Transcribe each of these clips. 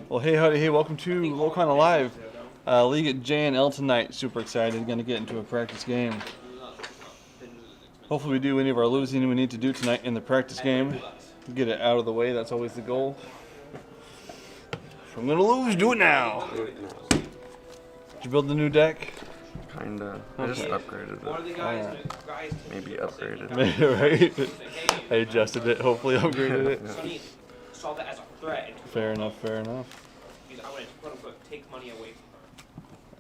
Well, hey, howdy, hey, welcome to Lorcana Live. League at J&L tonight. Super excited. Going to get into a practice game. Hopefully we do any of our losing we need to do tonight in the practice game. Get it out of the way. That's always the goal. If I'm going to lose, do it now. Did you build the new deck? Kinda. I just upgraded it. Maybe upgraded it. Right? I adjusted it, hopefully upgraded it. Fair enough, fair enough.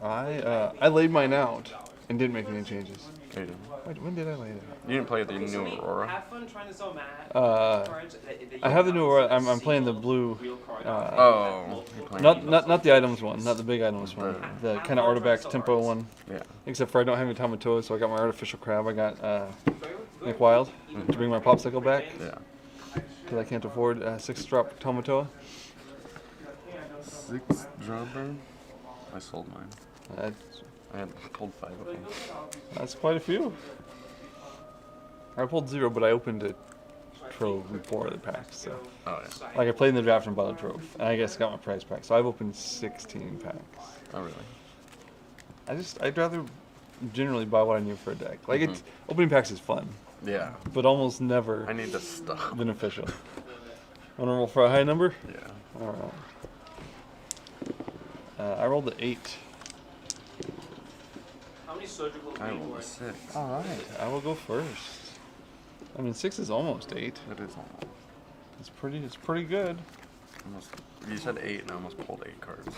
I laid mine out and didn't make any changes. Wait, when did I lay it out? you didn't play the new Aurora? I have the new Aurora. I'm playing the blue. Not the items one, not the big items one. The kind of artifacts tempo one. Yeah. Except for I don't have any Tamatoa, so I got my artificial crab. I got Nick Wild to bring my popsicle back. Yeah. Because I can't afford 6-drop Tamatoa. 6-dropper? I sold mine. I had pulled 5 of them. That's quite a few. I pulled 0, but I opened a trove in 4 of the packs. So. Oh, yeah. Like I played in the draft and bought a trove. And I guess got my prize pack. So I've opened 16 packs. Oh, really? I'd rather generally buy what I need for a deck. Like opening packs is fun. Yeah. But almost never I need to stop. beneficial. Want to roll for a high number? Yeah. Alright. I rolled an 8. I rolled a 6. Alright, I will go first. I mean, 6 is almost 8. It is almost. It's pretty good. You said 8 and I almost pulled 8 cards.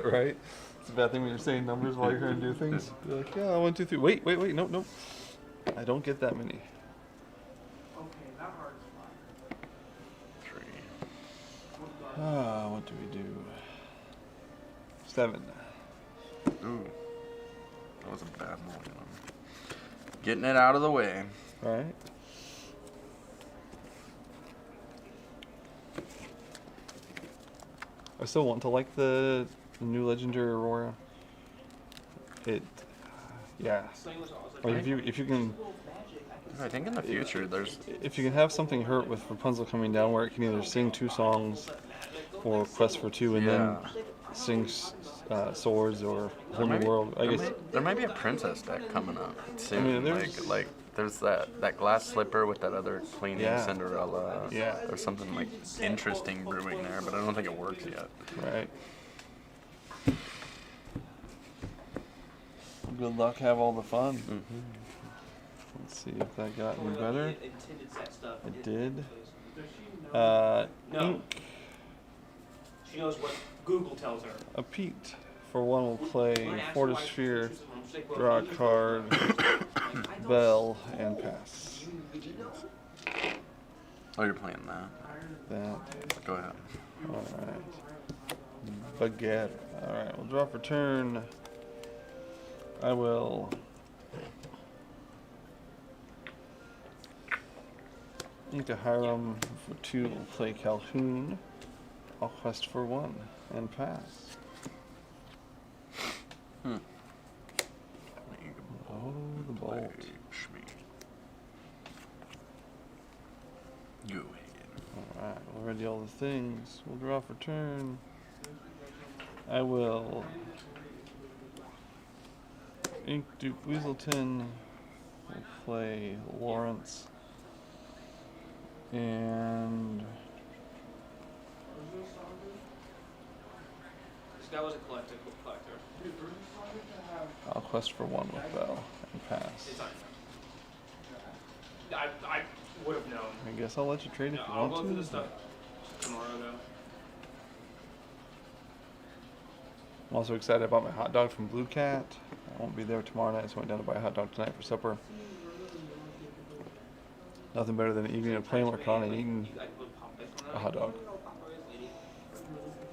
Right? It's a bad thing when you're saying numbers while you're trying to do things. You're like, yeah, 1, 2, 3. Wait, nope. I don't get that many. 3. What do we do? 7. Ooh. That was a bad mulligan. Getting it out of the way. Alright. I still want to like the new Legendary Aurora. Yeah. Like if you can. I think in the future If you can have something hurt with Rapunzel coming down where it can either sing 2 songs or Quest for 2 and then sing Swords or Whole New World. I guess there might be a princess deck coming up soon. I mean, there's that glass slipper with that other cleaning Cinderella. Yeah. There's something like interesting brewing there, but I don't think it works yet. Right. Good luck. Have all the fun. Let's see if that got any better. It did. Ink. She knows what Google tells her. A Pete. For 1 will play Fortisphere, draw a card, Bell, and pass. Oh, you're playing that. Go ahead. Alright. Baguette. Alright, we'll draw for turn. I will Ink a Hiram. For 2 will play Calhoun. I'll quest for 1 and pass. Oh, the bolt. Go ahead. Alright, we'll ready all the things. We'll draw for turn. I will Ink Duke Weaselton. We'll play Lawrence. And This guy was a collector. I'll quest for 1 with Bell and pass. I would have known. I guess I'll let you trade if you I'll want go to. through the stuff tomorrow, though. I'm also excited about my hot dog from Blue Cat. I won't be there tomorrow night, so I went down to buy a hot dog tonight for supper. Nothing better than eating a plain Lorcana and eating a hot dog.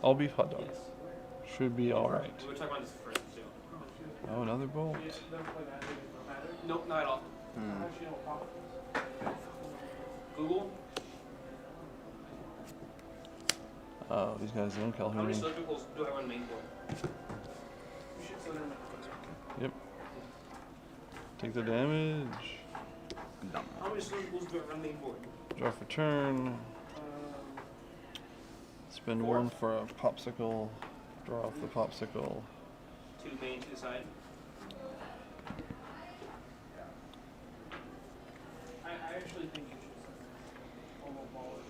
All beef hot dog. Should be alright. We were talking about this first, too. Oh, another bolt. Nope, not at all. Google? Oh, these guys don't How many Calhoun. cylindricals do I run main board? Yep. Take the damage. How many cylindricals do I run main board? Draw for turn. It's Spend 1 for a popsicle. Draw off the popsicle. 2 main to the side. I actually think you should almost ball it.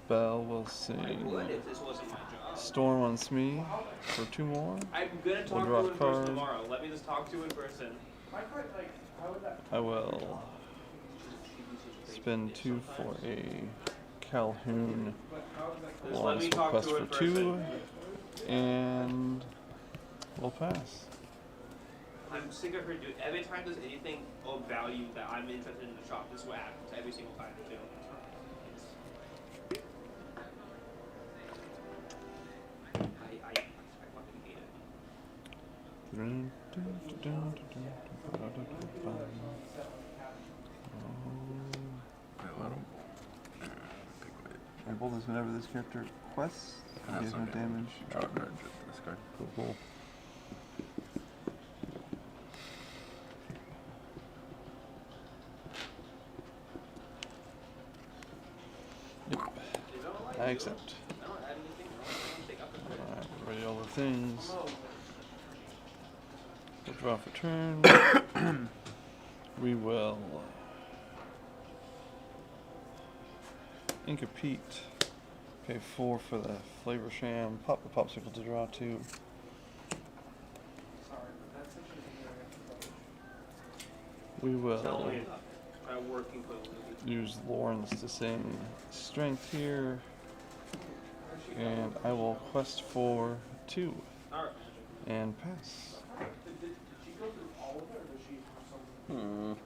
Belle will I sing would if this wasn't my job. Storm on Smee for 2 more. I'm gonna talk draw to a in person card. tomorrow. Let me just talk to in person. I will spend 2 for a Calhoun. Just let me Lawrence talk request to for in 2, person. and we'll pass. I'm sick of her doing. Every time there's anything of value that I'm interested in the shop, this is what happens every single time too. I fucking hate it. I let him. I bold this whenever this character quests. And He that's has no okay. damage. Draw a card. This card. Cool. Yep. I accept. I don't add anything. I don't take up the Alright, ready all the things. We'll draw for turn. We will Ink a Pete. Pay 4 for the flavor sham. Pop the popsicle to draw 2. We Tell will me my working clothes. use Lawrence to sing strength here. And I will quest for 2 Alright. and pass. Did she go through all of it, or does she have some?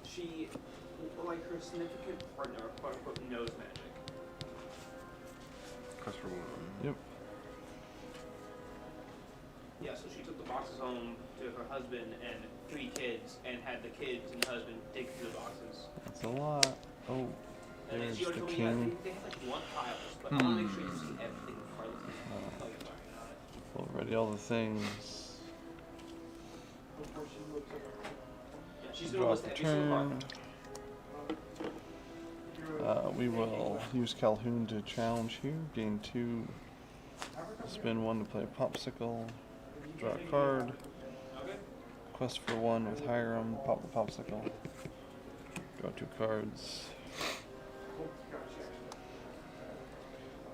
She, like her significant partner, quote unquote, knows magic. Quest for 1. Yep. Yeah, so she took the boxes home to her husband and 3 kids, and had the kids and the husband dig through the boxes. That's a lot. Oh, And then there's she the told me that king. they have like 1 files, but I want to make sure you see everything regardless. Oh, you're sorry, not it. Already all the things. Yeah, she's gonna Draw list the every single turn. card. We will use Calhoun to challenge here. Gain 2. Spend 1 to play a popsicle. Draw a card. Okay. Quest for 1 with Hiram. Pop the popsicle. Draw 2 cards.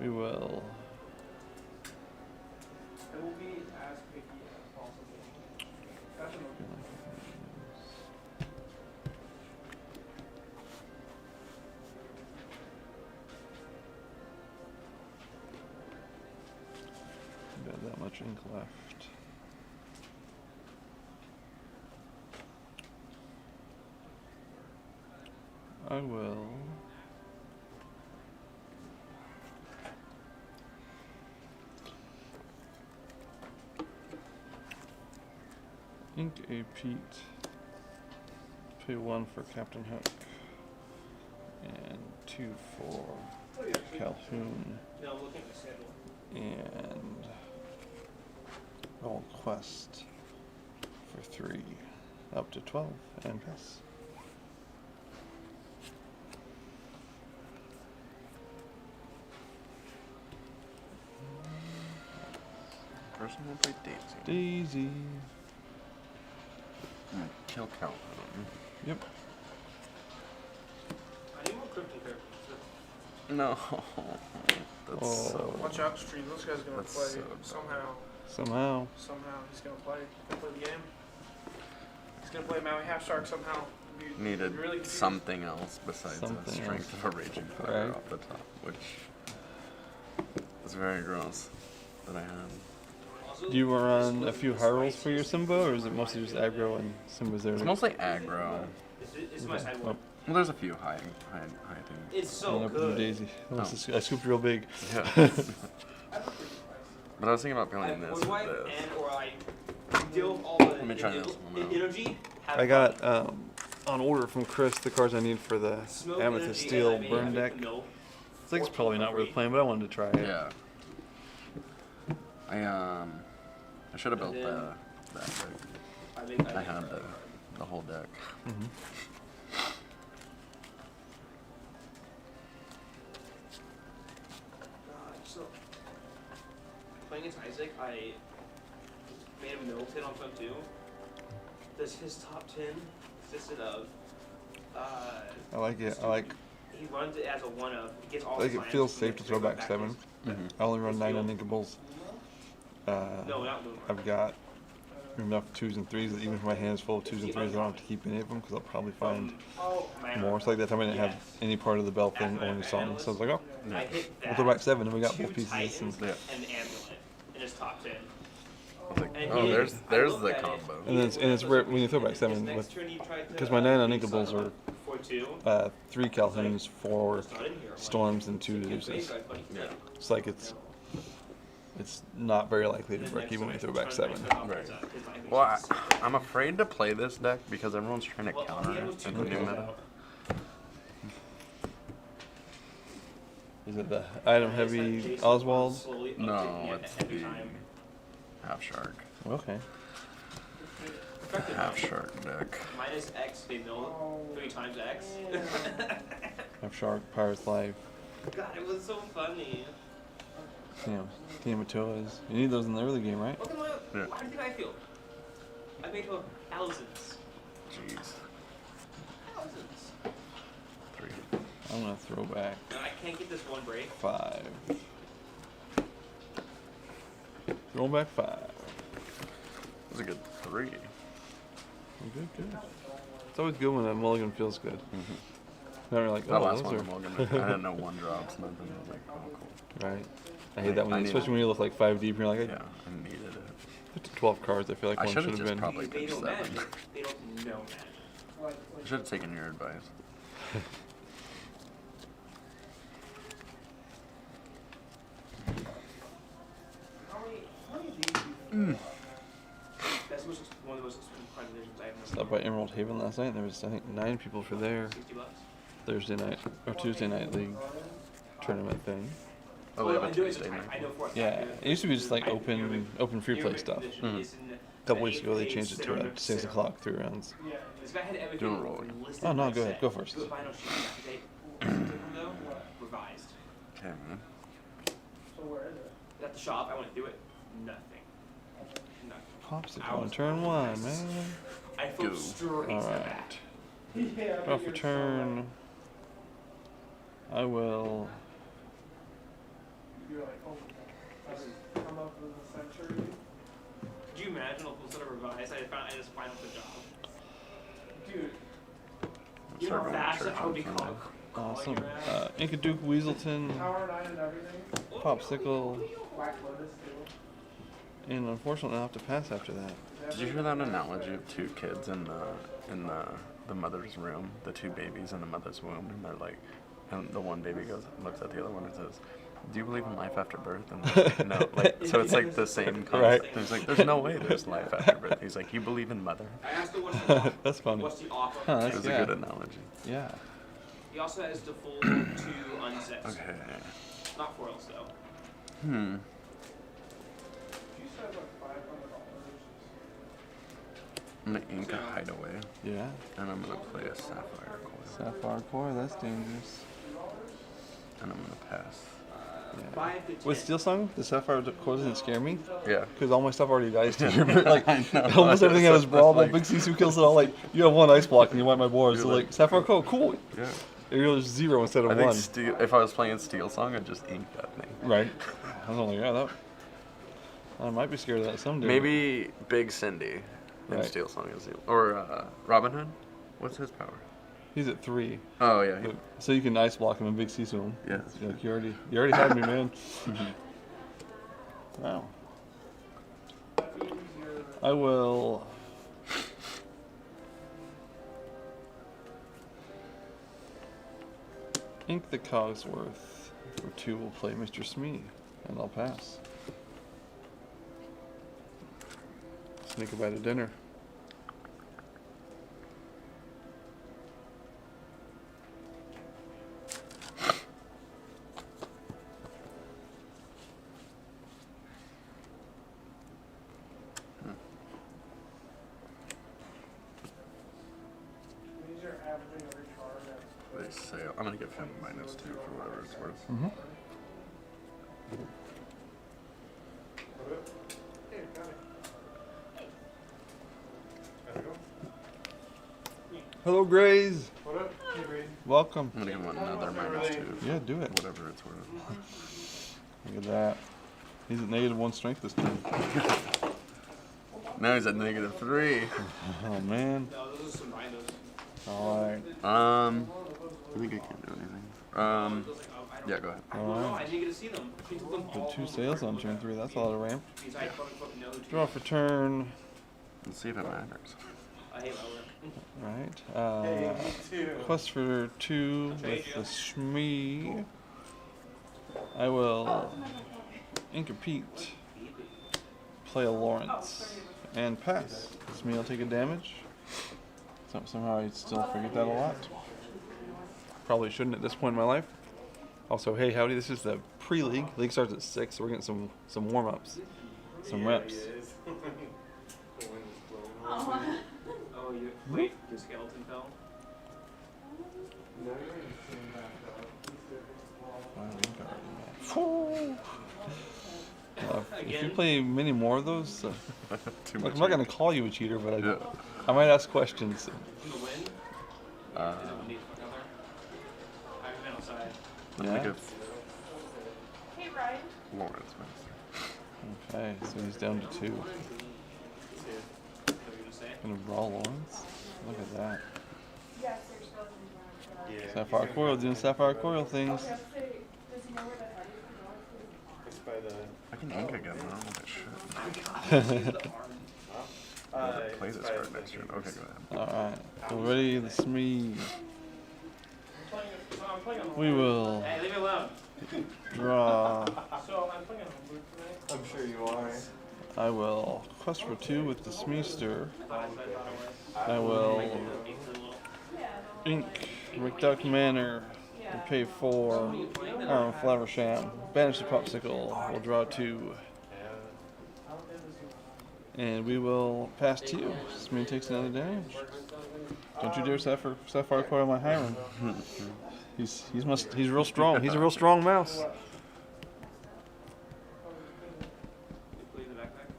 We will It will be as picky as possible. That's an got that much ink left. I will ink a Pete. Pay 1 for Captain Hook. And 2 for Calhoun. No, I'm looking at the schedule. And roll quest for 3 up to 12 and pass. Person will play Daisy. Daisy. Kill Calhoun. Yep. I need more crypto characters. No. That's Oh. so. Watch out, stream. This guy's gonna That's play so dumb. somehow. Somehow. Somehow he's gonna play the game. He's gonna play Maui Half Shark somehow. Be Needed really confused. something else besides Something the strength else. of a raging fire Right. off the top, which is very gross that I had. Also, Do you run this a few was high the rolls for your spiciest Simba, or is it mostly just aggro and Simba's there? It's to- mostly aggro. This is my side one. Oh, Well, there's a few high things. It's I'm so gonna put good. Daisy. Oh. I scooped real big. Yeah. But I was thinking about I playing this would with wipe this. and or I deal with all the Let me try this one out. energy. have I got fun. on order from Chris the cards I need for the Smoke Amethyst energy, Steel and I may burn have deck. it no It's like it's probably not worth playing, but I wanted to try it. Yeah. I should have built And then- that deck. I, think I think had I- the whole deck. Mhm. playing against Isaac, I made him middle 10 on phone 2. His top 10 consisted of. I like it. I like. He runs it as a 1-of. He gets all I think his it lines, feels he safe gets to throw back his- 7. Mhm. I only run 9 uninkables. No, not Lunar. I've got enough 2s and 3s that even if my hand's full of 2s and 3s, I don't have to keep any of them because I'll probably find more. It's like that time I didn't have any part of the bell thing or any song. So I was like, oh, I hit that. we'll throw back 7 and we got 2 both pieces. Titans And, and an amulet in his top 10. I was like, And oh, he- there's I looked the at it. combo. and it's rare when you throw back 7 His with next turn he tried to, because my 9 beat uninkables Sun are for 2. 3 Calhouns, 4 It's not in here. I'm like, Storms, and 2 "Okay, Zeus's. great, buddy." Yeah. It's like it's not very likely to His break next even when you throw turn, back his 7. next turn, Right. his life Well, is just- I'm afraid to play this deck because everyone's trying to Well, counter he it was 2 in the new cookies meta. out. Is it the item heavy Oswald? No, it's the half shark. Okay. Half shark deck. Minus X, they mill 3 times X. Half Shark, Pirate's Life, God, it was so funny. Tiamatoas. You need those in the early game, right? Look at my. Yeah. How do you think I feel? I made her thousands. Jeez. Thousands. 3. I'm gonna throw back No, I can't get this one break. 5. Throw back 5. That's a good 3. Good, good. It's always good when that mulligan feels good. Now you're like, That oh, last those one, are I'm looking at, I didn't know 1 drops, nothing. I was like, oh, cool. right. I hate that I when, need- especially when you look like 5 deep, and you're like, Yeah, I needed it. I put 12 cards. I feel like I one should've should have just been. probably They picked don't 7. magic. They don't know magic. I should have taken your advice. How many of these do you think? That's one of the most expensive prime divisions I've ever Stopped by Emerald Haven last night. And there was, I think, 9 people for their $60. Thursday night or Tuesday night league tournament thing. Oh, they have I a know it's Tuesday I night. know for a fact Yeah, that it used to be just like I- open free play stuff. Mhm. A couple weeks ago, they changed it to 6 o'clock, 3 rounds. This guy had everything Doing rolling. listed Oh, no, by go ahead. set. Go first. Do a final sheet that day. Though, revised. Okay, man. So where is it? At the shop, I went through it. Nothing. Nothing. Popsicle on turn 1, man. I flew Go. straight to the Alright. back. Yeah. Draw for turn. I will. You're like, oh my god. That is come up with a century. Could you imagine if instead of revised, I just final the job? Dude. You know how Sure, fast sure, I would be sure. called. Awesome. Inkaduke, Weaselton, Power 9 and everything. Popsicle, Black Lotus too. and unfortunately I'll have to pass after that. Did you hear that analogy of 2 kids in the mother's room, the 2 babies in the mother's womb, and they're like, and the one baby goes, looks at the other one and says, "Do you believe in life after birth?" And they're like, no, like, so it's like the same concept. Right. He's like, "There's no way there's life after birth." He's like, "You believe in mother?" I asked her what's the offer. That's funny. What's the offer? Huh, It that's- was yeah. a good analogy. Yeah. He also has the full 2 unsets. Okay. Not foils though. Hmm. You said like $500. I'm gonna ink a hideaway, Yeah. and I'm gonna play a sapphire coil, Sapphire core, that's dangerous. and I'm gonna pass. Yeah. 5 to 10. With Steel Song, the Sapphire core doesn't scare me Yeah. because all my stuff already dies to you. Like I know. almost everything I was That's brawlable. like- Big Sisu kills it all. Like you have 1 ice block and you wipe my board. So You're like like- Sapphire core, cool. Yeah. You're 0 instead of I think 1. if I was playing Steel Song, I'd just ink that thing. Right. I was like, yeah, that. I might be scared of that someday. Maybe Big Cindy in Right. Steel Song is or Robin Hood. What's his power? He's at 3, Oh yeah. so you can ice block him and big Sisu him. Yeah. Like you already had me, man. Wow. I will. Ink the Cogsworth. For 2, we'll play Mr. Smee, and I'll pass. Sneak a bite of dinner. Means you're averaging every card at They say I'm gonna give him -2 for whatever it's worth. Mm-hmm. Hello, Grays. What up? Hey, Reed. Welcome. I'm gonna give him another -2. Yeah, do it. Whatever it's worth. Look at that. He's at -1 strength this time. Now he's at -3. Oh man. No, those are some rhinos. All right. I think I can't do anything. Yeah, go ahead. I don't know. I didn't get to see them. She took them Put all 2 sails on turn 3. That's a lot of ramp. Because I quote-unquote know the Draw for turn. Let's see if it matters. I hate my work. Right. Quest for 2 with the Shmee. I will incompete. Play a Lawrence and pass. Shmee will take a damage. Somehow I still forget that a lot. Probably shouldn't at this point in my life. Also, hey, howdy, this is the pre-league. League starts at 6, so we're getting some warm-ups, some reps. Oh, you wait. Your skeleton fell. If you play many more of those, Too I'm much. not gonna call you a cheater, but Yeah. I might ask questions. In the wind. Is it windy fuck out there? I've been outside. Let me give Hey, Ryan. Lawrence master. Okay, so he's down to 2. What were you gonna say? Gonna draw Lawrence. Look at that. Yes, there's skeletons around. Sapphire coil doing sapphire coil things. Okay, does he know where the head is? I can ink again, I don't know if it should. Play this card next turn. Okay, go ahead. All right, so ready, the Smee. I'm playing on We will Hey, leave me alone. draw. So I'm playing on Homebrew tonight. I'm sure you are. I will quest for 2 with the Smeester. I thought it was. I will It's a little. ink McDuck Manor. We'll pay 4. Flower Sham. Banish the Popsicle. We'll draw 2. And we will pass to you. Smee takes another damage. Don't you dare sapphire coil my Hiram. He's real strong. He's a real strong mouse. Leave the backpack.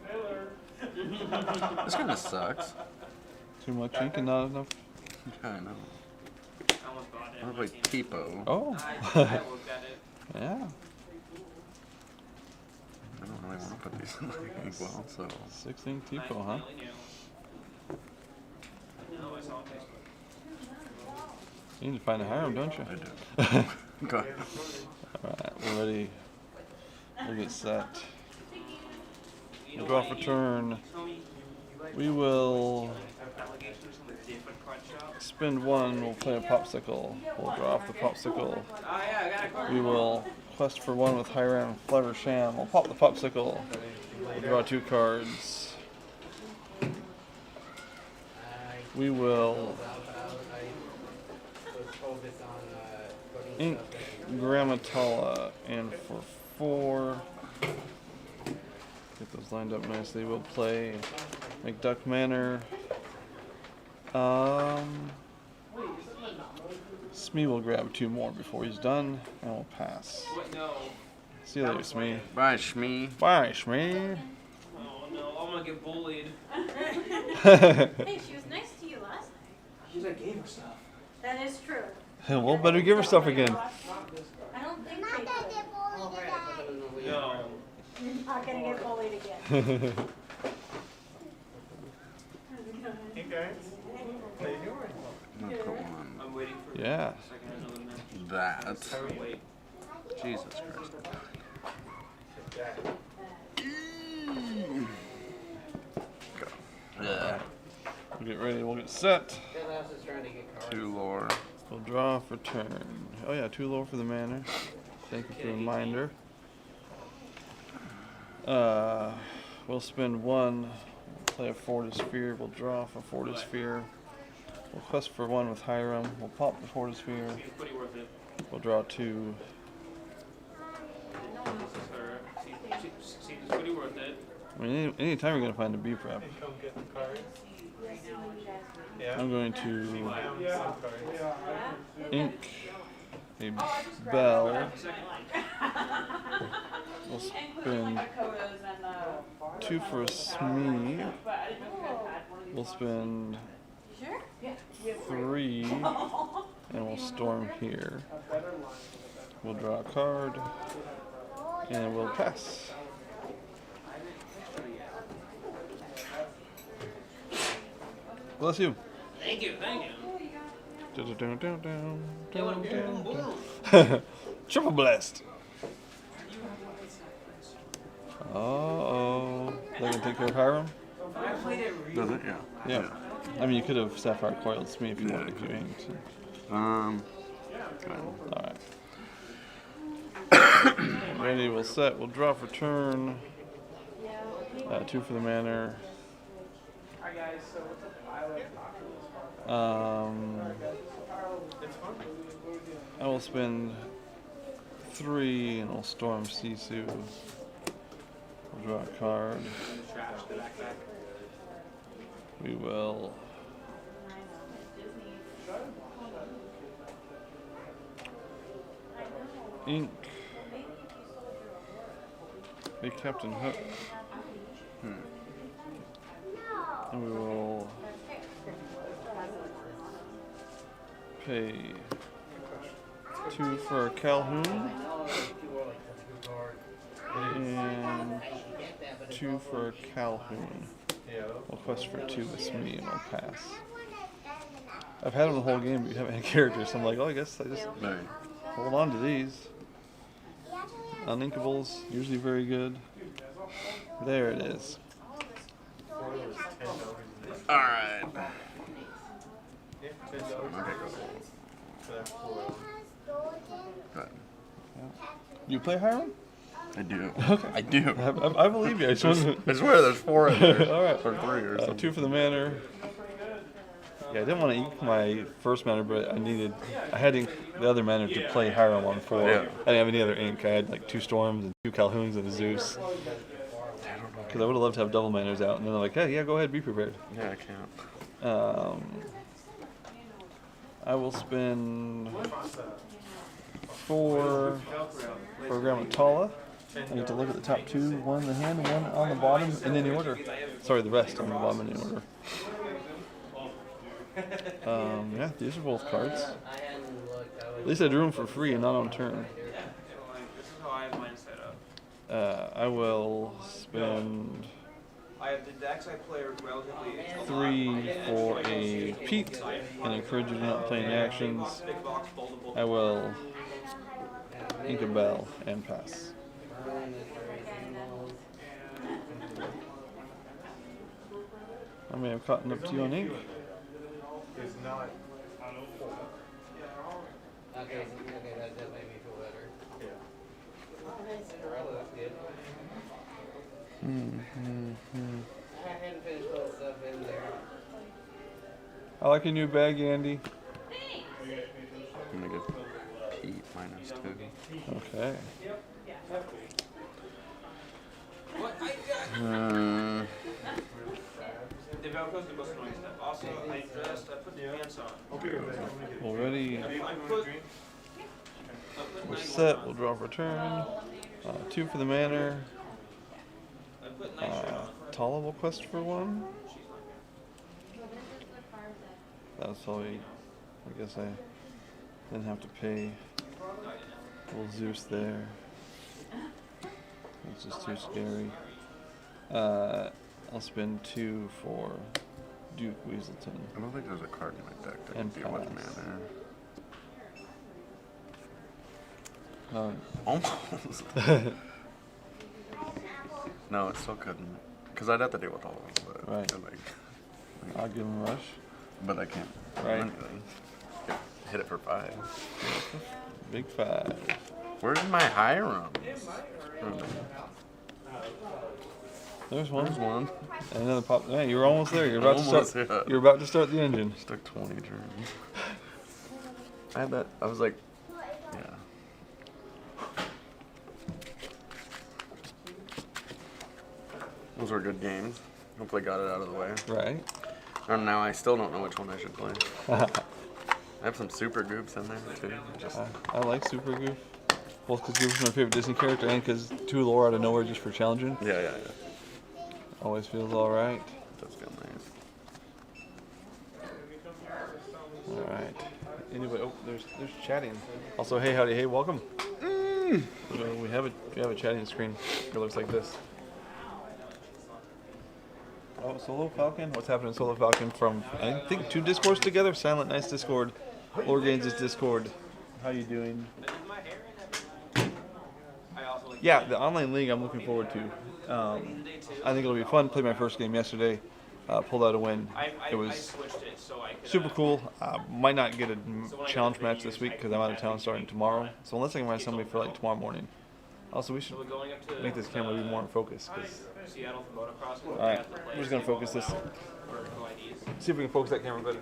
Taylor. This kind of sucks. Too much ink and not enough. Yeah, I know. I almost bought it. I want to play Tipo. Oh. I looked at it. Yeah. I don't really want to put these in my ink well, so. 6 ink Tipo, huh? I knew. No, I saw on Facebook. You need to find a Hiram, don't you? I do. Go ahead. Alright, we're ready. We'll get set. You We'll know draw what, for you- turn. you told me you like We will allegations from a different card shop. spend 1. We'll play a Popsicle. We'll draw off the Popsicle. Oh yeah, I got a card. We will quest for 1 with Hiram Flower Sham. We'll pop the Popsicle. We'll draw 2 cards. We will ink Grammatala, and for 4, get those lined up nicely. We'll play McDuck Manor. Smee will grab 2 more before he's done, and we'll pass. What? No. See you later, Smee. Bye, Shmee. Bye, Smee. Oh no, I'm gonna get bullied. Hey, she was nice to you last night. She's like, gave her stuff. That is true. We'll better give her stuff again. I don't think they could. No. You're not gonna get bullied again. Hey guys, how you doing? I'm gonna put one I'm waiting for Yeah. a second another minute. on that. Oh, wait. Jesus Christ. Go. Yeah. We'll get ready. We'll get set. 2 lore. We'll draw for turn. Oh yeah, 2 low for the manor. Thank you for the reminder. We'll spend 1. We'll play a Fortisphere. We'll draw for Fortisphere. We'll quest for 1 with Hiram. We'll pop the Fortisphere. It's pretty worth it. We'll draw 2. This is her. Seems pretty worth it. I mean, anytime you're gonna find a B prep. Hey, come get the cards. Yeah. I'm going to Some cards. ink a bell. We'll spend 2 for a smee. We'll spend 3, and we'll storm here. We'll draw a card, and we'll pass. Bless you. Thank you, thank you. Triple blast. Oh, they're gonna take care of Hiram? I played it really Does it? Yeah. Yeah. I mean, you could have Sapphire Coiled me if you wanted, if you aimed. Alright. Ready, we'll set, we'll draw for turn. 2 for the manor. Hi guys, so what's up? I I will spend 3 and I'll storm Sisu. We'll draw a card. trash the backpack. We will ink a Captain Hook. And we will pay 2 for a Calhoun and 2 for a Calhoun. We'll quest for 2 with me and we'll pass. I've had them the whole game, but you haven't had characters, so I'm like, oh, I guess I just Right. hold on to these. Uninkables, usually very good. There it is. Alright. $10 Okay, for that foil. good. You play Hiram? I do. Okay. I do. I believe you. I just wanted I swear there's 4 in there. All right. Or 3 or something. 2 for the manor. Yeah, I didn't want to ink my first manor, but I had ink the other manor to play Hiram on 4. Yeah. I didn't have any other ink. I had like 2 storms and 2 Calhouns and a Zeus. Because I would have loved to have double manors out, and then they're like, hey, yeah, go ahead, be prepared. Yeah, I can't. I will spend 4 for Gramatala. I get to look at the top 2, 1 in the hand and 1 on the bottom in any order. Sorry, the rest on the bottom in any order. Yeah, these are both cards. At least I drew them for free and not on turn. This is how I have mine set up. I will spend I have the decks I play are relatively 3 for a Pete and encourage you to not play any actions. big box foldable. I will ink a bell and pass. I may have caught up to you on ink. It's not. Okay, that made me feel better. Yeah. Cinderella, that's good. I hadn't finished putting stuff in there. I like a new bag, Andy. I'm gonna give Pete -2. Okay. What? Hmm. The Velcro's the most annoying stuff. Also, I put the pants on. Already I put we're set. We'll draw for turn. 2 for the manor. I put night shirt on. Tala will quest for 1. That's all I guess I didn't have to pay. Little Zeus there. It's just too scary. I'll spend 2 for Duke Weaselton. I don't think there's a card in my deck that can And deal with pass. mana. Almost. No, it still couldn't. Because I'd have to deal with all of them. But Right. I'll give him a rush. But I can't do Right. anything. Hit it for 5. Big 5. Where's my Hiram? There's one. There's one. And another pop. Yeah, you were almost there. You're about to Almost, start. yeah. You're about to start the engine. Stuck 20 turns. I had that. I was like, yeah. Those were good games. Hopefully got it out of the way. Right. And now I still don't know which one I should play. I have some super goops in there too. Just I like Super Goof. Both because Goof's my favorite Disney character and because 2 lore out of nowhere just for challenging. yeah. Always feels alright. That's good, nice. Alright. Anyway, oh, there's chatting. Also, hey, howdy, hey, welcome. So we have a chatting screen. It looks like this. Oh, Solo Falcon. What's happening, Solo Falcon? From I think 2 Discords together. Silent Nice Discord. Lore Games is Discord. How you doing? Yeah, the online league I'm looking forward to. I think it'll be fun. Played my first game yesterday. Pulled out a win. It was super cool. Might not get a challenge match this week because I'm out of town starting tomorrow. So unless I can find somebody for like tomorrow morning. Also, we should make this camera be more in focus. Alright, we're just going to focus this. See if we can focus that camera better.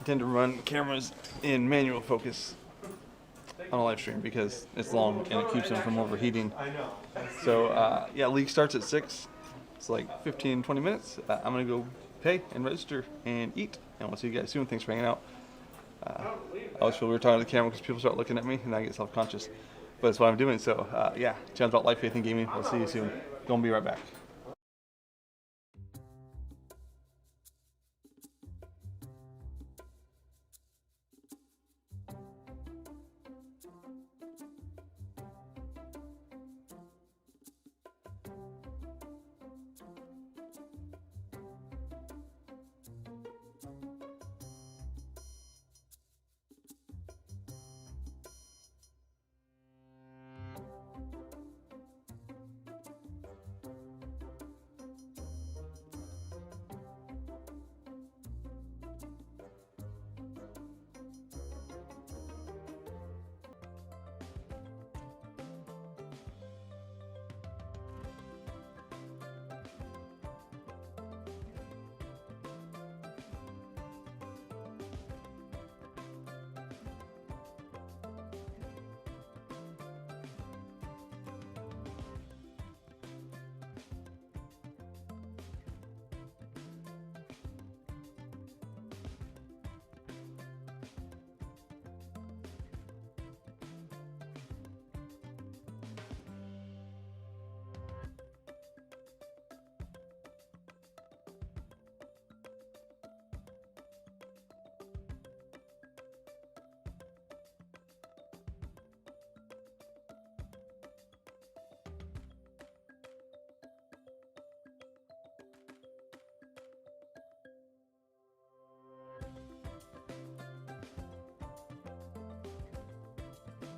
I tend to run cameras in manual focus on a live stream because it's long and it keeps them from overheating. So yeah, league starts at 6. It's like 15-20 minutes. I'm gonna go pay and register and eat, and we'll see you guys soon. Thanks for hanging out. I always feel weird talking to the camera because people start looking at me and I get self-conscious, but that's what I'm doing. So yeah, channel's about life, faith, and gaming. We'll see you soon. Gonna be right back.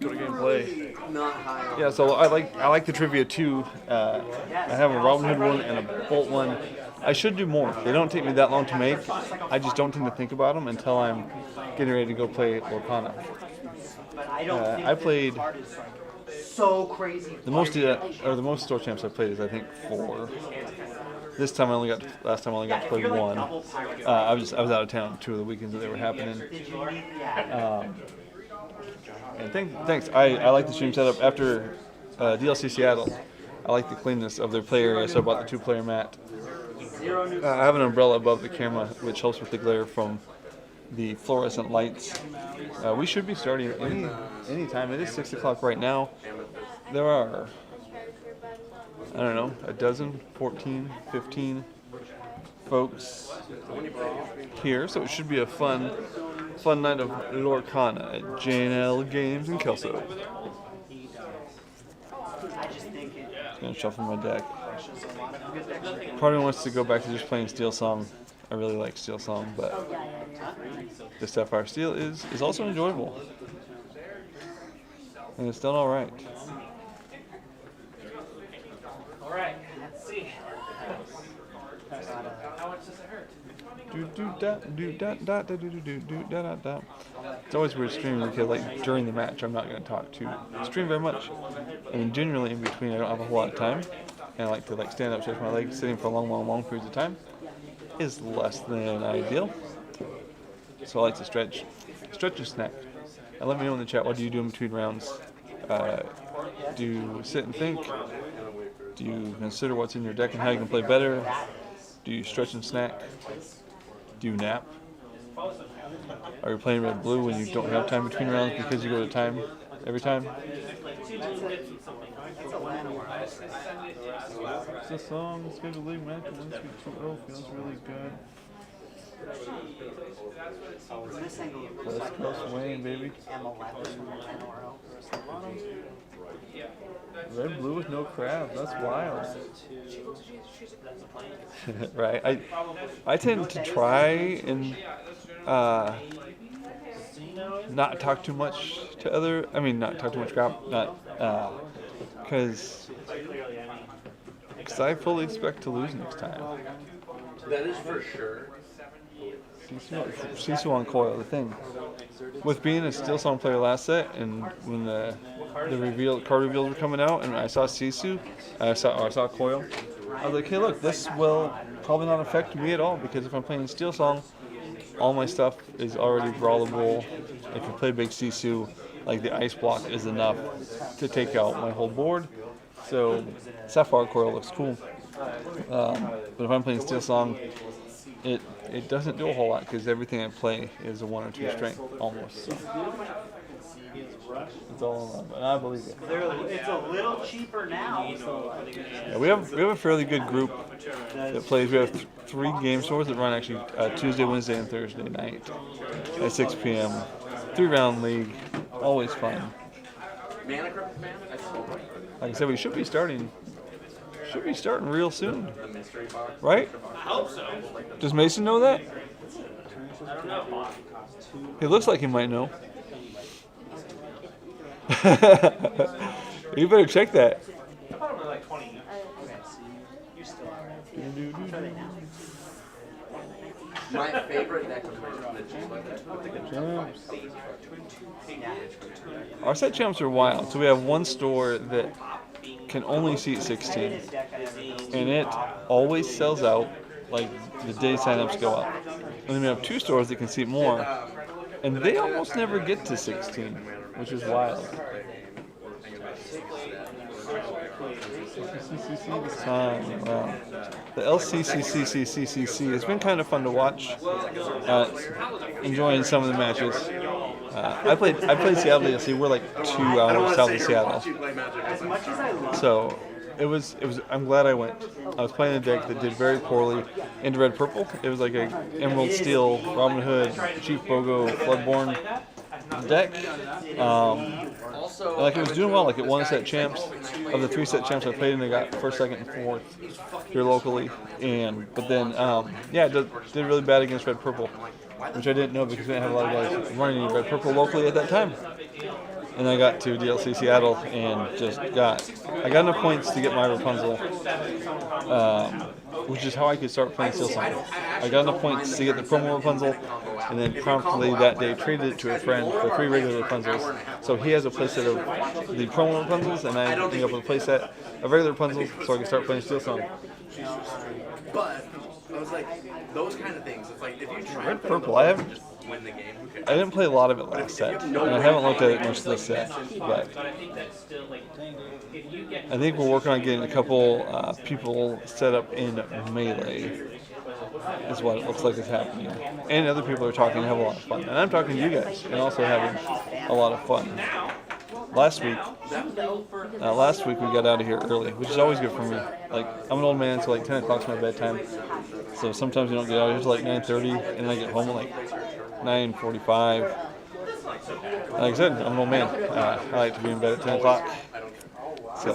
Go to gameplay. Not high on. Yeah, so I like the trivia too. I have a Robin Hood one and a Bolt one. I should do more. They don't take me that long to make. I just don't tend to think about them until I'm getting ready to go play Lorcana. I played So crazy. the most store champs I played is I think 4. This time last time I only got to play 1. I was out of town 2 of the weekends that they were happening. And thanks. I like the stream setup. After DLC Seattle, I like the cleanness of their play area, so I bought the 2-player mat. I have an umbrella above the camera, which helps with the glare from the fluorescent lights. We should be starting any time. It is 6 o'clock right now. There are, I don't know, a dozen, 14, 15 folks here, so it should be a fun night of Lorcana at J&L Games in Kelso. Just gonna shuffle my deck. Part of me wants to go back to just playing Steel Song. I really like Steel Song, but the Sapphire Steel is also enjoyable. And it's done alright. Alright, let's see. How much does it hurt? It's always weird streaming because like during the match I'm not going to talk to stream very much. I mean generally in between I don't have a whole lot of time, and I like to stand up, stretch my legs. Sitting for long periods of time is less than ideal. So I like to stretch and snack. And let me know in the chat, what do you do in between rounds? Do you sit and think? Do you consider what's in your deck and how you can play better? Do you stretch and snack? Do you nap? Are you playing red blue when you don't have time between rounds because you go to time every time? It's a song, scheduled league match, 1-2-0 feels really good. West Coast Wayne, baby. Red blue with no crab, that's wild. Right, I tend to try and not talk too much to not talk too much crap, because I fully expect to lose next time. That is for sure. Sisu on coil, the thing. With being a Steel Song player last set, and when the card reveals were coming out, and I saw Sisu, I saw coil, I was like, hey look, this will probably not affect me at all, because if I'm playing Steel Song, all my stuff is already brawlable. If you play big Sisu, like the ice block is enough to take out my whole board. So Sapphire Coil looks cool. But if I'm playing Steel Song, it doesn't do a whole lot because everything I play is a 1 or 2 strength almost. So. It's all in love, and I believe it. It's a little cheaper now. So yeah, we have a fairly good group that plays. We have 3 game stores that run actually Tuesday, Wednesday, and Thursday night at 6 p.m. 3-round league, always fun. Like I said, we should be starting real soon, right? I hope so. Does Mason know that? I don't know. He looks like he might know. You better check that. Probably like 20. My favorite deck of Our set champs are wild. So we have one store that can only seat 16, and it always sells out like the day signups go up. And then we have 2 stores that can seat more, and they almost never get to 16, which is wild. Wow. The LCCCCCCC has been kind of fun to watch. Enjoying some of the matches. I played Seattle DLC. We're like 2 hours south of Seattle. So it was. I'm glad I went. I was playing a deck that did very poorly into red purple. It was like a Emerald Steel, Robin Hood, Chief Bogo, Floodborn deck. Like it was doing well. Like it won set champs. Of the 3 set champs I played in, they got 1st, 2nd, and 4th here locally. But then it did really bad against red purple, which I didn't know because we didn't have a lot of guys running red purple locally at that time. And I got to DLC Seattle and I got enough points to get my Rapunzel, which is how I could start playing Steel Song. I got enough points to get the promo Rapunzel, and then promptly that day traded it to a friend for 3 regular Rapunzels. So he has a playset of the promo Rapunzels, and I ended up with a playset of regular Rapunzels so I could start playing Steel Song. But I was like, those kind of things. It's like if you try Red purple, I didn't play a lot of it last set, and I haven't looked at it much this set, but I think we're working on getting a couple people set up in Melee, is what it looks like is happening. And other people are talking and have a lot of fun. And I'm talking to you guys and also having a lot of fun. Last week we got out of here early, which is always good for me. Like, I'm an old man, so like 10 o'clock's my bedtime. So sometimes we don't get out of here till like 9:30, and then I get home at like 9:45. Like I said, I'm an old man. I like to be in bed at 10 o'clock. So,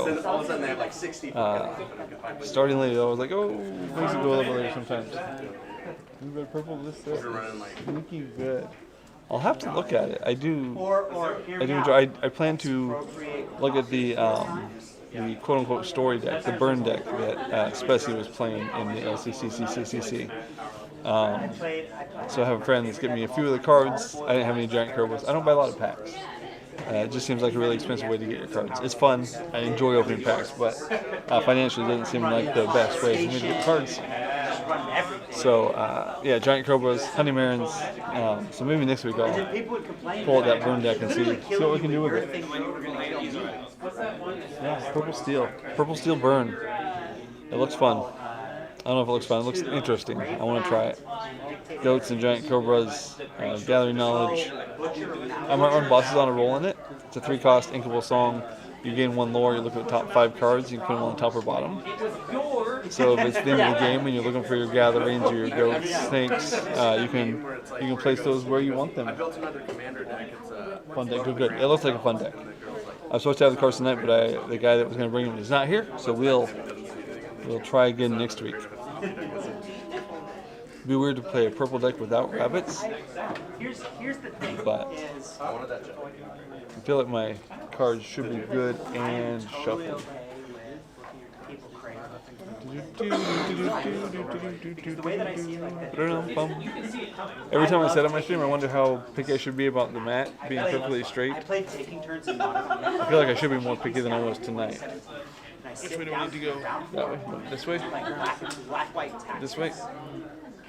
starting late, I was like, oh, things will go a little bit later sometimes. Red purple, this set is sneaky good. I'll have to look at it. I do enjoy. I plan to look at the quote-unquote story deck, the burn deck that Specie was playing in the LCCCCCC. So I have a friend that's getting me a few of the cards. I didn't have any giant Kerbals. I don't buy a lot of packs. It just seems like a really expensive way to get your cards. It's fun. I enjoy opening packs, but financially it doesn't seem like the best way for me to get cards. So, giant Cobras, Honey Marins. So maybe next week I'll pull out that burn deck and see what we can do with it. Yeah, purple steel. Purple steel burn. It looks fun. I don't know if it looks fun. It looks interesting. I want to try it. Goats and giant cobras, gathering knowledge. I might run bosses on a roll in it. It's a 3-cost inkable song. You gain 1 lore. You look at the top 5 cards. You can put them on the top or bottom. So if it's the end of the game and you're looking for your gatherings or your goats, snakes, you can place those where you want them. I built another commander deck. It's a Fun deck. Good. It looks like a fun deck. I was supposed to have the cards tonight, but the guy that was going to bring them is not here. So we'll try again next week. It'd be weird to play a purple deck without rabbits, Here's the thing. but Is I wanted that jet. I feel like my cards should be good and totally shuffled. okay with people crazy. The way that I see it, like that. Every time I set up my stream, I wonder how picky I should be about the mat being perfectly straight. I played taking turns in modern. I feel like I should be more picky than I was tonight. Which way do we need to go? That way? This way? Black, white, tactics. This way?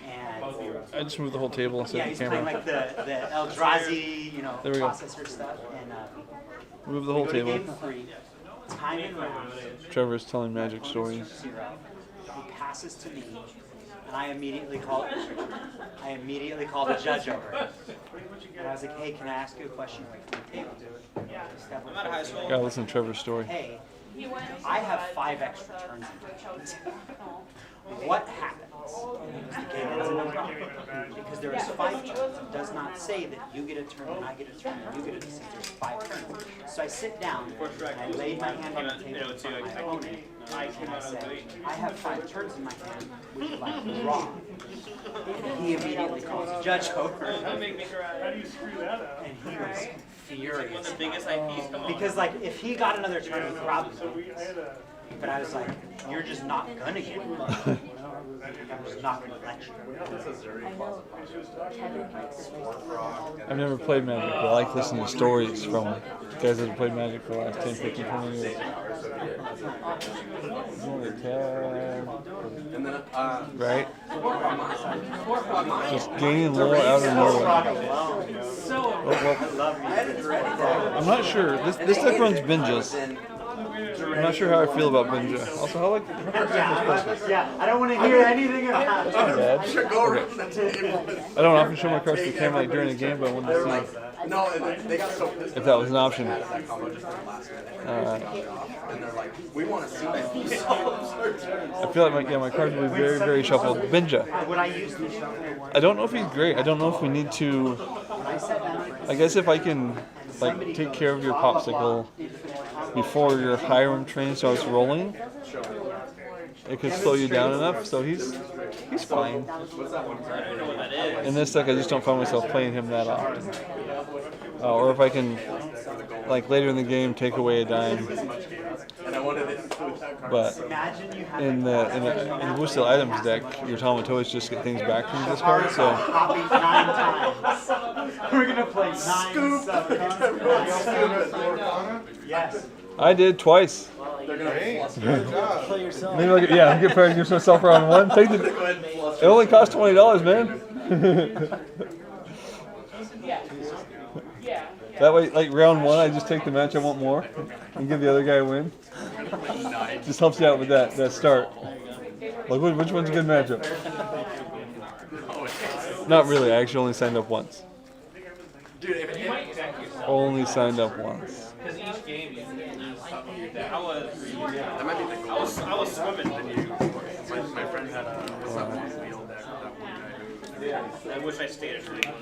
And I just moved the whole table and yeah, set he's the playing camera. like the Eldrazi, There we go. processor stuff. And Move the whole go to table. game 3, time and round, Trevor's telling magic stories. 0. He passes to me, and I immediately called the judge over. And I was like, hey, can I ask you a question right from the table? I'm out of high school. Gotta listen to Trevor's story. Hey, I have 5 extra turns in my hand. What happens if the game ends in a draw? Because there is 5 turns. It does not say that you get a turn and I get a turn and you get a turn. There's 5 turns. So I sit down and I laid my hand on the table in front of my opponent and I said, I have 5 turns in my hand. Would you like to draw? And he immediately calls the judge over. How do you screw that up? And he was furious. biggest IPs come on. Because like if he got another turn, he probably So would. I had a. But I was like, you're just not gonna get it. I'm just not gonna let you. I've never played Magic, but I like listening to stories from guys that have played Magic for the last 10, 15, 20 years. And then, Right? Just gaining lore out of nowhere. I'm not sure. This deck runs binges. I'm not sure how I feel about Binja. Also, how like Yeah, I don't want to hear anything about it. bad. go around the table. I don't often show my cards to the camera like during a game, but I wanted to see No, they got so pissed if that was an option. that combo just at the last minute. Alright. And they're like, we want to see that. I feel like my cards will be very, very shuffled. Binja. Would I use the shuffle? I don't know if he's great. I don't know if we need to. I guess if I can like take care of your popsicle before your Hiram train starts rolling, it could slow you down enough. So he's fine. In this deck, I just don't find myself playing him that often. Or if I can, like later in the game, take away a dime. But in the Blue Steel Items deck, your Tamatoys just get things back from this card. So Copy 9 times. We're gonna play 9 Yes. I did twice. Good job. Maybe I get prepared to give myself round 1. Take the. It only costs $20, man. That way, like round 1, I just take the match I want more and give the other guy a win. Just helps you out with that start. Like, which one's a good matchup? Not really. I actually only signed up once. Only signed up once. Because each game you I was swimming. My friend had a wheel deck that one guy. I wish I stayed at training.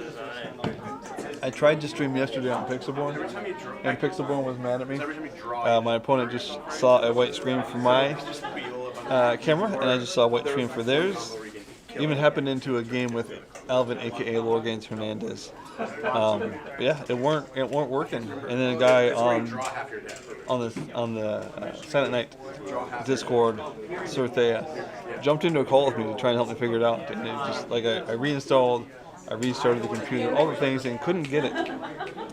I tried to stream yesterday on Pixelborn, and Pixelborn was mad at me. My opponent just saw a white screen from my camera, and I just saw a white screen for theirs. Even happened into a game with Alvin, aka Lorgains Hernandez. Yeah, it weren't working. And then a guy on the Silent Night Discord, Sorthea, jumped into a call with me to try and help me figure it out. And it just like I reinstalled, I restarted the computer, all the things, and couldn't get it.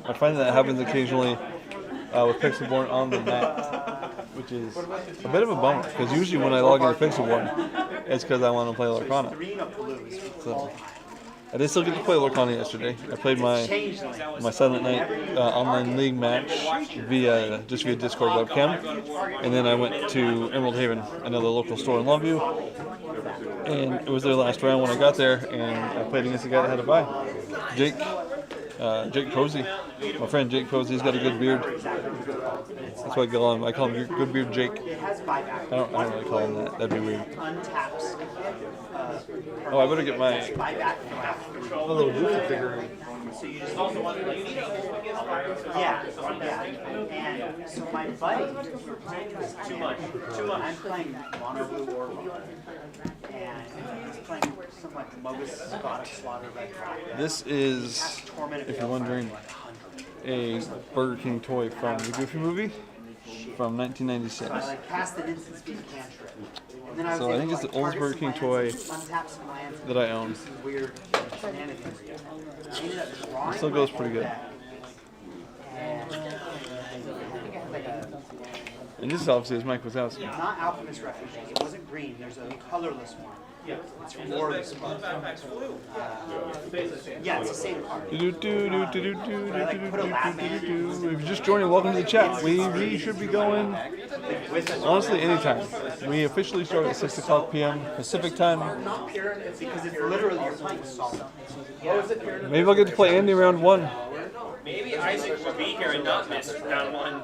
I find that happens occasionally with Pixelborn on the Mac, which is a bit of a bummer because usually when I log into Pixelborn, it's because I want to play Lorcana. So I did still get to play Lorcana yesterday. I played my Silent Night online league match via Discord webcam, and then I went to Emerald Haven, another local store in Longview, and it was their last round when I got there, and I played against the guy that had a bye, Jake Posey. My friend Jake Posey, he's got a good beard. That's why I call him. I call him Good Beard Jake. I don't really call him that. That'd be weird. Oh, I better get my little Goofy figure. Yeah. And so my buddy, I'm playing Mono Blue Warlord, and he's playing some like Mogus Scottish Slaughter Red. This is, if you're wondering, a Burger King toy from the Goofy movie from 1996. So I like cast an instant speed cantrip. And then I was So I think it's the oldest Burger King toy that I own. Weird shenanigans. It still goes pretty good. And this is obviously his Mike Wazowski. Not Alchemist Refugees. It wasn't green. There's a colorless one. It's Warless one. Yeah, it's the same card. If you're just joining, welcome to the chat. We should be going, honestly, anytime. We officially start at 6 o'clock p.m. Pacific time. Because it's literally you're playing salt. Maybe I'll get to play Andy round 1. Maybe Isaac will be here and not miss round 1.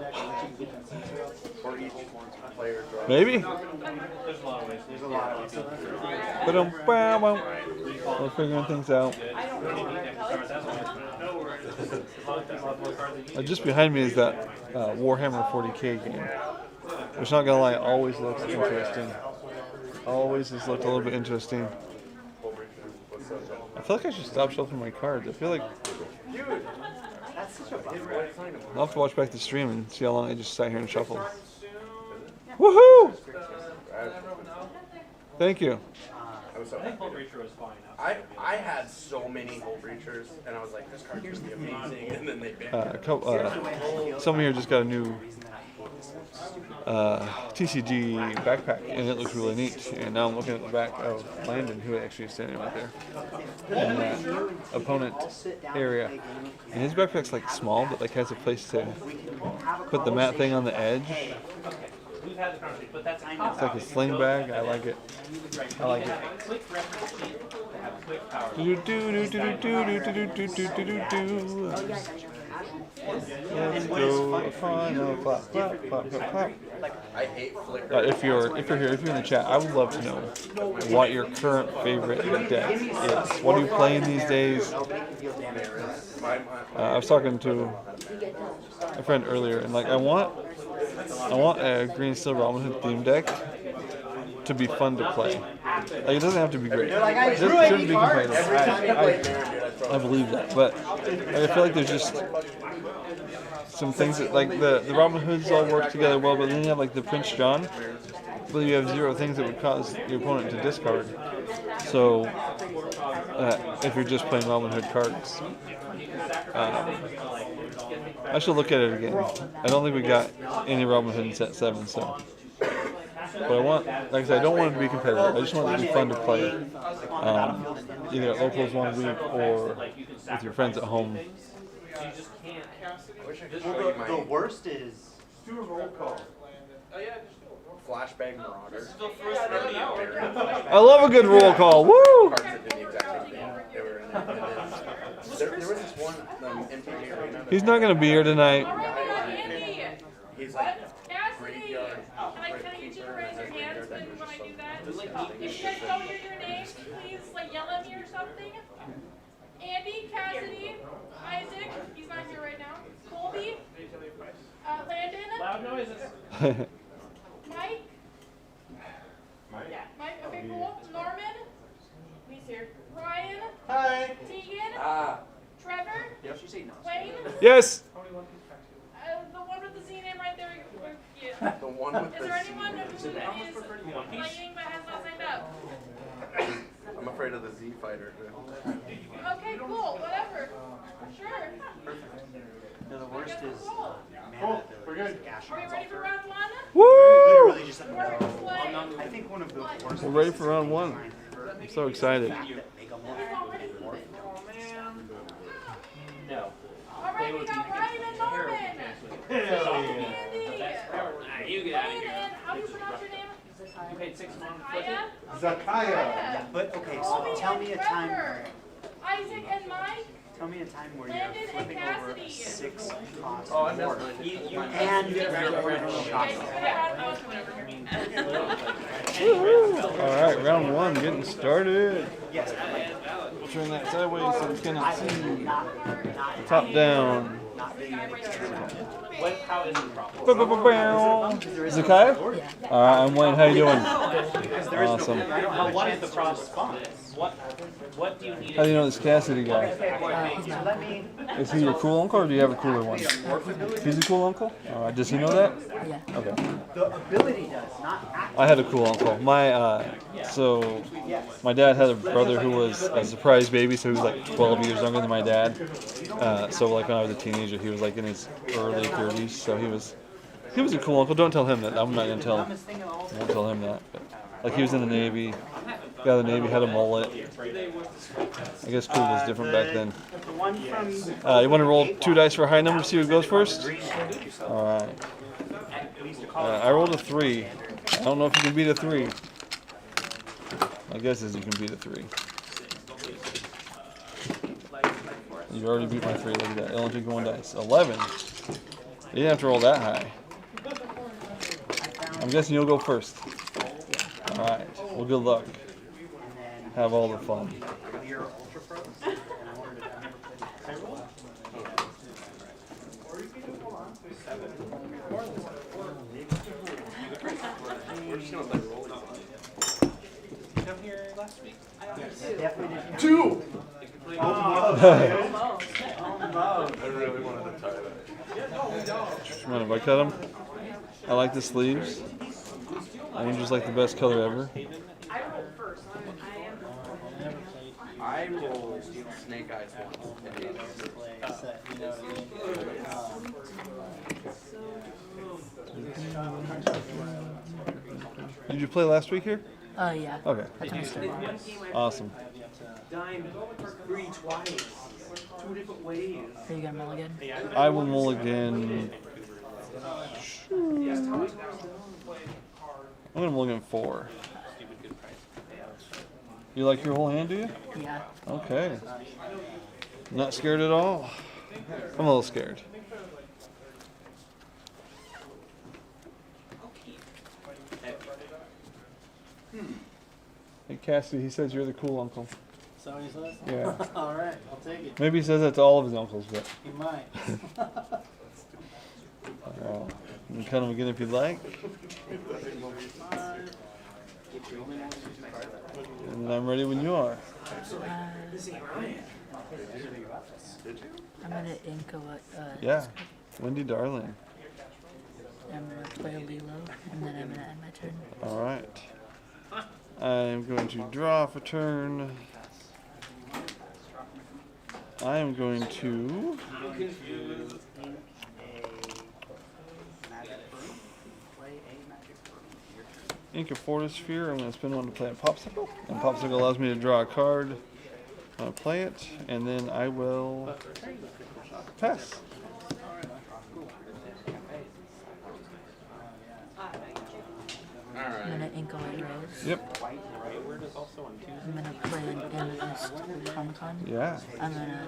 Maybe. There's a lot of ways. But we're figuring things out. Just behind me is that Warhammer 40k game, which, not gonna lie, always looks interesting. Always has looked a little bit interesting. I feel like I should stop shuffling my cards. I feel like I'll have to watch back the stream and see how long I just sat here and shuffled. Woohoo! Thank you. I had so many Hole Breachers, and I was like, this card is amazing, and then they banned Someone here just got a new TCG backpack, and it looks really neat. And now I'm looking at the back of Landon, who actually is standing right there, in that opponent area. And his backpack's like small, but like has a place to put the mat thing on the edge. It's like a sling bag. I like it. I like it. Let's go. Final clap, clap, clap, clap, clap. I hate Flickr. If you're here, if you're in the chat, I would love to know what your current favorite deck is. What are you playing these days? I was talking to a friend earlier, and like I want a Green Steel Robin Hood theme deck to be fun to play. Like it doesn't have to be great. It shouldn't be competitive. I believe that, but I feel like there's just some things that, like the Robin Hoods all work together well, but then you have like the Prince John, but you have 0 things that would cause your opponent to discard. So if you're just playing Robin Hood cards, I should look at it again. I don't think we got any Robin Hood in set 7, so. But I want, like I said, I don't want it to be competitive. I just want it to be fun to play, either at locals 1 week or with your friends at home. The worst is Do a roll call. Flashbang Marauder. I love a good roll call. Woo! Cards that did the exact same thing. They were in it. And then there was this one MTG arena. He's not going to be here tonight. He's like Cassidy! graveyard. Can I get you to raise your hands when I do that? If you guys don't hear your names, please like yell at me or something. Andy, Cassidy, Isaac, he's not here right now. Colby, Landon, Loud noises. Mike. Yeah, Mike. Okay, cool. Norman, he's here. Ryan. Hi. Tegan. Trevor. Wayne. Yes. The one with the Z name right there. Yeah. The one with Is the there Z. anyone who is playing but has not signed up? I'm afraid of the Z fighter. Okay, cool. Whatever. Sure. no, the worst is Cool. We're good. Are we ready for round 1? Woo! literally just I think one of the worst. We're ready for round 1. I'm so excited. fact that Mega Morph then we got Ryan and Norman. Andy. You get out of here. And how do you pronounce your name? You paid 6 months. Zakaya. Zakaya. But okay, so tell me a time. Isaac and Mike. Tell me a time where Landon you're and flipping over Cassidy. 6 costs Oh, I more. missed it. And you're shocking. Alright, round 1 getting started. Yes, We'll turn that sideways so we cannot see. not Top down. not being able How is the problem? Zakai? I'm Wayne. How you doing? Awesome. What is the problem? What do you need? How do you know this Cassidy guy? let me. Is he your cool uncle or do you have a cooler one? He's a cool uncle? Does he know that? Yeah. Okay. The ability does not act. I had a cool uncle. So my dad had a brother who was a surprise baby, so he was like 12 years younger than my dad. So like when I was a teenager, he was like in his early 30s. So he was a cool uncle. Don't tell him that. I'm not gonna tell. I won't tell him that. But, like he was in the Navy. Guy in the Navy had a mullet. I guess cool was different back then. You want to roll 2 dice for a high number? See who goes first. All right. I rolled a 3. I don't know if you can beat a 3. My guess is you can beat a 3. You already beat my 3. Look at that. It only took 1 dice. 11. You didn't have to roll that high. I'm guessing you'll go first. All right. Well, good luck. Have all the fun. Come here last week. 2. I really wanted to tie that. Mind if I cut them? I like the sleeves. Orange is like the best color ever. I rolled snake eyes once. Did you play last week here? Oh, yeah. Okay. That's understood. Awesome. Dime free twice. 2 different ways. Are you gonna mulligan? I will mulligan. I'm gonna mulligan 4. You like your whole hand, do you? Yeah. Okay. Not scared at all? I'm a little scared. Hey Cassidy, he says you're the cool uncle. So he says? Yeah. All right, I'll take it. Maybe he says that to all of his uncles, but He might. you can cut him again if you'd like. And I'm ready when you are. I'm gonna ink a what? Yeah. Wendy Darling. I'm gonna play a Lilo, and then I'm gonna end my turn. All right. I'm going to draw for turn. I am going to ink a Fortisphere. I'm going to spend 1 to play a Popsicle. And Popsicle allows me to draw a card. I'll play it, and then I will pass. I'm gonna ink a White Rose. Yep. I'm gonna play an Amethyst Con. Yeah. I'm gonna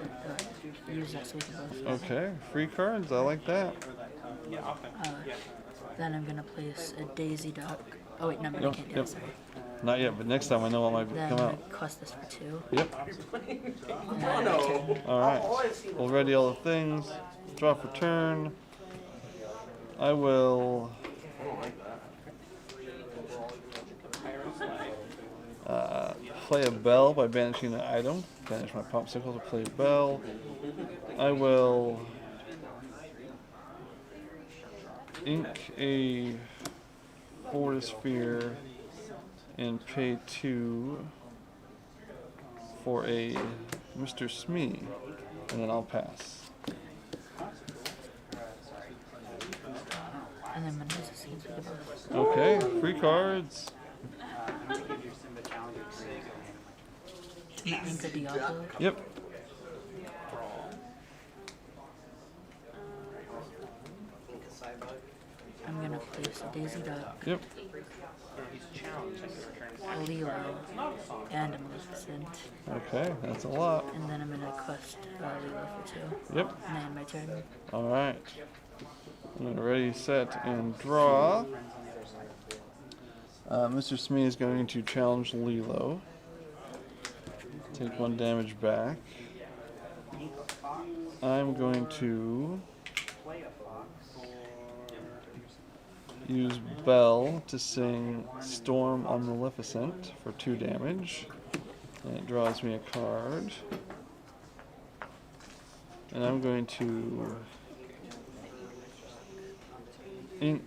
use that so we can both. Okay. Free cards. I like that. Then I'm gonna place a Daisy Duck. Oh wait, no, but I Yep, can't do yep. that, sorry. Not yet, but next time I know what might Then I'm come gonna out. cost this for 2. Yep. And then my turn. All right. Already all the things. Draw for turn. I will play a bell by banishing an item. Banish my Popsicle to play a bell. I will ink a Fortisphere and pay 2 for a Mr. Smee, and then I'll pass. And then my nose is we can both. Okay, free cards. Can I ink a Diablo? Yep. I'm gonna place a Daisy Duck, Yep. a Lilo, and a Maleficent. Okay, that's a lot. And then I'm gonna quest Lilo for 2. Yep. And then my turn. Alright. I'm gonna ready, set, and draw. Mr. Smee is going to challenge Lilo. Take 1 damage back. I'm going to use Belle to sing Storm on Maleficent for 2 damage. And it draws me a card. And I'm going to ink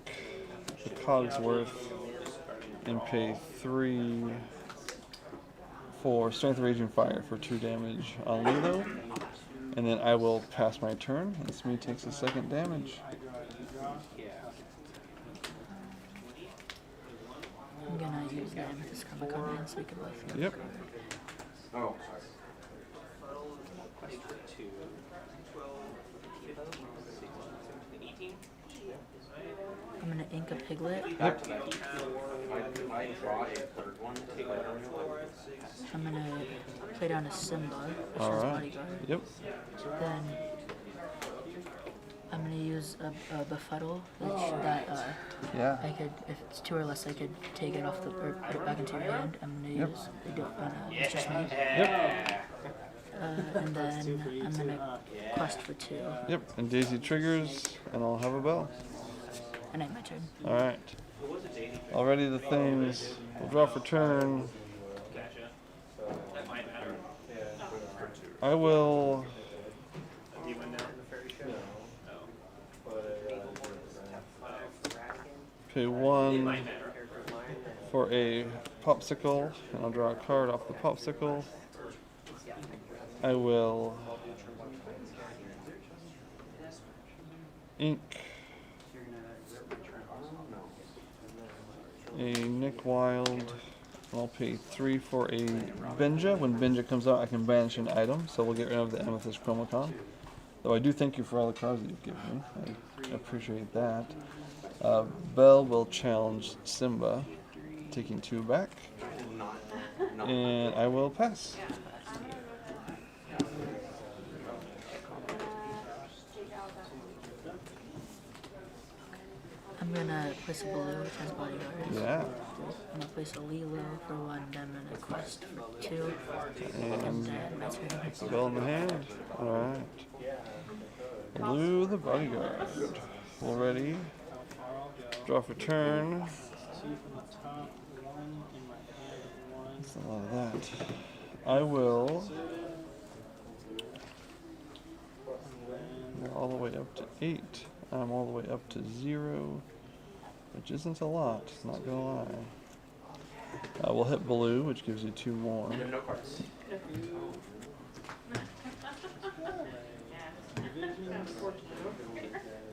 the Cogsworth and pay 3 for Strength of Raging Fire for 2 damage on Lilo. And then I will pass my turn, and Smee takes the 2nd damage. I'm gonna use the Amethyst Comic Con and Sneak Above. Yep. Oh. I'm gonna ink a Piglet. Yep. I'm gonna play down a Simba, which has Alright. Bodyguard. Yep. Then I'm gonna use a Befuddle, that Yeah. I could, if it's 2 or less, I could take it off the, or put it back into your hand. I'm gonna Yep. use Mr. Smee. Yep. And then I'm gonna quest for 2. Yep. And Daisy triggers, and I'll have a bell. And then my turn. Alright. Already the things. We'll draw for turn. I will pay 1 for a popsicle, and I'll draw a card off the popsicle. I will ink a Nick Wild, and I'll pay 3 for a Benja. When Benja comes out, I can banish an item, so we'll get rid of the Amethyst Chromacon. Though I do thank you for all the cards that you've given me. I appreciate that. Belle will challenge Simba, taking 2 back. And I will pass. I'm gonna place a Baloo, which has Bodyguard. Yeah. I'm gonna place a Lilo for 1, then I'm gonna quest for 2. And then my turn. Bell in the hand. Alright. Blue the Bodyguard. All ready. Draw for turn. That's a lot of that. I will go all the way up to 8. I'm all the way up to 0, which isn't a lot, not gonna lie. We'll hit blue, which gives you 2 more. No cards.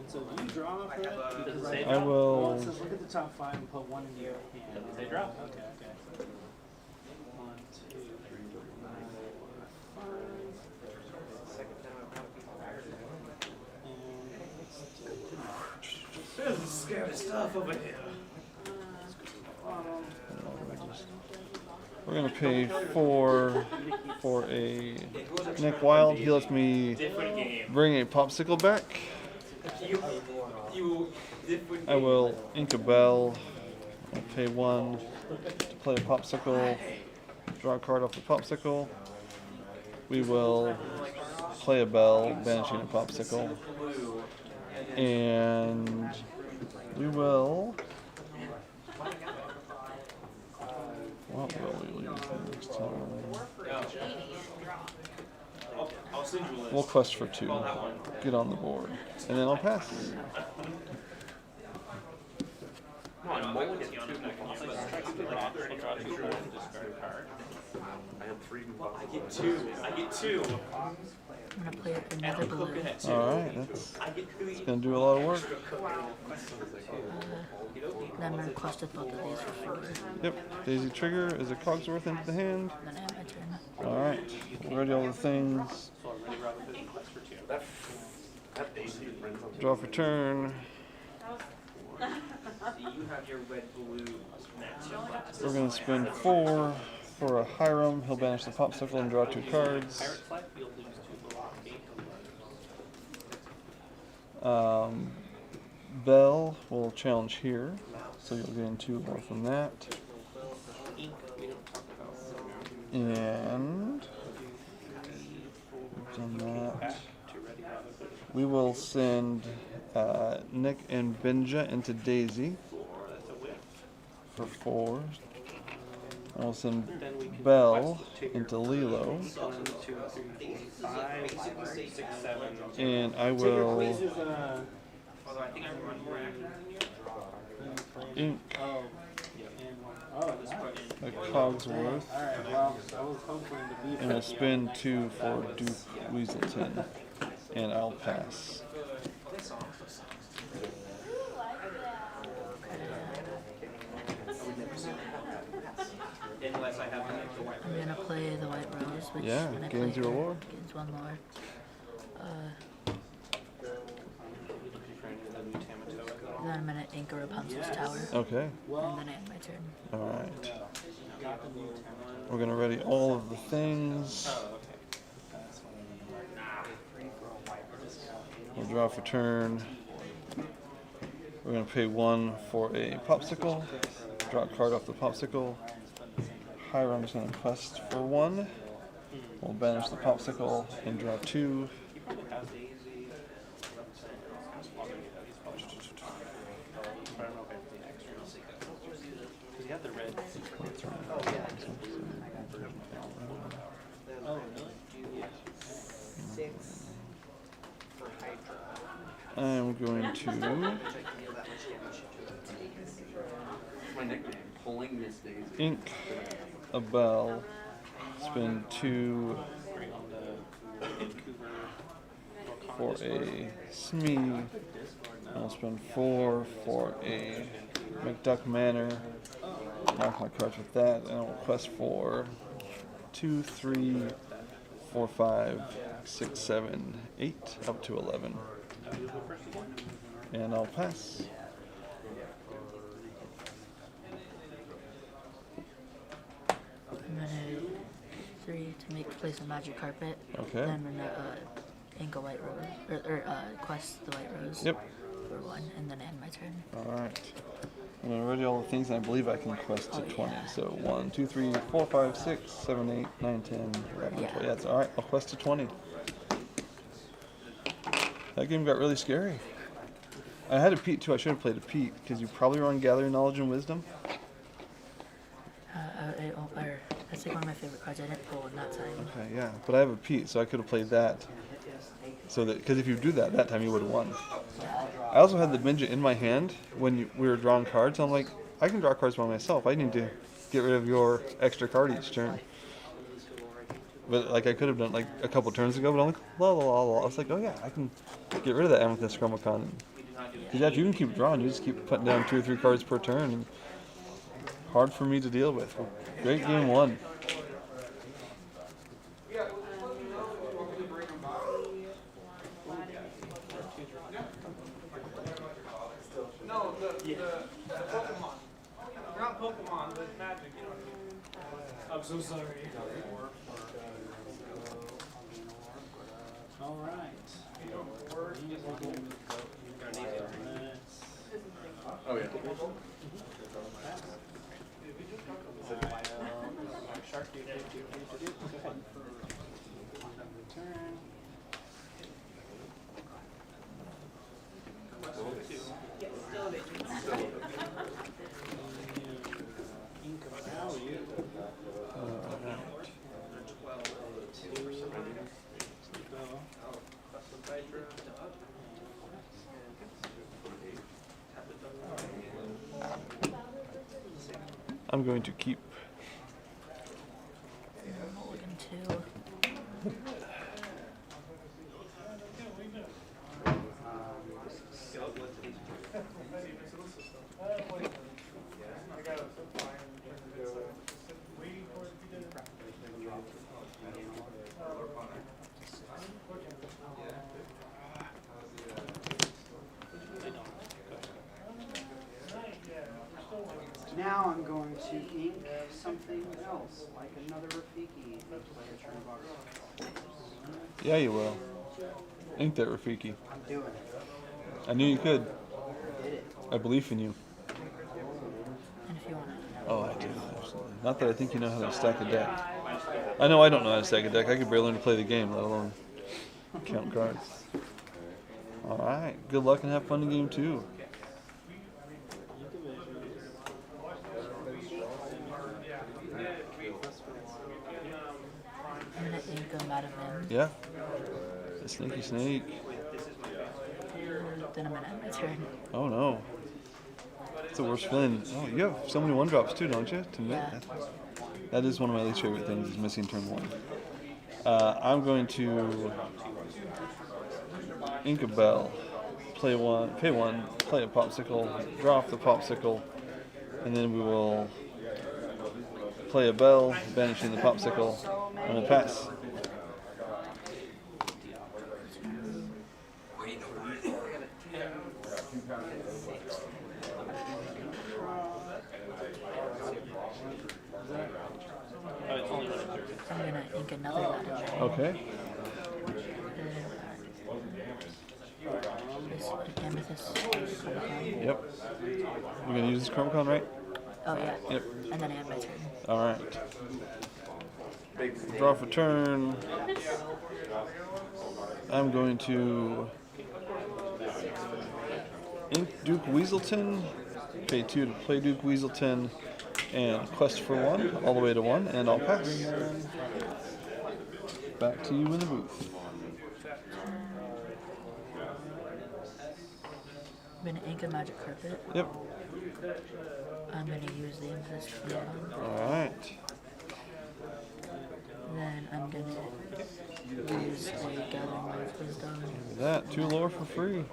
So you draw for it? I will. It says look at the top 5 and put 1 in your hand. Doesn't say draw. Okay. 1, 2, 3, 4, 5. There's some scary stuff over here. We're gonna pay 4 for a Nick Wild. He lets me bring a popsicle back. I will ink a bell. I'll pay 1 to play a popsicle. Draw a card off the popsicle. We will play a bell, banishing a popsicle. And we will. What will we leave next time? We'll quest for 2. Get on the board. And then I'll pass. I get 2. I'm gonna play another Baloo. Alright, that's gonna do a lot of work. Then I'm gonna quest with both of these for 4. Yep, Daisy trigger is a Cogsworth into the hand. Then I have my turn. Alright, ready all the things. Draw for turn. have your red blue next. We're gonna spend 4 for a Hiram. He'll banish the popsicle and draw 2 cards. Pirate's Life, you'll lose 2 below 8. Bell will challenge here, so you'll gain 2 more from that. Ink, we don't talk about. And we've done that. Back to ready. We will send Nick and Benja into Daisy That's a whip. for 4. And we'll send Then we can Bell quest to your into Lilo. 1, 2, 3, 4, 5, 6, 7. And I Tigger, will please, is, Although I think I run more active than you. ink oh, and, oh, nice. a Cogsworth. Alright, well, I was hoping to be. And we'll spend 2 for Duke Weaselton. And I'll pass. Unless I have the white I'm gonna play the White Rose, which Yeah, when I gains play your her, lore. gains 1 lore. Then I'm gonna ink a Rapunzel's Tower, Okay. and then I end my turn. Alright. We're gonna ready all of the things. We'll draw for turn. We're gonna pay 1 for a popsicle. Draw a card off the popsicle. Hiram's gonna quest for 1. We'll banish the popsicle and draw 2. He had the red. Oh, really? 6 for Hydra. I'm going to My nickname, Pulling Miss Daisy. ink a bell. Spend 2 for a Smee. I'll spend 4 for a McDuck Manor. Mark my cards with that, and I'll quest for 2, 3, 4, 5, 6, 7, 8, up to 11. And I'll pass. I'm gonna 3 to place a magic carpet. Okay. Then I'm gonna ink a White Rose, or quest the White Rose. Yep. For 1, and then end my turn. Alright. I'm going to ready all the things, and I believe I can quest to Oh, 20. yeah. So 1, 2, 3, 4, 5, 6, 7, 8, 9, 10, 11, Yeah. 12. Yeah, it's alright. I'll quest to 20. That game got really scary. I had a Pete too. I should have played a Pete, because you probably run Gathering Knowledge and Wisdom. That's like one of my favorite cards. I didn't pull in that time. Okay, yeah. But I have a Pete, so I could have played that. So that, because if you do that time, you would have won. I also had the Benja in my hand when we were drawing cards. I'm like, I can draw cards by myself. I need to get rid of your extra card each turn. But like I could have done like a couple turns ago, but I'm like, la la la la. I was like, oh yeah, I can get rid of that Amethyst Chromacon. Because yeah, you can keep drawing. You just keep putting down 2 or 3 cards per turn. And hard for me to deal with. Great game 1. No, the Pokemon. They're not Pokemon, but magic, you know what I mean? I'm so sorry. Alright. Oh, yeah. Shark, do. Go ahead. Turn. Ink of value. I'm going to keep. Mulligan 2. Now I'm going to ink something else, like another Rafiki. Play a turn box. Yeah, you will. Ink that Rafiki. I'm doing it. I knew you could. I did it. I believe in you. And if you want to. Oh, I do. Absolutely. Not that I think you know how to stack a deck. I know I don't know how to stack a deck. I could barely learn to play the game, let alone count cards. Alright. Good luck and have fun in game 2. I'm gonna ink them out of them. Yeah. The sneaky snake. Then I'm gonna end my turn. Oh no. It's the worst feeling. Oh, you have so many 1-drops too, don't you? Yeah. That is one of my least favorite things, is missing turn 1. I'm going to ink a bell, pay one, play a popsicle, draw off the popsicle, and then we will play a bell, banishing the popsicle, and we'll pass. I'm gonna ink another one in there. Okay. This amethyst. Yep. We're gonna use this Chromacon, right? Oh yeah. Yep. And then I end my turn. All right. Draw for turn. I'm going to ink Duke Weaselton. Pay 2 to play Duke Weaselton, and quest for 1 all the way to 1, and I'll pass. Back to you in the booth. I'm gonna ink a magic carpet. Yep. I'm gonna use the amethyst for that one. All right. Then I'm gonna use a gathering of wisdom. That 2 lore for free.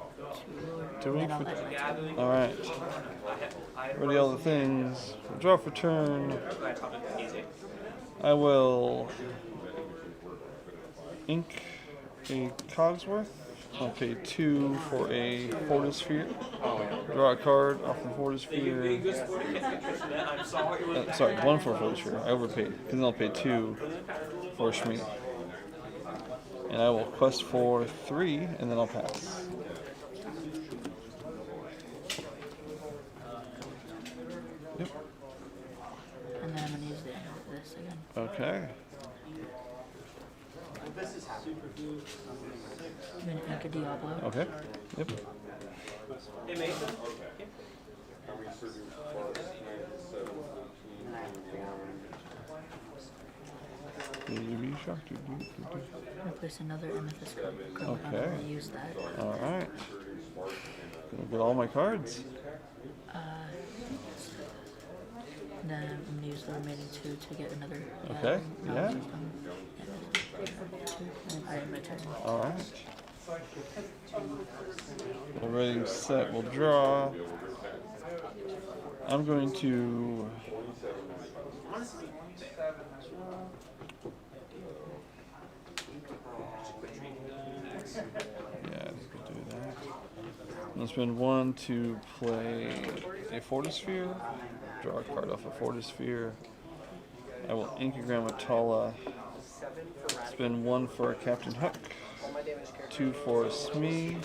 2 And ink then I'll for. end my turn. All right. Ready all the things. Draw for turn. I will ink a Cogsworth. I'll pay 2 for a Fortisphere. Draw a card off the Fortisphere. Sorry, 1 for a Fortisphere. I overpaid. Because then I'll pay 2 for a Shmi. And I will quest for 3, and then I'll pass. Yep. And then I'm gonna use the end of this again. Okay. This is happening. I'm gonna ink a Diablo. Okay. Yep. Hey, Mason. You'd be shocked. I'm gonna place another amethyst card. I'm Okay. gonna use that. All right. Gonna get all my cards. Then I'm gonna use the remaining 2 to get another. Okay, yeah. And I end my turn. All right. We're ready, set. We'll draw. I'm going to. Yeah, I could do that. I'm gonna spend 1 to play a Fortisphere. Draw a card off a Fortisphere. I will ink a Grammatala. Spend 1 for a Captain Hook. 2 for a Smee.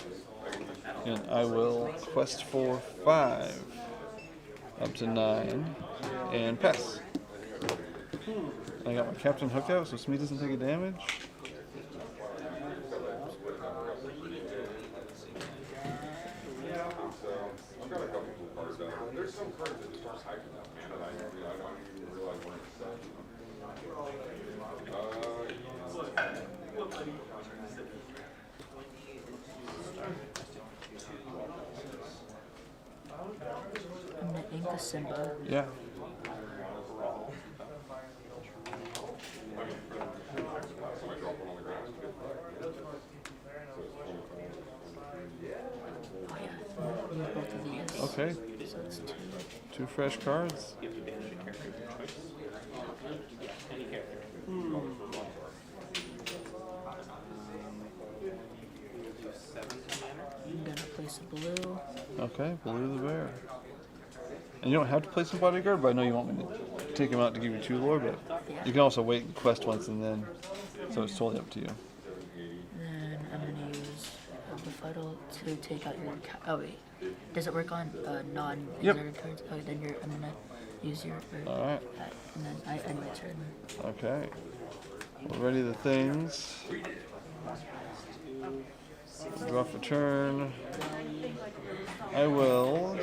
And I will quest for 5. Up to 9. And pass. I got my Captain Hook out, so Smee doesn't take a damage. I'm gonna ink a Simba. Yeah. Oh yeah. Use both of these. Okay. So it's 2. 2 fresh cards. I'm gonna place a blue. Okay, Blue the Bear. And you don't have to place a bodyguard, but I know you want me to take him out to give you 2 lore, but you can also wait and quest once and then, so it's totally up to you. Then I'm gonna use a befuddle to take out your. Oh wait, does it work on non-exerted cards? Oh, then I'm gonna use your. All right. And then I end my turn. Okay. Well, ready the things. Draw for turn. I will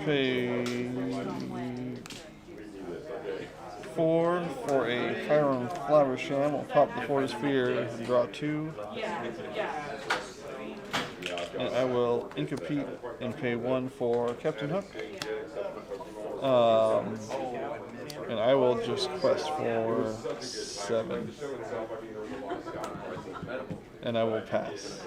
pay 4 for a Chiron Flower Sham. I'll pop the Forest Sphere and draw 2. And I will incomplete and pay 1 for Captain Hook. And I will just quest for 7. And I will pass.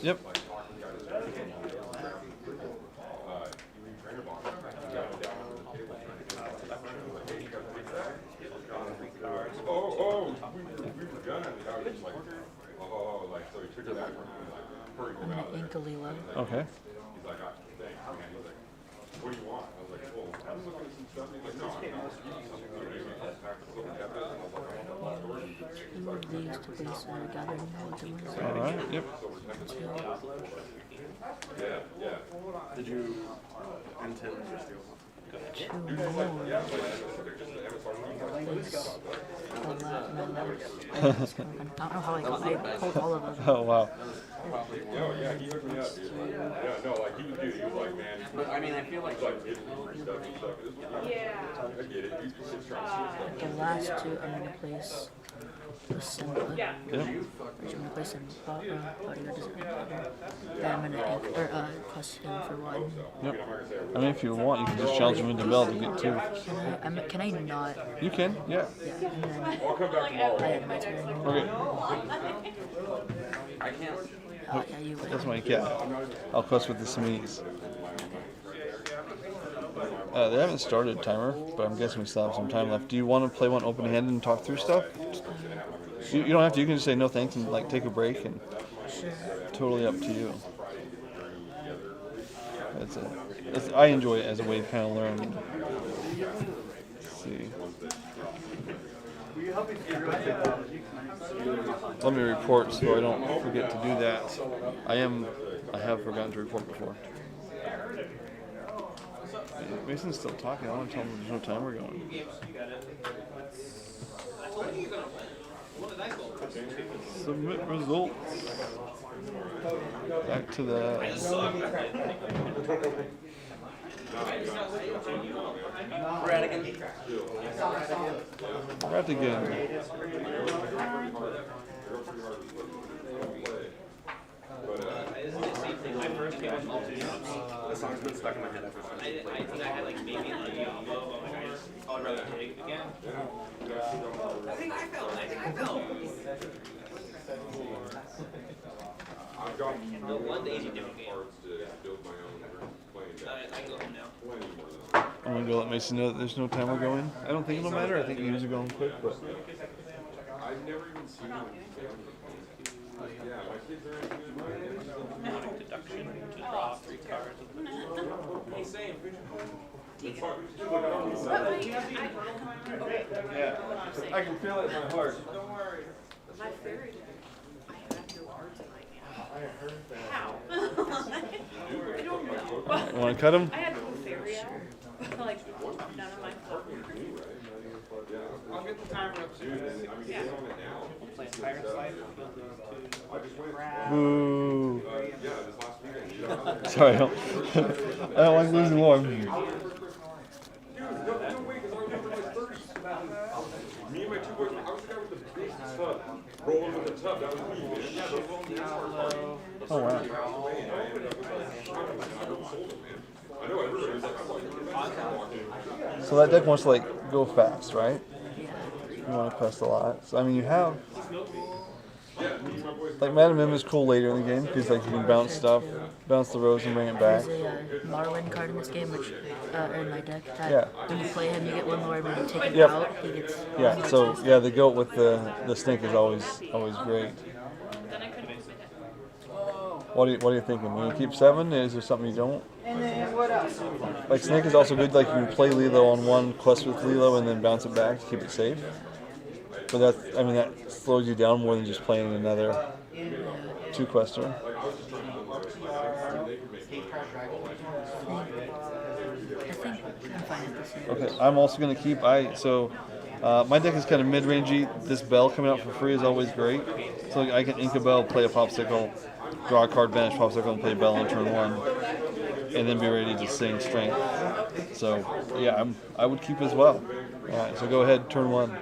Yep. I'm gonna ink a Lilo. Okay. Two of these to place gathering modules. Alright, yep. Did you intend to steal? 2 more. Place my left. I don't know how I pulled all of them. Oh, wow. Yeah, he hooked me up, dude. Yeah, no, like he was like, man. But I mean, I feel like getting free stuff and stuff. Yeah. I get it. He's just trying to steal stuff. The last 2 I'm gonna place a symbol. Yep. Which I'm gonna place in bodyguard doesn't matter. Then I'm gonna ink or quest him for 1. Yep. I mean, if you want, you can just challenge him into Bell to get 2. Can I not? You can, yeah. Yeah, and then I end my turn. Okay. I can't. Yeah, you win. That's my cat. I'll quest with the Smees. They haven't started timer, but I'm guessing we still have some time left. Do you want to play one open-handed and talk through stuff? You don't have to. You can just say no thanks and like take a break, and totally up to you. I enjoy it as a way to kind of learn. Let's see. Let me report so I don't forget to do that. I have forgotten to report before. Mason's still talking. I want to tell him there's no time we're going. Submit results. Back to the. Ratigan. Isn't it the same thing? My first game was multi-jobs. This song's been stuck in my head ever since. I think I had like maybe like a combo, but I would rather take it again. I think I fell. The one easy different game. I go home now. I'm gonna go let Mason know that there's no time we're going. I don't think it'll matter. I think you usually going quick, but. I've never even seen them. Yeah, my kids are Deduction to draw 3 cards. Hey, Sam. Yeah, I can feel it in my heart. Don't worry. My fairy did. I have no art tonight. I heard that. How? I don't know. You want to cut him? I had no fairy out. Like, none of my footwork. I'll get the timer up soon. Yeah. We'll play Pirate's Life. Boo. Sorry, I don't like losing more. Me and my 2 boys, I was the guy with the big tub, rolling in the tub. That was me, man. Yeah, those little NASCAR party. Oh, wow. I ended up with I sold them, man. I know everybody was like, I'm like, So that deck wants to like go fast, right? You want to quest a lot. So I mean, you have like Madam M is cool later in the game because like you can bounce stuff. bounce the rose and bring it back. There's a Marlin card in this game, which in my deck. That Yeah. when you play him, you get one more, and when you take him Yep. out, he gets. Yeah, so yeah, the goat with the snake is always great. What are you thinking? You keep 7? Is there something you don't? Like snake is also good. Like you can play Lilo on one quest with Lilo and then bounce it back to keep it safe. But that slows you down more than just playing another 2-quester. Okay, I'm also gonna keep. My deck is kind of mid-rangey. This bell coming out for free is always great. So I can ink a bell, play a popsicle, draw a card, banish popsicle, and play bell on turn 1, and then be ready to sing strength. So yeah, I would keep as well. All right, so go ahead, turn 1.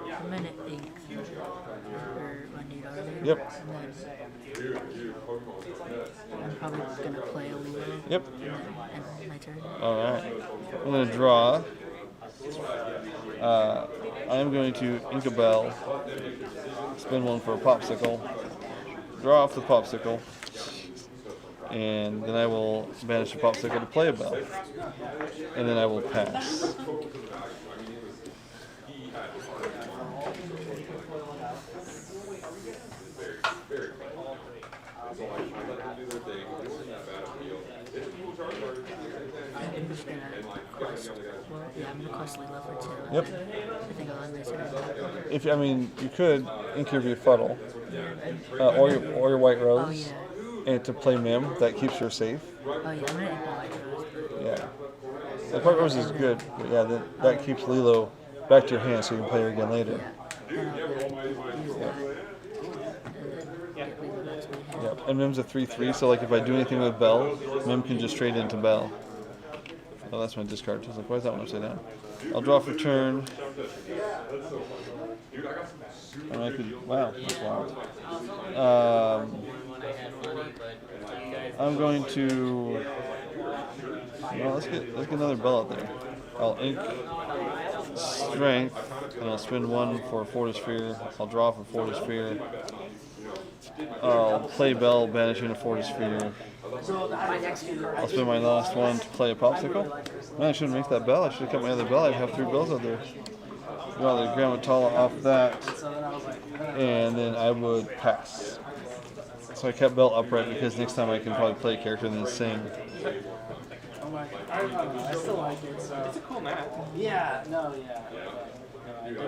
I'm gonna ink for Monday Darling. Yep. And then I'm probably gonna play a Lilo. Yep. And then my turn. All right. I'm going to draw. I'm going to ink a bell, spin 1 for a popsicle, draw off the popsicle, and then I will banish the popsicle to play a bell, and then I will pass. I'm just gonna quest. Well, yeah, I'm gonna quest Lilo for 2. Yep. I think I'll end my turn. You could ink your befuddle, or your white rose, Oh yeah. and to play Mim, that keeps her safe. Oh yeah, I'm gonna ink my White Rose. Yeah. The white rose is good, but yeah, that keeps Lilo back to your hand so you can play her again later. Then I'll use that. And then get Lilo back to my hand. Yep. And Mim's a 3/3, so like if I do anything with Bell, Mim can just trade into Bell. Oh, that's my discard. I was like, why is that one upside down? I'll draw for turn. And I could, wow, that's wild. I'm going to, well, let's get another Bell out there. I'll ink Strength, and I'll spend 1 for Fortisphere. I'll draw for Fortisphere. I'll play Bell, banishing a Fortisphere. I'll spend my last 1 to play a popsicle. Man, I shouldn't make that bell. I should have kept my other bell. I'd have 3 bells out there. Draw the Grammatala off that, and then I would pass. So I kept bell upright because next time I can probably play a character and then sing. I still like it, so. It's a cool map. Yeah, no, yeah. I do.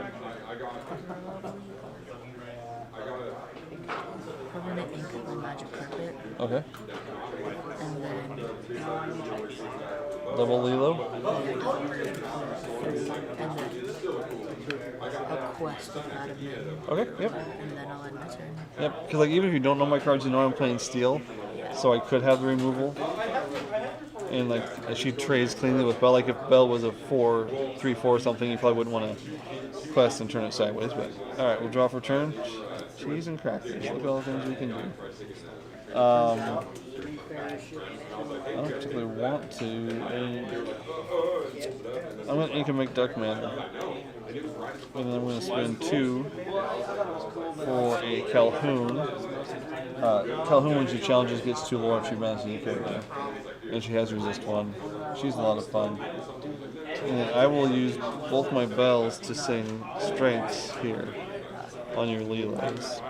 I'm gonna ink my Magic Carpet. Okay. And then Double Lilo. and then a quest of that of Mim. Okay, yep. And then I'll end my turn. Yep, because like even if you don't know my cards, you know I'm playing Steel. So I could have the removal. And like she trades cleanly with Bell. Like if Bell was a 3/4 or something, you probably wouldn't want to quest and turn it sideways. But alright, we'll draw for turn. Cheese and crackers. Look at all the things we can do. I don't particularly want to. I'm going to ink and make Duck Manor. And then I'm going to spend 2 for a Calhoun. Calhoun, when she challenges, gets 2 lore if she manages to character. And she has resist 1. She's a lot of fun. And then I will use both my bells to sing strengths here on your Leelas.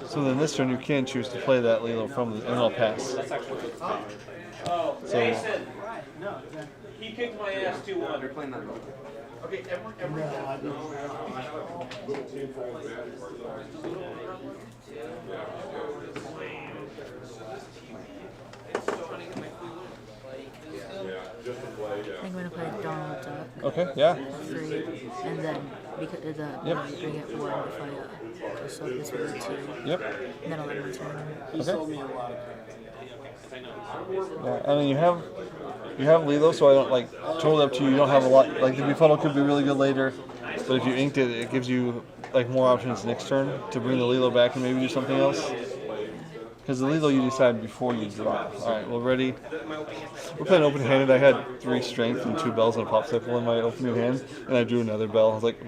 So then this turn you can choose to play that Lilo from the, and I'll pass. Oh, So Jason. He kicked my ass 2-1. You're playing that. Okay, every I think I'm gonna play Donald Duck. okay, yeah. 3, and then because you get 1 if I so this will be 2. Yep. And then I'll end my turn. He Okay. sold me a lot of cards. Yeah, I mean you have Lilo, so I don't like totally up to you. You don't have a lot. Like the befuddle could be really good later, but if you inked it, it gives you like more options next turn to bring the Lilo back and maybe do something else. Because the Lilo you decide before you draw. All right, well ready. We're playing open-handed. I had 3 strength and 2 bells and a popsicle in my opening hand, and I drew another bell. I was like,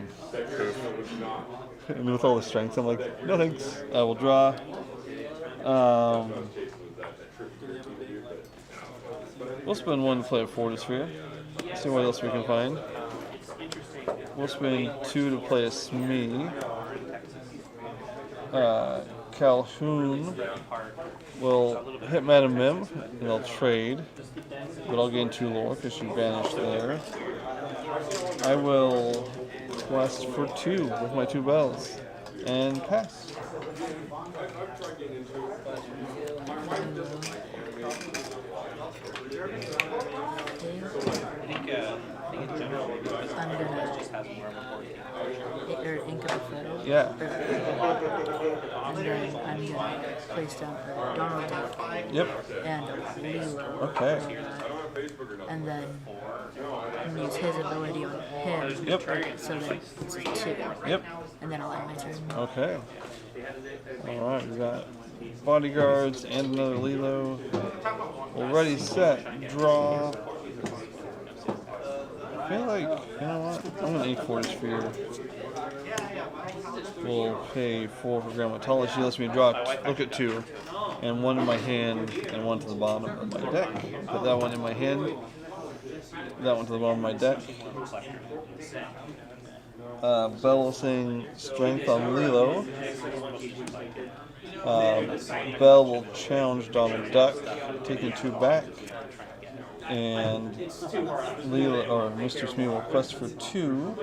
and with all the strengths, I'm like, no thanks. I will draw. We'll spend 1 to play a Fortis Sphere. See what else we can find. We'll spend 2 to play a Smee. Calhoun will hit Madam Mim, and I'll trade. But I'll gain 2 lore because she vanished there. I will quest for 2 with my 2 bells and pass. I'm gonna ink of a photo. Yeah. And then I'm gonna place down a Donald Duck. Yep. And a Lilo. Okay. And then I'm gonna use his ability on him. Yep. So that it's a 2. Yep. And then I'll end my turn. Okay. Alright, we got bodyguards and another Lilo. Already set. Draw. I feel like, you know what? I'm gonna ink Fortis Sphere. We'll pay 4 for Grammatology. She lets me draw, look at 2, and 1 in my hand and 1 to the bottom of my deck. Put that 1 in my hand, that 1 to the bottom of my deck. Bell will sing Strength on Lilo. Bell will challenge Donald Duck, taking 2 back. And Lilo, or Mr. Smee will quest for 2.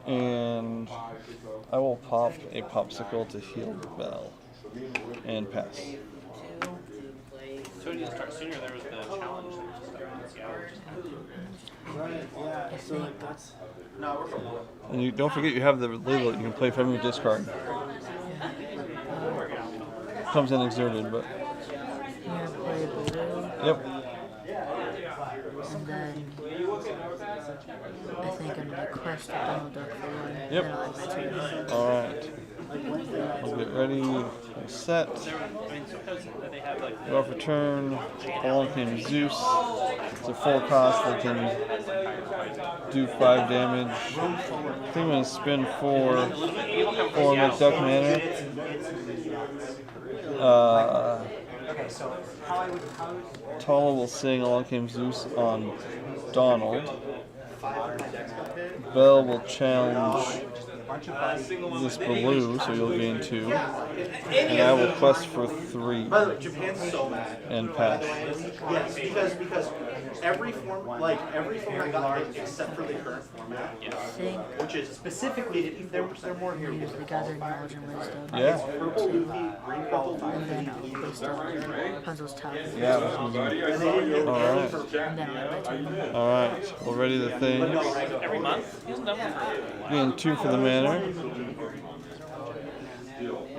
And I will pop a popsicle to heal Bell. And pass. So when you start sooner, there was the challenge. Yeah, so that's. No, we're from. And you don't forget you have the Lilo you can play from your discard. Comes in exerted, but. I'm gonna play blue. Yep. And then I think I'm gonna quest a Donald Duck for 1. Yep. Then I'll end my turn. Alright. We'll get ready. We'll set. Go for turn. Along came Zeus. It's a full cost. They can do 5 damage. I think I'm going to spin 4 for make Duck Manor. Okay, so how I would Tala will sing Along Came Zeus on Donald. Bell will challenge this blue, so you'll gain 2. And I will quest for 3. By the way, Japan's so mad. And pass. Yes, because every form I got except for the current format, which is specifically they're more here. Use the Gathering Knowledge and Wisdom. Yeah. Purple Luffy, green purple And then Luffy. I'll place down Rapunzel's Tower. Yeah. And they didn't get Alright. And then I'll end my turn. Alright. We'll ready the thing. Every month? He hasn't done one. Gain 2 for the manor.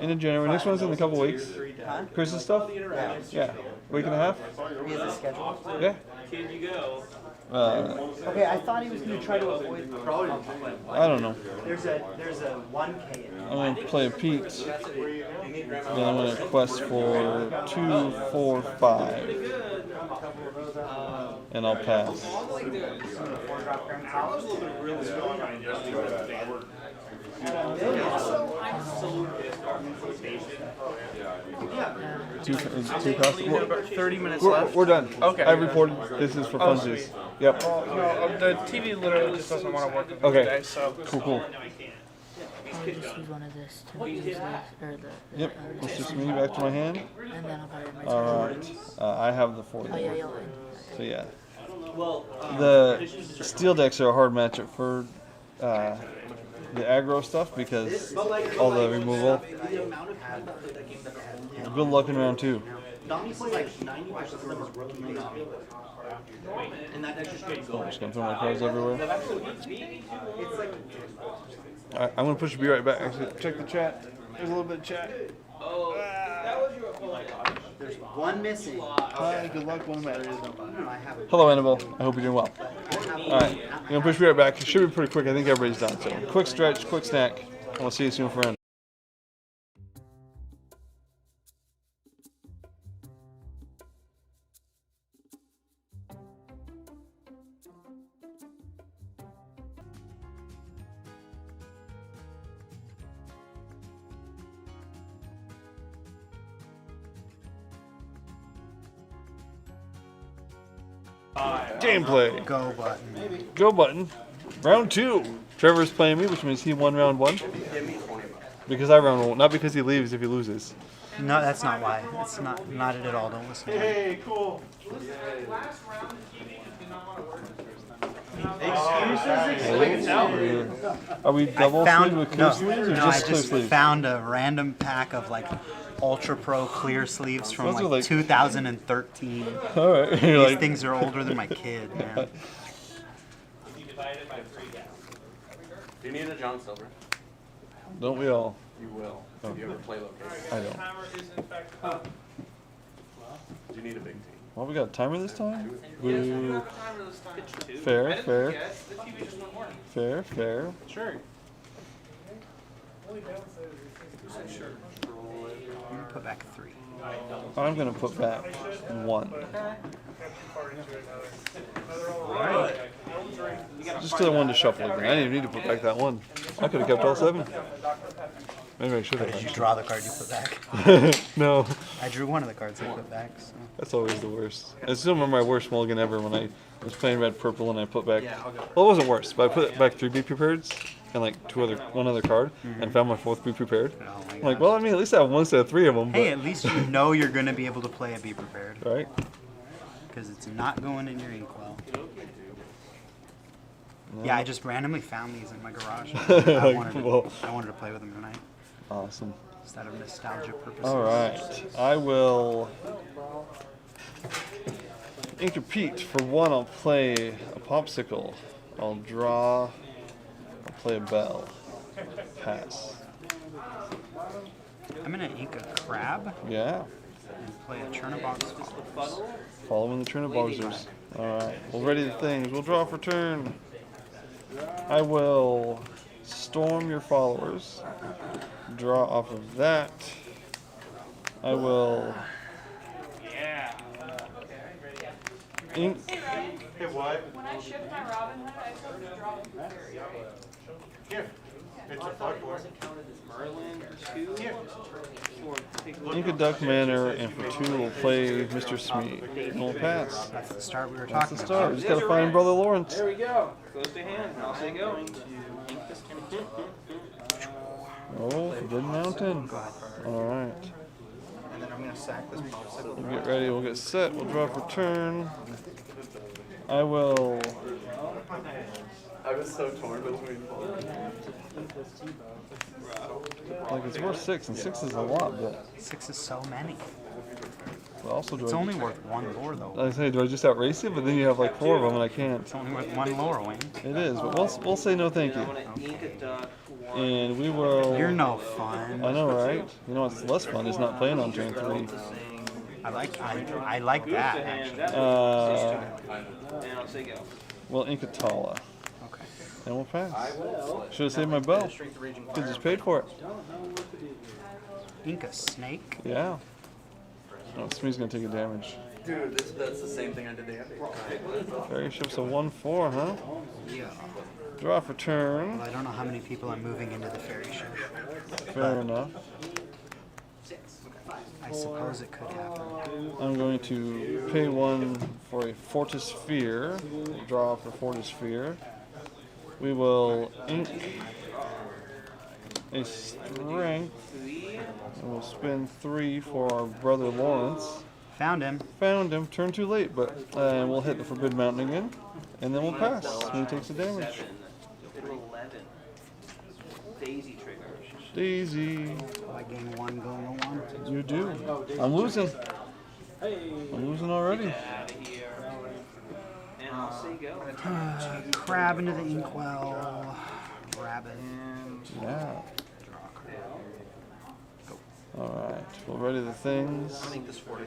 In January. Next one's in a couple weeks. Christmas stuff? Yeah. Week and a half? He has a schedule. Yeah. Okay, I thought he was going to try to avoid. I don't know. There's a 1K in I'm going to play a Pete. Then I'm going to quest for 2, 4, 5. And I'll pass. Two costs. About 30 minutes We're, left. we're done. Okay. I reported. This is for funsies. Yep. No, the TV literally just doesn't want to work with me Okay. today, so. Cool. I'll just use one of this to use this, or the Yep. Let's just move back to my hand. and then I'll buy my turn. Alright. I have the 4. Oh yeah, you'll end. So yeah. The steel decks are a hard matchup for the aggro stuff because all the removal. Good luck in round 2. Dominic plays like 90% of them is rookie names. And that extra straight I'm just gonna throw my cards everywhere. Alright, I'm gonna push B right back. Actually, check the chat. There's a little bit of chat. There's 1 missing. Hi, good luck. One matters. I have a Hello, Annabelle. I hope you're doing well. Alright, I'm gonna push B right back. It should be pretty quick. I think everybody's done. So, quick stretch, quick snack. We'll see you soon for round. Gameplay. Go button. Go button. Round 2. Trevor's playing me, which means he won round 1. Give me 20 bucks. Because I round 1, not because he leaves if he loses. No, that's not why. It's not it at all. Don't listen to me. Hey, cool. Last round this evening did not want to work. Excuses. Are we double sleeve with clear sleeves or no, I just clear just sleeves? found a random pack of like Ultra Pro clear sleeves from Those are like like- 2013. Alright, you're These like, things are older than my kid, man. Do you need a John Silver? don't we all? You will. Oh. If you ever play location. I don't. Timer is in fact up. Do you need a big team? Well, we got a timer this time? Yes, we Boo. have a timer this time. I Fair, didn't fair, forget. The TV just went warm. fair, fair. Sure. I'm gonna put back 3. I'm gonna put back 1. Just because I wanted to shuffle again. I didn't even need to put back that 1. I could have kept all 7. Maybe I should Did you have. draw the card you put back? No, I drew one of the cards I put back. So. that's always the worst. It's still my worst mulligan ever when I was playing red purple and I put back. Well, it wasn't worse, but I put back 3 be prepareds and like one other card and found my 4th be prepared. Oh my I'm like, gosh. well, I mean, at least I have 1 set of 3 of them. Hey, at least you know you're gonna be able to play a Be Prepared. Right? Because it's not going in your inkwell. Yeah, I just randomly found these in my garage. I wanted to play with them tonight. Awesome. Just out of nostalgia purposes. All right, I will compete. For 1, I'll play a popsicle. I'll draw. I'll play a bell. Pass. I'm gonna ink a crab Yeah. and play a Chernobog's Flowers. Following the Chernobogzers. All right. We'll ready the things. We'll draw for turn. I will storm your followers. Draw off of that. I will ink. Hey, what? When I shift my Robin Hood, I supposed to draw them for fairy, right? Here. It's a fuck board. Merlin, 2. Here. Ink a Duck Manor, and for 2 we'll play Mr. Smee. And we'll pass. That's the start we were That's talking the start. about. We just gotta find Brother Lawrence. There we go. Close to hand. I'll say go. Oh, Forbidden Mountain. All right. And then I'm gonna sack this popsicle. We'll get ready. We'll get set. We'll draw for turn. I will. I was so torn between Like it's worth 6, and 6 is a lot, but 6 is so many. also do It's I? only worth 1 lore though. I say, do I just outrace you? But then you have like 4 of them, and I can't. It's only worth 1 lore, Wayne. It is, but we'll say no, thank you. And we will. You're no fun. I know, right? You know what's less fun is not playing on turn 3. I like that actually. And I'll say go. Well, Inkatala. Okay. And we'll pass. Should have saved my bell. Could just paid for it. Ink a snake. Yeah. Oh, Smee's gonna take a damage. Dude, that's the same thing I did to Andy. Fairy ship's a 1/4, huh? Yeah. Draw for turn. Well, I don't know how many people are moving into the fairy ship. Fair enough. I suppose it could happen. I'm going to pay 1 for a Fortisphere. Draw for Fortisphere. We will ink a Strength. And we'll spend 3 for our brother Lawrence. Found him. Found him. Turn too late, but we'll hit the Forbidden Mountain again. And then we'll pass. He takes the damage. 11. Daisy trigger. Daisy. I gain 1 going to 1. You do. I'm losing. I'm losing already. Out of here. And I'll say go. Crab into the inkwell. Rabbit. Yeah. Alright, we'll ready the things. I think this 40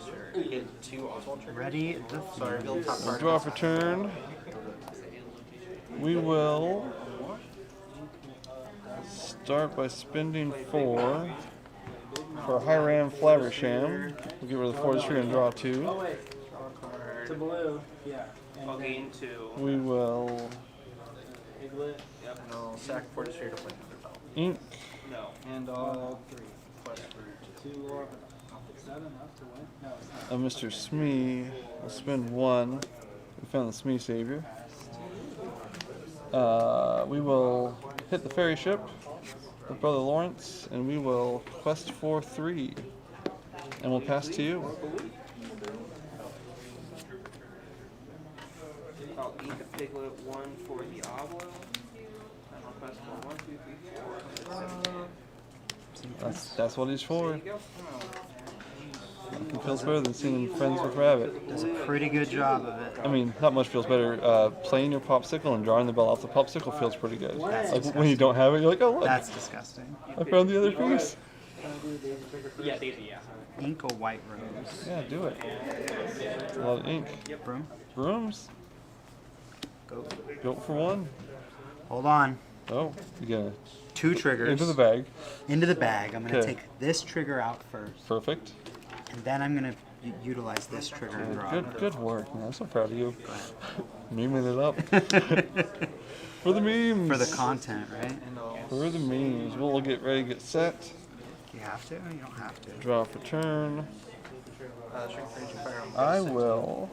hit 2 Oswald triggers. Ready the We'll draw for turn. We will start by spending 4 for Hiram Flaversham. We'll get rid of the Fortisphere and draw 2. It's a blue. Yeah. I'll gain 2. We will Piglet. Yep. And I'll sack Fortisphere to play another bell. ink No. And all 3. Plus 2 lore. Is that enough to win? No, it's not. a Mr. Smee. We'll spend 1. We found the Smee Savior. We will hit the ferry ship with Brother Lawrence, and we will quest for 3. And we'll pass to you. I'll eat the piglet 1 for the oblo. And request for 1, 2, 3, 4. That's what he's for. There you go. Nothing feels better than seeing Friends with Rabbit. Does a pretty good job of it. I mean, not much feels better. Playing your popsicle and drawing the bell off the popsicle feels pretty good. Like when you don't have it, you're like, oh look, That's disgusting. I found the other piece. Yeah, Daisy, yeah. Ink or white rose? Yeah, do it. It's a lot of ink. Broom? Brooms. Go. Go for 1. Hold on. Oh, you gotta 2 triggers. into the bag. Into the bag. I'm going to Okay. take this trigger out first. Perfect. And then I'm going to utilize this trigger and draw. Good work, man. I'm so proud of you. Go ahead. Memeing it up. For the memes. For the content, right? For the memes. We'll get ready, get set. You have to? You don't have to. Draw for turn. I will.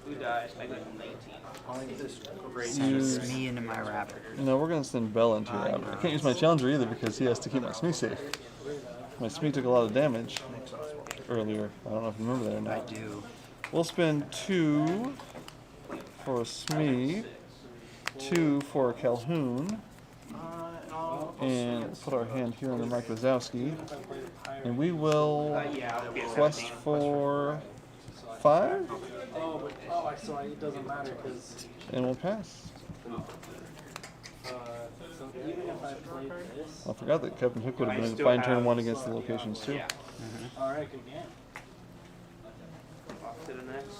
Who dies? I got 19. Send me into my rabbit. No, we're going to send Bell into your rabbit. I can't use my challenger either because he has to keep my Smee safe. My Smee took a lot of damage earlier. I don't know if you remember that or I not. do. We'll spend 2 for a Smee, 2 for a Calhoun, and put our hand here on the Mike Wazowski. And we will quest for 5, So it doesn't matter because and we'll pass. so even if I played this, I forgot that Captain Hook would have been fine turn 1 against the locations too. all right, good game. Off to the next.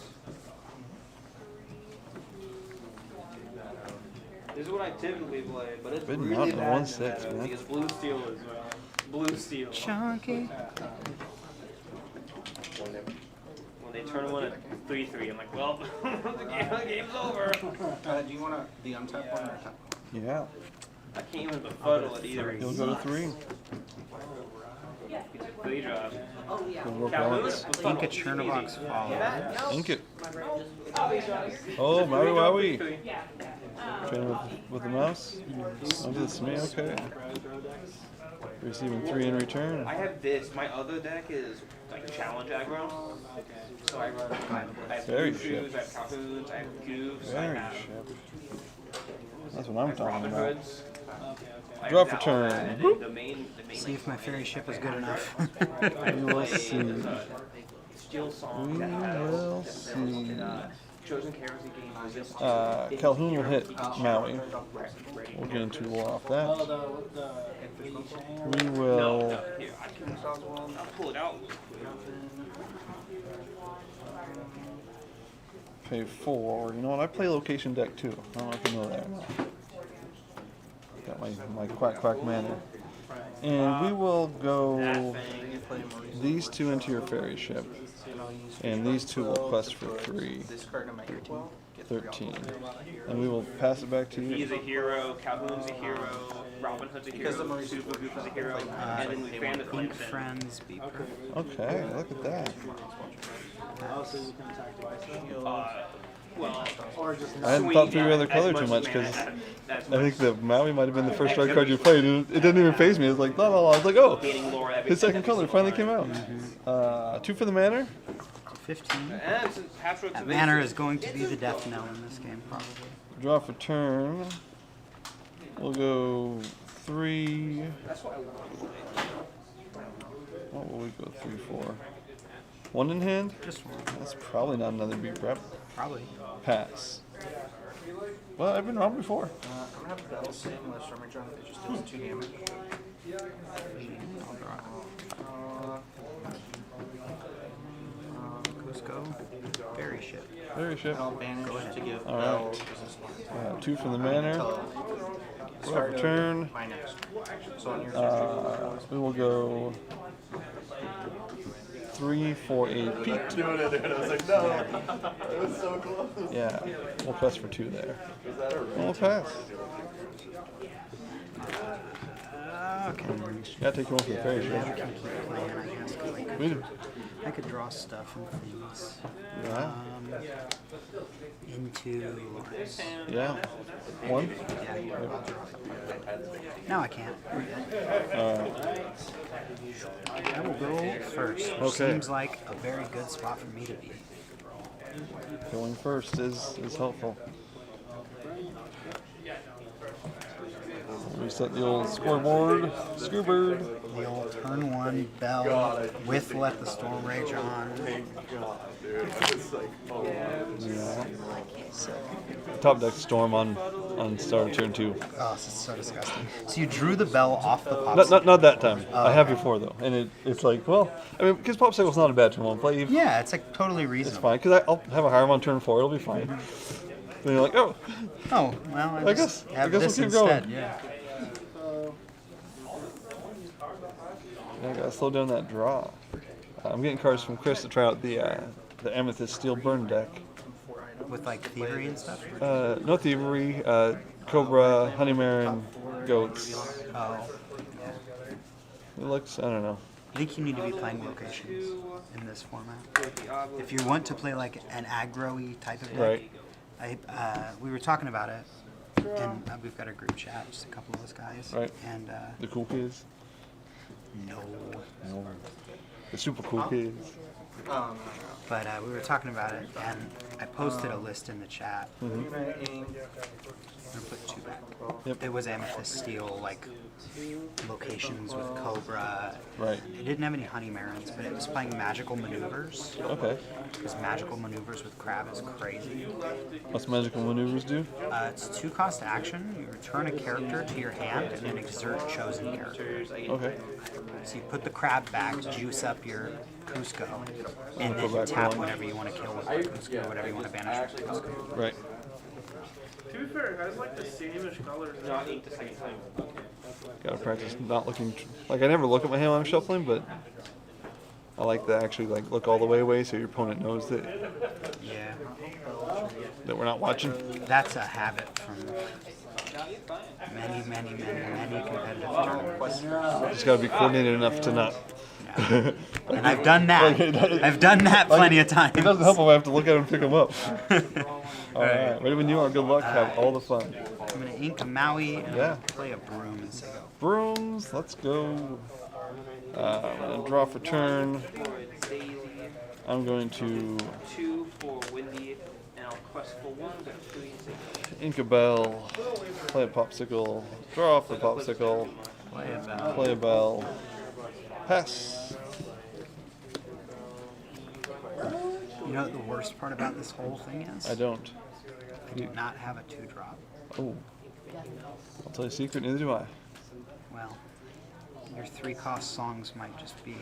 This is what I typically play, but it's Been really mounting bad 1/6, man. because blue steel is blue steel. Chunky. When they turn 1 at 3-3, I'm like, well, the game's over. Do you want the untap one or tap? Yeah, I can't even befuddle it either. he'll go to 3. It's a 3 drop. Good work, Calhoun, Alex. Ink a Chernobyl follow. Ink it. Oh, Maui Wowie. Training with the mouse. Onto the Smee, okay. Receiving 3 in return. I have this. My other deck is like challenge aggro. So I run. I have Very blue shoes, I have Calhouns, I have Goofs, I Very have ship. That's what I'm talking Robin about. Hoods. I Draw have for that turn. one, and Boop. the main See if my fairy ship is good enough. We will see. We Steel Song. will see. Chosen Carrots and Game Resist. Calhoun will hit Maui. We'll get into war off that. We will. Here, I can I'll pull it out. Pay 4. You know what? I play location deck too. I don't know if you know that or not. Got my quack mana. And we will go these 2 into your ferry ship. And these 2 will quest for 3. 13. And we will pass it back to you. He's a hero, Calhoun's a hero, Robin Hood's a hero, Super Goof is a hero, and then we fan the Ink flames in. friends, beeper. Okay, look at that. Well, I hadn't thought through your other color too much because I think the Maui might have been the first red card you played. It didn't even phase me. It was like, la la la. I was like, oh, his second color finally came out. 2 for the manor. 15. and since Patrick's That manor is going to be the death knell in this game, probably. Draw for turn. We'll go 3. What will we go 3 for? 1 in hand? Just one. That's probably not another beat rep. Probably. Pass. Well, I've been wrong before. I'm gonna have Bell sitting with Stormy Drum that just does 2 damage. I'll draw it. Cusco. Fairy ship. Fairy ship. I'll banish to give All Bell right. resist 1. 2 from the manor. Until Draw start for of turn. my next. So on your We will go 3 for a peak. Doing it, and I was like, no. It was so close. Yeah, we'll press for 2 there. Was that a We'll pass. Okay. Gotta take 1 for the fairy Yeah, we ship. can keep playing, I guess, 'cause I could. We do. I could draw stuff and things. Yeah. Into. Yeah. One? Yeah, I'll draw it. No, I can't. I will go first. Okay. Seems like a very good spot for me to be. Going first is helpful. Reset the old scoreboard. Scoobird. The old turn 1 bell with Let the Storm Rage on. Yeah. Top deck storm on start of turn 2. Oh, this is so disgusting. So you drew the bell off the popsicle? Not that time. Oh, I have okay. before though, and it's like, well, I mean, because popsicle's not a bad turn 1 play. Yeah, it's like totally It's reasonable. fine because I'll have a higher one on turn 4. It'll be fine. Then you're like, oh. Oh, well, I guess have we'll this keep instead. going. Yeah. I gotta slow down that draw. I'm getting cards from Chris to try out the Amethyst Steel Burn deck. With like thievery and stuff? No thievery, Cobra, Honey Marin, goats. Oh. It looks, I don't know. I think you need to be playing locations in this format. If you want to play like an aggro-y type of deck, Right. we were talking about it, and we've got a group chat, just a couple of us guys. Right. And The cool kids. no. The super cool kids. But we were talking about it, and I posted a list in the chat. Mm-hmm. I'm gonna put 2 back. Yep. It was Amethyst Steel, like locations with Cobra. Right. It didn't have any Honey Marins, but it was playing Magical Maneuvers. Okay. Because Magical Maneuvers with Crab is crazy. What's magical maneuvers do? It's 2-cost action. You return a character to your hand and then exert chosen character. Okay. So you put the crab back, juice up your Cusco, and Go then back tap one. whenever you want to kill with Cusco, whatever you want to banish with Cusco. Right. To be fair, I like the sameish colors. Not eat the second time. Gotta practice not looking. Like I never look at my hand when I'm shuffling, but I like to actually like look all the way away so your opponent knows that Yeah. we're not watching. That's a habit from many competitive tournaments. Just gotta be coordinated enough to not. Yeah. And I've done that. I've done that plenty of times. It doesn't help if I have to look at him and pick him up. All right. Ready when you are. Good luck. Have all the fun. I'm gonna ink a Maui and play a broom and say go. Brooms. Let's go. I'm gonna draw for turn. I'm going to 2 for Windy, and I'll quest for 1, but 2 easy. ink a bell. Play a popsicle. Draw off the popsicle. Play a bell. Play a bell. Pass. You know what the worst part about this whole thing is? I don't. I do not have a 2-drop. Oh. I'll tell you a secret, neither do I. Well, your 3-cost songs might just be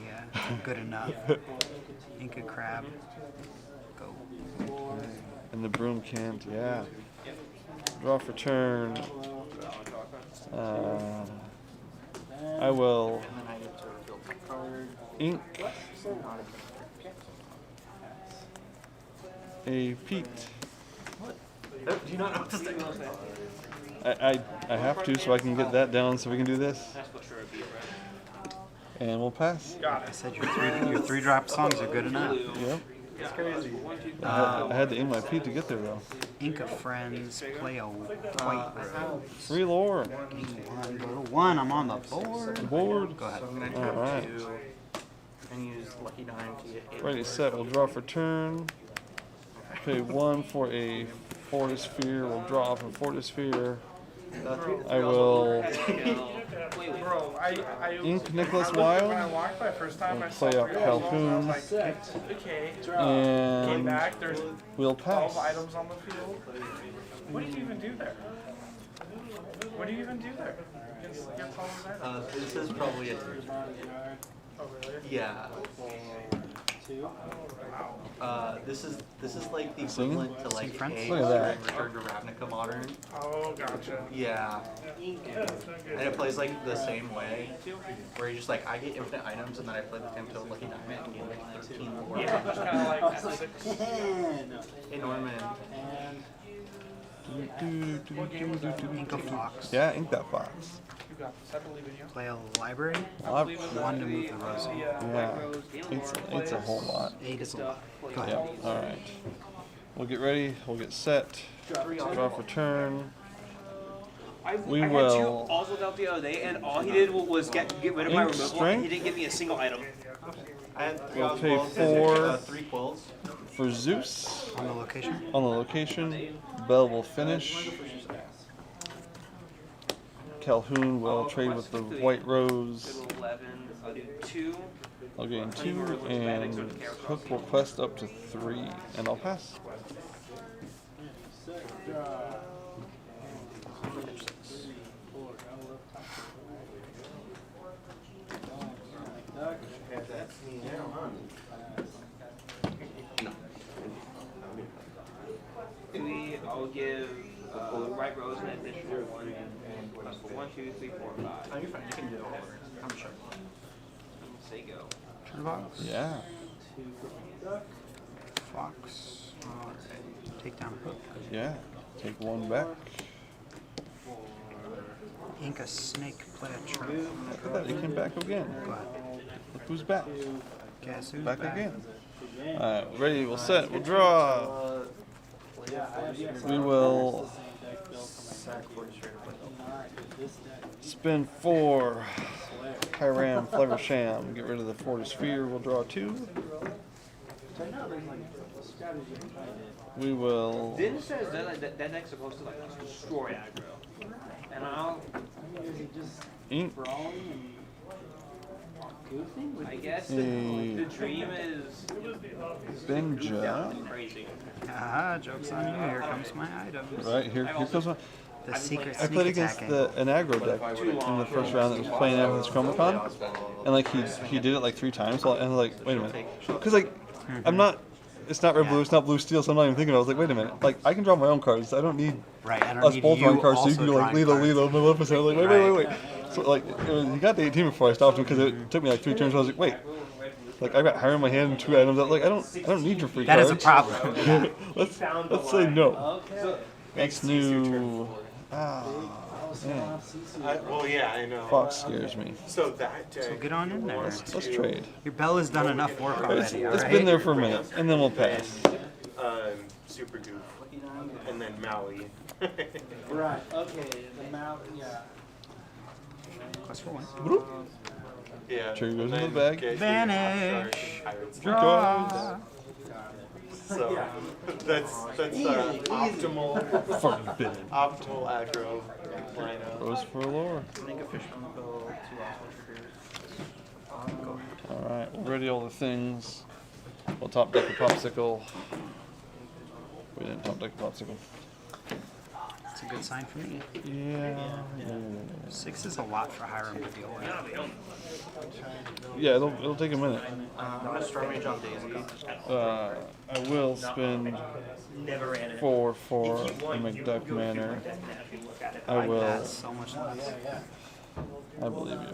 good enough. Ink a crab. Go. And the broom can't, yeah. Draw for turn. I will ink a Pete. Do you not know what to say? I have to so I can get that down so we can do this. That's what sure it'd be, right? And we'll pass. I said your 3-drop songs are good enough. Yep. That's crazy. I had to ink my Pete to get there though. Ink a friends, play a white rose. Free lore. One, go to 1, I'm on the board. Board. Go ahead. I'm gonna All right. attempt to and use Lucky Dime to get 8. Ready, set. We'll draw for turn. Pay 1 for a Fortisphere. We'll draw off a Fortisphere. I will Bro, I ink Nicholas when I Wilde. walked by first time, I Play saw up 3 items. I Calhoun. was like, okay. Came And back, there's we'll 12 pass. items on the field. What do you even do there? What do you even do there? Against all those items? This is probably a 2. Oh, really? Yeah. This is like the Singing? equivalent to like Friends? a Look at that. Return to Ravnica Modern. Oh, gotcha. Yeah. Yeah, that's no good. And it plays like the same way, where you're just like, I get infinite items and then I play the game to a Lucky Diamond and get like 13 more. Yeah, just kind of like 6. Hey Norman. Do, do, do, do, do, do, Ink a fox. Yeah, ink that fox. Play a library. Well, One to move the rose. yeah, it's a whole lot. 8 is a lot. Go ahead. Yep. All right. We'll get ready. We'll get set. Draw for turn. We I will. had 2 Oswald out the other day, and all he did was get rid of my Ink removal. strength? He didn't give me a single item. I had 3 We'll pay Oswalds, 4 3 quills. for Zeus On the location. on the location. Bell will finish. Calhoun will trade with the White Rose. 11. I'll do 2. I'll gain 2, and Hook will quest up to 3, and I'll pass. I'll give White Rose an additional 1. Plus for 1, 2, 3, 4, 5. Oh, you're fine. You can do it. I'm sure. Say go. Turn box. Yeah. Fox. Alright. Take down Hook. Yeah. Take 1 back. Ink a snake. Play a trap. Look at that. He came back again. Go ahead. Look who's back. Guess who's Back again. Alright, ready, we'll set, we'll draw. We will spend 4 Hiram Fleversham, get rid of the Fortis Sphere, we'll draw 2. We will Din says that deck's supposed to like destroy aggro. And I'll ink I guess the dream is Benja. crazy. Ah, joke's on you. Here comes my items. Right, here comes my... The secret I played sneak attack against an aggro deck in the first round that was playing out with his Chromacon, and like he did it like 3 times, and I was like, wait a minute, because like I'm not, it's not red blue, it's not blue steel, so I'm not even thinking. I was like, wait a minute, like I can draw my own cards. I don't need us both drawing cards, so you can do like lead on my left side. I was like, wait. So like he got to 18 before I stopped him because it took me like 3 turns. I was like, wait. Like I got Hiram in my hand and 2 items. Like I don't need your free that cards. That is a problem. Yeah. let's say no. Next new. Man. Well, yeah, I know. Fox scares me. So that deck. So get on in there. Let's trade. Your Bell has done enough work already. It's been there for a minute, and then we'll pass. Super Goof, and then Maui. Right. Okay. The Maui. Yeah. Quest for 1. Yeah. Trigger goes in the bag. Vanish. Draw. So that's optimal aggro lineup. Rose for Allure. Alright, we'll ready all the things. We'll top deck a popsicle. We didn't top deck a popsicle. That's a good sign for me. Yeah. 6 is a lot for Hiram to deal with. Yeah, it'll take a minute. Storm Mage on Daisy. I will spend 4 for a McDuck Manor. I will. That's so much less. I believe you.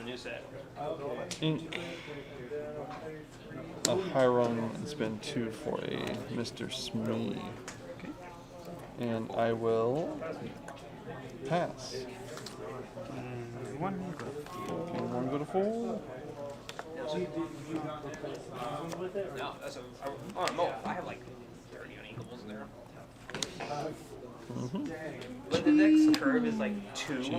New set. Ink. A Hiram and spend 2 for a Mr. Smee. And I will pass. And 1 go. Okay, 1 go to 4. No, that's I have like 30 unequals there. But the next curve is like 2. 2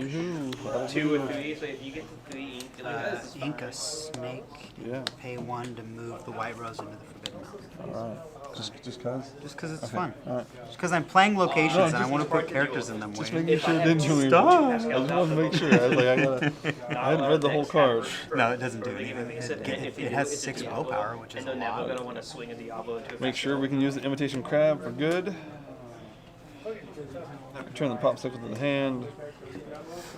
and 3, so if you get to 3 ink, like Ink a snake. Yeah. Pay 1 to move the White Rose into the Forbidden Mountain. Alright. Just cause? Just because it's Okay. fun. Alright. Just because I'm playing locations and I want to put characters in them. Just way. making sure it didn't do me. I just wanted to make sure. I was like, I hadn't read the whole card. No, it doesn't do anything. It has 6 willpower, which is a and they're never lot. going to want to swing a Diablo into a Make sure we can use the Imitation Crab for good. Return the popsicle to the hand.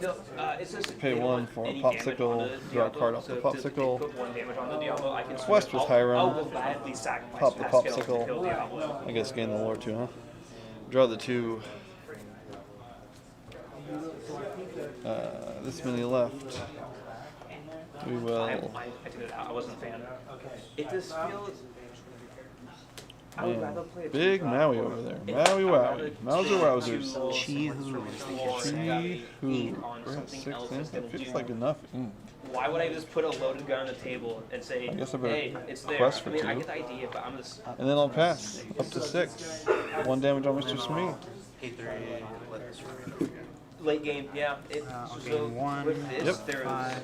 No, it's just Pay 1 for a popsicle. Draw a card off the popsicle. Put 1 damage on the Diablo. I can Quest with Hiram. I'll gladly sacrifice Pop the Pascal to kill popsicle. Diablo. I guess gain the lore too, huh? Draw the 2. This many left. We will. I took it out. I wasn't a fan. It just feels. I would rather play a Big 2-5 Maui or- over there. if Maui I'd rather Wowie. Mauser play Wowzers. two Chee-hoo, as the kids say. Chee-hoo. On We're at something 6 else now. instead That of feels doing- like enough. Why would I just put a loaded gun on the table and say, I guess I better hey, it's there? quest for I mean, I two. get the idea, but I'm just. And then I'll pass. Up to 6. 1 damage on Mr. Smee. Pay 3, let this Late game, yeah. I'll So gain 1, with this, Yep. there's. 5.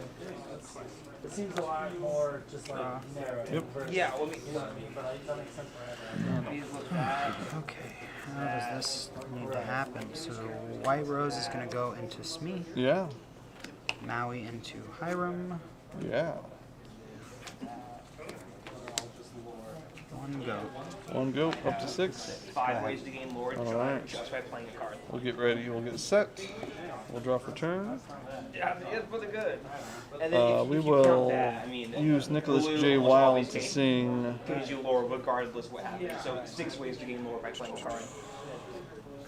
It seems a lot more just like narrow. Yep. Yeah, let me. But that makes sense for everyone. Okay, how does this need to happen? So White Rose is going to go into Smee, Yeah. Maui into Hiram. Yeah. 1 go. 1 go. Up to 6. 5 ways to gain Lord All Drive right. just by playing a card. We'll get ready. We'll get set. We'll draw for turn. Yeah, it's really good. And then if We you count will that, I mean, use Nicholas blue J. almost Wilde always to gains- sing. gives you lore regardless what happens. So 6 ways to gain lore by playing a card.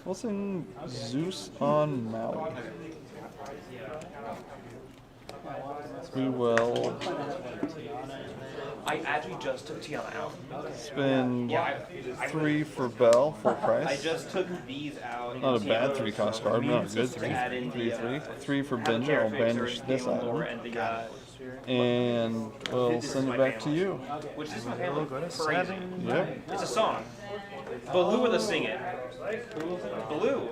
We'll sing Zeus on Maui. We will I actually just took Tiana out. spend Yeah, I 3 for Bell, full I price. just took these out. Not a and bad Tiana 3 cost card, not good. to add in 3, the, 3. 3 for have a Benja. I'll character banish gain this lore item. and the, And we'll send it back to you. which is my family. Go to Crazy. 7. Yep. It's a song. Baloo will sing it. Baloo.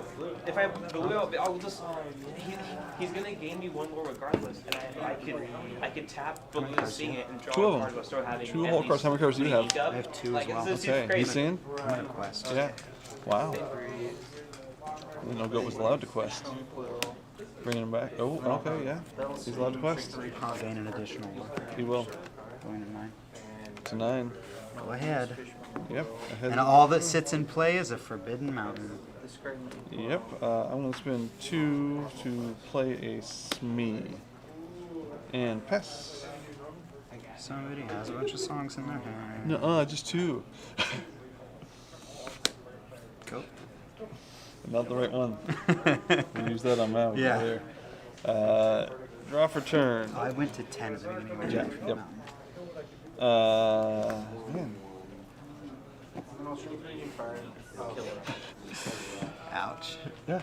If I Baloo, I'll just. He's gonna gain me 1 lore regardless, and I could tap Baloo to sing it and draw 2 of a them. card while still having. 2 at whole least cards. How many cards do you have? ink up. I have 2 as Like, well. this is Okay. crazy. He's in? I'm going to quest. Yeah. Wow. No goat was allowed to quest. Bringing him back. Oh, okay, yeah. He's allowed to quest. I'll gain an additional 1. He will. Going to 9. To 9. Go ahead. Yep. And Ahead. all that sits in play is a Forbidden Mountain. Yep. I'm going to spend 2 to play a Smee. And pass. Somebody has a bunch of songs in their hand. No, just 2. Go. Not the right one. We'll use that on Maui. Yeah. There. Draw for turn. I went to 10 at the beginning of my Yeah, turn for the yep. mountain. Man. Ouch. Yeah.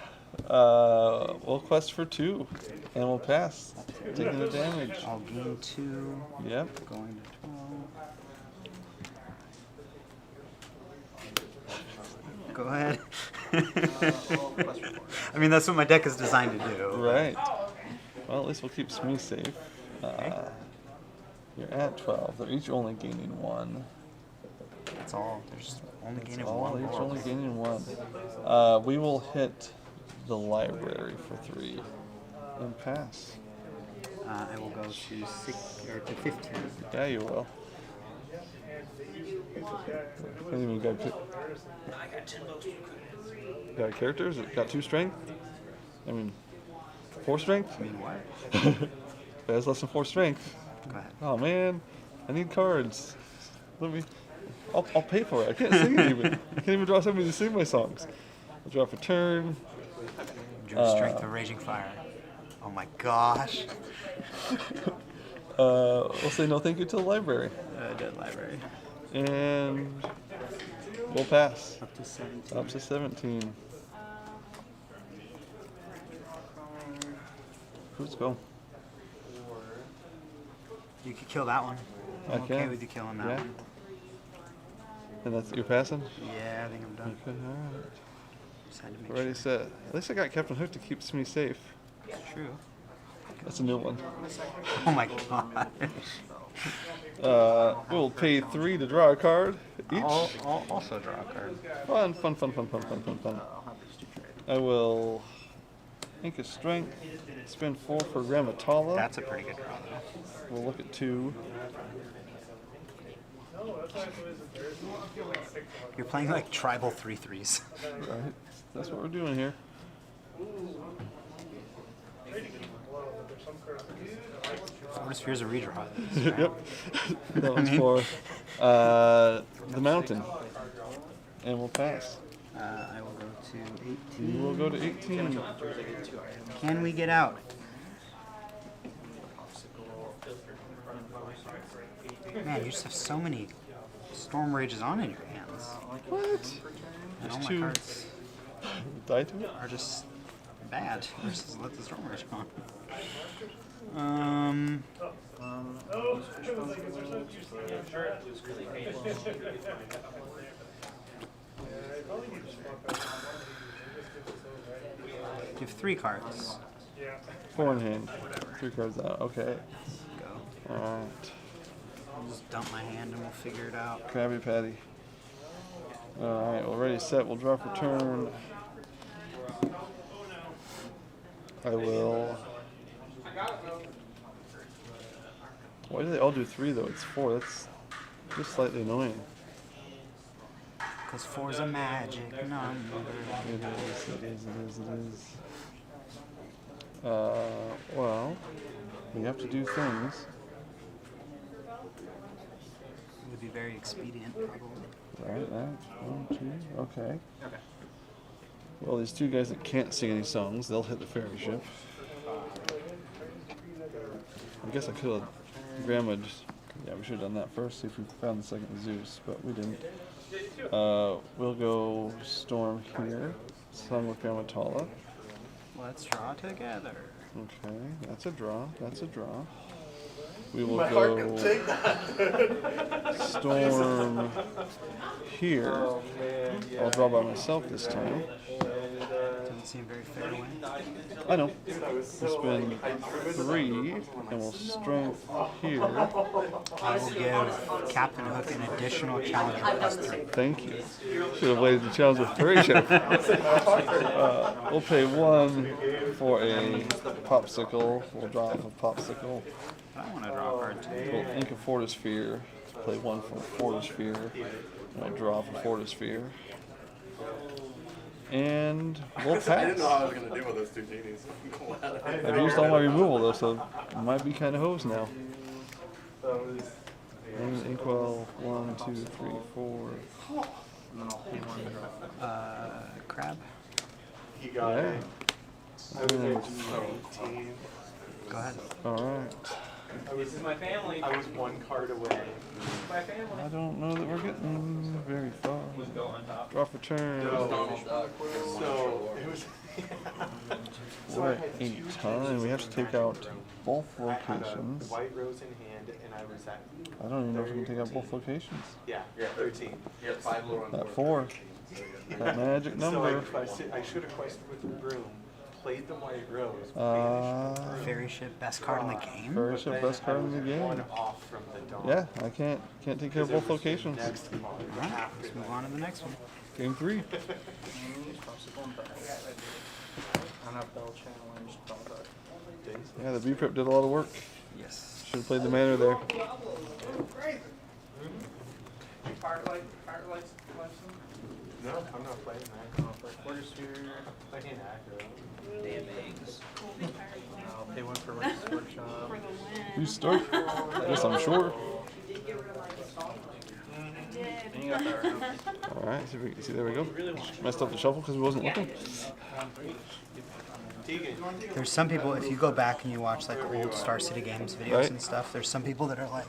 We'll quest for 2. And we'll pass. Taking the damage. I'll gain 2. Yep. Going to 12. Go ahead. I mean, that's what my deck is designed to do. Right. Well, at least we'll keep Smee safe. You're at 12. They're each only gaining 1. That's all. There's only That's gaining all. 1. Each only gaining 1. We will hit the library for 3 and pass. I will go to 6 or to 15. Yeah, you will. I didn't even got I got 10 votes. got characters. It got 2 strength. I mean, 4 strength. I mean, what? It has less than 4 strength. Go ahead. Oh man, I need cards. Let me. I'll pay for it. I can't sing it even. I can't even draw somebody to sing my songs. I'll draw for turn. Drew Strength of Raging Fire. Oh my gosh. We'll say no thank you to the library. Dead library. And we'll pass. Up to 17. Up to 17. Let's go. You could kill that one. I'm I okay can. with you killing that Yeah. one. And that's you're passing? Yeah, I think I'm done. Okay, alright. Just had to make Ready, sure. set. At least I got Captain Hook to keep me safe. It's true. That's a new one. Oh my god. We'll pay 3 to draw a card each. I'll also draw a card. Fun. I will ink a strength, spend 4 for Ramatala. That's a pretty good draw, though. We'll look at 2. You're playing like tribal 3/3s. Right. That's what we're doing here. Here's a redraw. Yep. That one's for the mountain. And we'll pass. I will go to 18. We'll go to 18. Can we get out? Man, you just have so many Storm Rages on in your hands. What? And There's all my two. cards Die to it? are just bad. Versus let the stormers on. Give 3 cards. 4 in hand. 3 cards out. Okay. Go. Alright. I'll just dump my hand and we'll figure it out. Krabby Patty. Alright, well, ready, set. We'll draw for turn. I will. Why do they all do 3 though? It's 4. That's just slightly annoying. Because 4 is a magic number. It is. Well, we have to do things. It would be very expedient, probably. Right, that. 1, 2. Okay. Well, these 2 guys that can't sing any songs, they'll hit the fairy ship. I guess I could have Grandma just. Yeah, we should have done that first, see if we found the second Zeus, but we didn't. We'll go Storm here, sung with Grandma Tala. Let's draw together. Okay, that's a draw. We will My heart go can take that. Storm here. I'll draw by myself this time. Doesn't seem very fair to win. I know. We'll spend 3, and we'll strength here. I will give Captain Hook an additional challenge plus 3. Thank you. Should have waited to challenge with fairy ship. We'll pay 1 for a popsicle. We'll draw off a popsicle. I want to draw a card too. We'll ink a Fortisphere. Play 1 for a Fortisphere. And we'll draw off a Fortisphere. And we'll pass. I didn't know how I was going to deal with those 2 genies. I'm glad I've used all my removal though, so it might be kind of hosed now. And Inkwell, 1, 2, 3, 4. Crab. He got Yeah. it. Go ahead. Alright. This is my family. I was 1 card away. My family. I don't know that we're getting very far. Draw for turn. So it was. We're at 8 time. We have to take out both I had a locations. white rose in hand, and I was at. I don't even know if we can take out both locations. Yeah, 13. Yeah, 5 lower on That 4. 4. That magic number. So I should have quested with the broom, played the white rose. Fairy ship, best card in the game. Fairy ship, best card in the game. 1 off from the dawn. Yeah, I can't take care of both locations. Next month. Alright, let's move on to the next one. Game 3. Yeah, the B prep did a lot of work. Yes. Should have played the mana there. No, I'm not playing that. Quarter sphere. Playing aggro. Damn eggs. I'll pay 1 for Rick's workshop. You start? Yes, I'm sure. And you got that right. Alright, see, there we go. Messed up the shuffle because we wasn't looking. There's some people, if you go back and you watch like old Star City Games videos Right. and stuff, there's some people that are like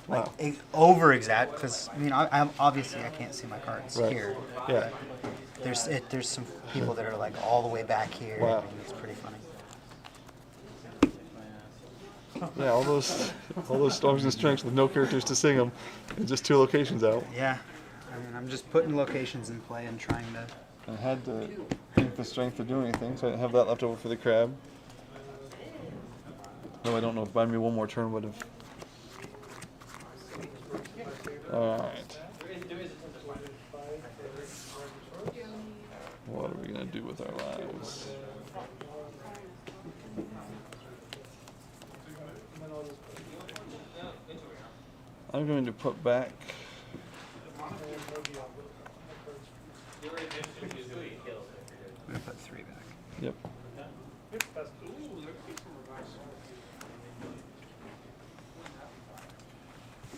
Wow. over exact, because I mean, I'm obviously I can't see my cards Right. here. Yeah. There's some people that are like all the way back here. Wow. And it's pretty funny. Yeah, all those storms and strengths with no characters to sing them, and just 2 locations out. Yeah, I mean, I'm just putting locations in play and trying to. I had to think the strength to do anything, so I didn't have that left over for the crab. No, I don't know if buying me 1 more turn would have. Alright. What are we gonna do with our lives? I'm going to put back. I'm gonna put 3 back. Yep.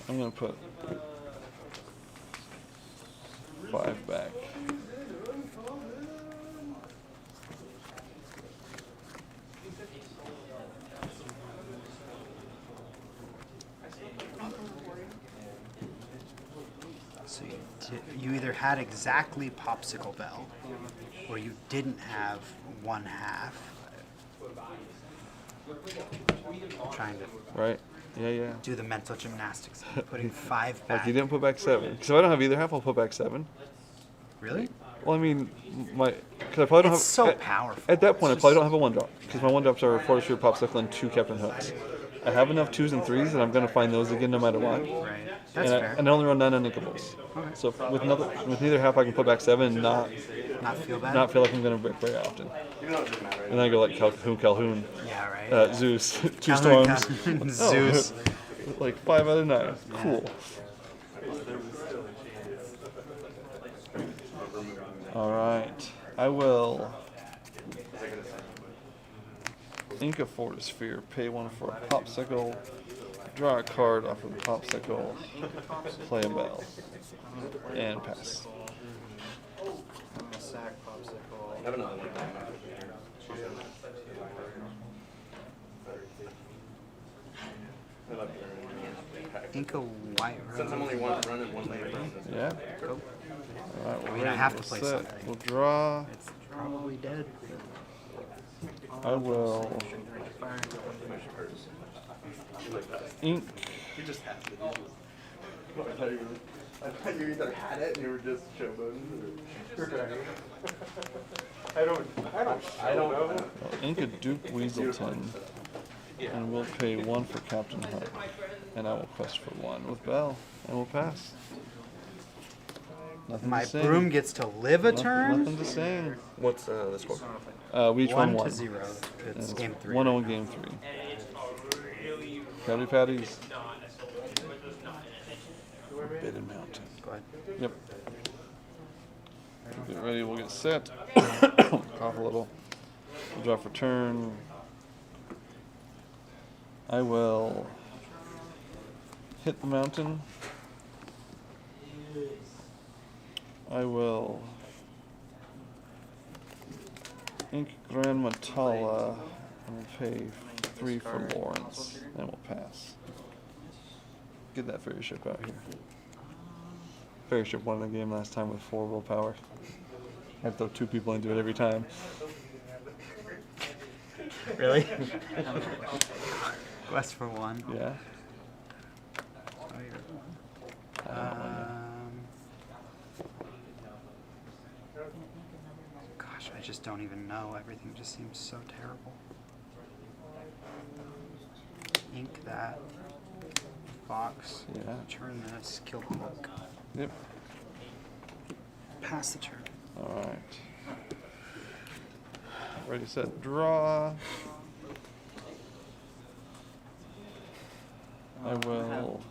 I'm gonna put 5 back. So you you either had exactly Popsicle Bell, or you didn't have one half. I'm trying to Right. Yeah. do the mental gymnastics of putting 5 back. Like you didn't put back 7. So if I don't have either half, I'll put back 7. Really? Well, I mean, because I probably don't It's have. so at, powerful. At that point, It's I probably just- don't have a 1-drop because my 1-drops are Fortress Fear, Popsicle, and 2 Captain Hooks. I have enough 2s and 3s that I'm going to find those again no matter what. Right. That's and fair. I only run 9 uninkables. Okay. So with neither half, I can put back 7 and not feel bad. Not feel like I'm going to break very often. And then I go like Calhoun. Yeah, right. Zeus. 2 Calhoun, storms. Calhoun, Zeus. Like 5 out of 9. Yeah. Cool. All right. I will ink a Fortis Sphere, pay 1 for a Popsicle, draw a card off of the Popsicle, play a bell, and pass. Sack Popsicle. I have another one. Ink a white rose. Since I'm only one run and one labor. Yeah. Cool. All right, we're I mean, ready. I have to We'll play set. something. We'll draw. It's probably dead. I will ink. You just have to. I thought you either had it and you were just showboating. I don't know. I'll ink a Duke Weaselton, and we'll pay 1 for Captain Hook, and I will quest for 1 with Bell, and we'll pass. Nothing My to sing. broom gets to live a turn? Nothing to sing. What's the score? We each won 1. 1-0. It's game 3. 1-0 in game 3. Patty Patties. Forbidden Mountain. Go ahead. Yep. Get ready, we'll get set. Cough a little. We'll draw for turn. I will hit the mountain. I will ink Grand Matala and we'll pay 3 for Lawrence. And we'll pass. Get that ferry ship out here. Ferry ship won the game last time with 4 willpower. I have to throw 2 people into it every time. Really? Quest for 1. Yeah. Gosh, I just don't even know. Everything just seems so terrible. Ink that. Box. Yeah. Turn this. Kill the hook. Yep. Pass the turn. Alright. Ready, set, draw. I will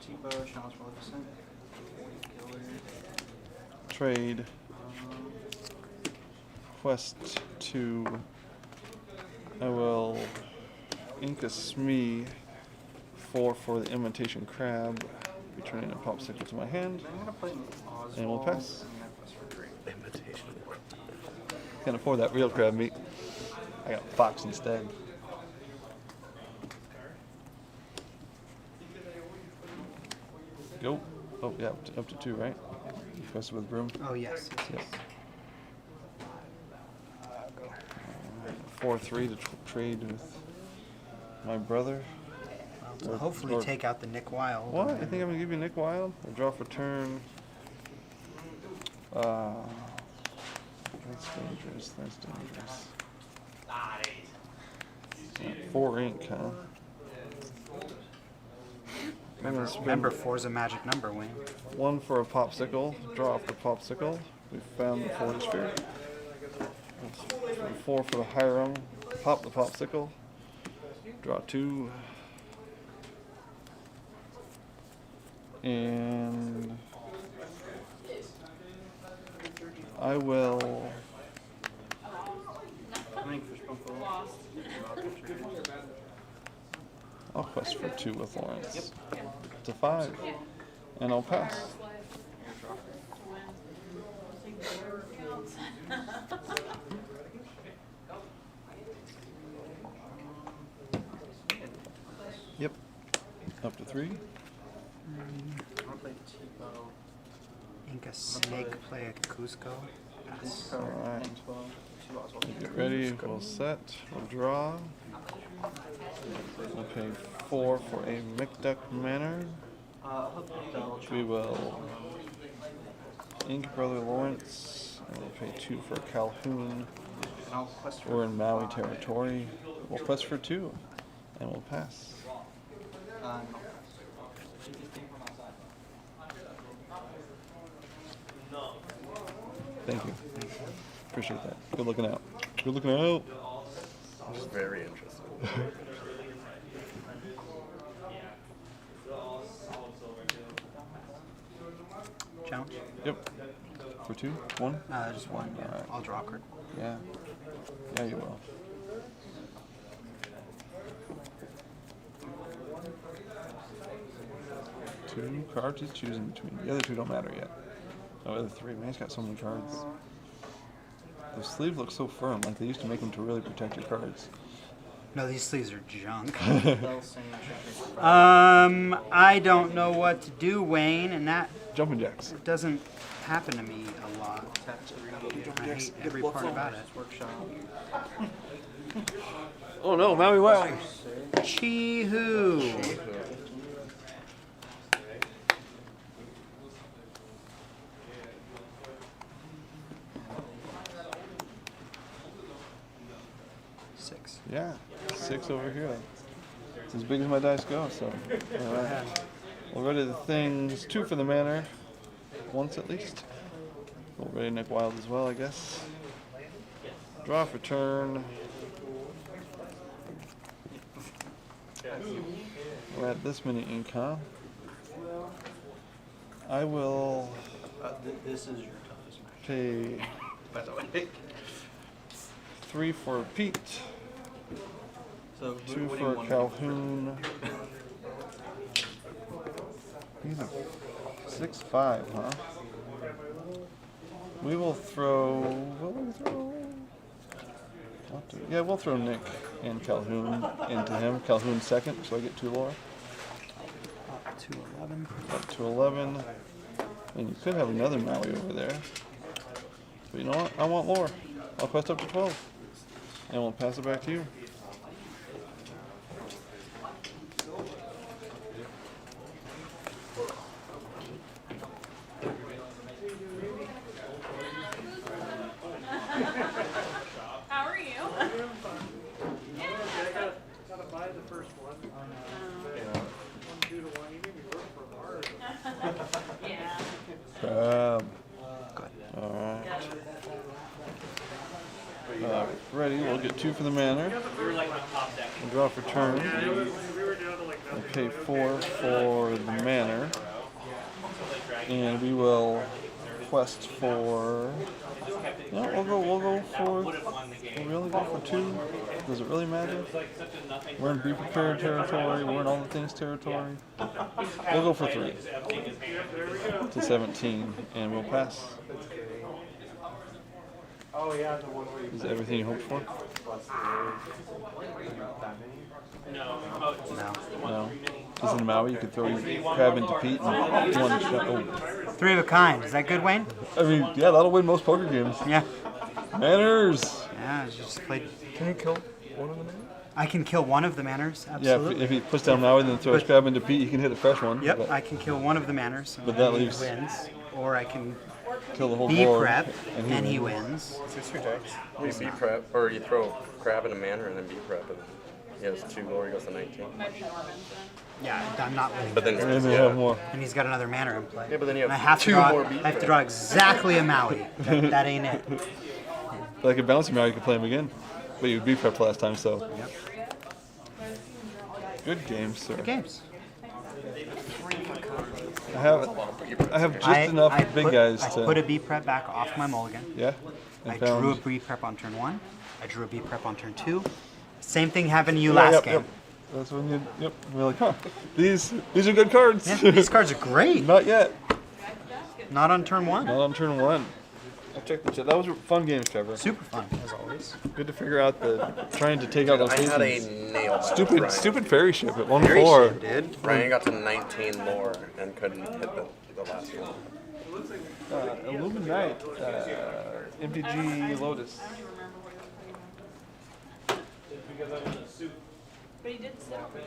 trade quest 2. I will ink a Smee 4 for the imitation crab, returning a Popsicle to my hand, and we'll pass. Imitation. Can't afford that real crab meat. I got fox instead. Go. Oh yeah, up to 2, right? Quest with broom. Oh, yes. Yep. 4-3 to trade with my brother. To hopefully take out the Nick Wild. What? I think I'm gonna give you Nick Wild. I'll draw for turn. That's dangerous. That's dangerous. Yeah, 4 ink, huh? Remember, 4's a magic number, Wayne. 1 for a Popsicle. Draw off the Popsicle. We found the Fortis Sphere. 4 for the Hiram. Pop the Popsicle. Draw 2. And I will I'll quest for 2 with Lawrence. To 5. And I'll pass. Yep. Up to 3. I'll play T-Bow. Ink a snake, play a Cusco. Pass. Alright. Get ready, we'll set, we'll draw. We'll pay 4 for a McDuck Manor. We will ink Brother Lawrence, and we'll pay 2 for Calhoun. We're in Maui territory. We'll quest for 2, and we'll pass. Thank you. Appreciate that. Good looking out. Good looking out. I'm just very interested. Challenge? Yep. For 2? 1? Just 1. Yeah. Alright. I'll draw a card. Yeah. Yeah, you will. Two cards he's choosing between. The other 2 don't matter yet. Oh, the other 3. Man, he's got so many cards. Those sleeves look so firm, like they used to make them to really protect your cards. No, these sleeves are junk. I don't know what to do, Wayne, and that Jumping jacks. doesn't happen to me a lot. I hate every part about it. Oh no, Maui Wowie. Chee-hoo. 6. Yeah, 6 over here. It's as big as my dice go, so. Alright. We'll ready the things. 2 for the manor. Once at least. We'll ready Nick Wild as well, I guess. Draw for turn. We're at this many ink, huh? I will This is your toughest match. pay By the way. 3 for Pete. So 2 what do you for want Calhoun. He's a 6-5, huh? We will throw. What will we throw? Yeah, we'll throw Nick and Calhoun into him. Calhoun second, so I get 2 lore. Up to 11. Up to 11. And you could have another Maui over there. But you know what? I want lore. I'll quest up to 12. And we'll pass it back to you. How are you? Gotta buy the first one. 1-2 to 1. You made me work for hard. Yeah. Crab. Alright. Ready, we'll get 2 for the manor. We'll draw for turn. We'll pay 4 for the manor. And we will quest for. No, we'll go for. We'll really go for 2. Does it really matter? We're in pre-prepared territory. We're in all the things territory. We'll go for 3 to 17, and we'll pass. Oh yeah, the one where you Is that everything you hoped for? No. Just in Maui, you could throw your crab into Pete and 1 shot. Oh. 3 of a kind. Is that good, Wayne? I mean, yeah, that'll win most poker games. Yeah. Manners. Yeah, I just played. Can you kill one of the manners? I can kill one of the manors. Absolutely. Yeah, if he puts down Maui and then throws crab into Pete, he can hit a fresh one. Yep, but I can kill one of the manors. But that and leaves- he wins, or I can kill the whole B board. prep and he wins. It's 2 decks. You B prep, or you throw crab in a manor and then B prep, and he has 2 lore, he goes to 19. Yeah, I'm not winning. But then And they have more. And he's got another manor in play. Yeah, but then you And have I have 2 to draw, more B I have to draw exactly a Maui. That ain't it. Like a bouncy Maui, you could play him again. But you beat prepped last time, so. Yep. Good game, sir. Good games. I have just enough big put, guys I to. put a B prep back off my mulligan. Yeah. And I found- drew a B prep on turn 1. I drew a B prep on turn 2. Same thing happened to you last game. Yep. That's when you. Yep. We're like, huh? These are good cards. Yeah, these cards are great. Not yet. Not on turn 1. Not on turn 1. I checked the chat. That was a fun game, Trevor. Super fun, as always. Good to figure out trying to take out those I had a pieces. nail. Stupid fairy ship at 1-4. Fairy ship, dude. Ryan got to 19 lore and couldn't hit the last one. Illuminite, MTG Lotus. But he did sit over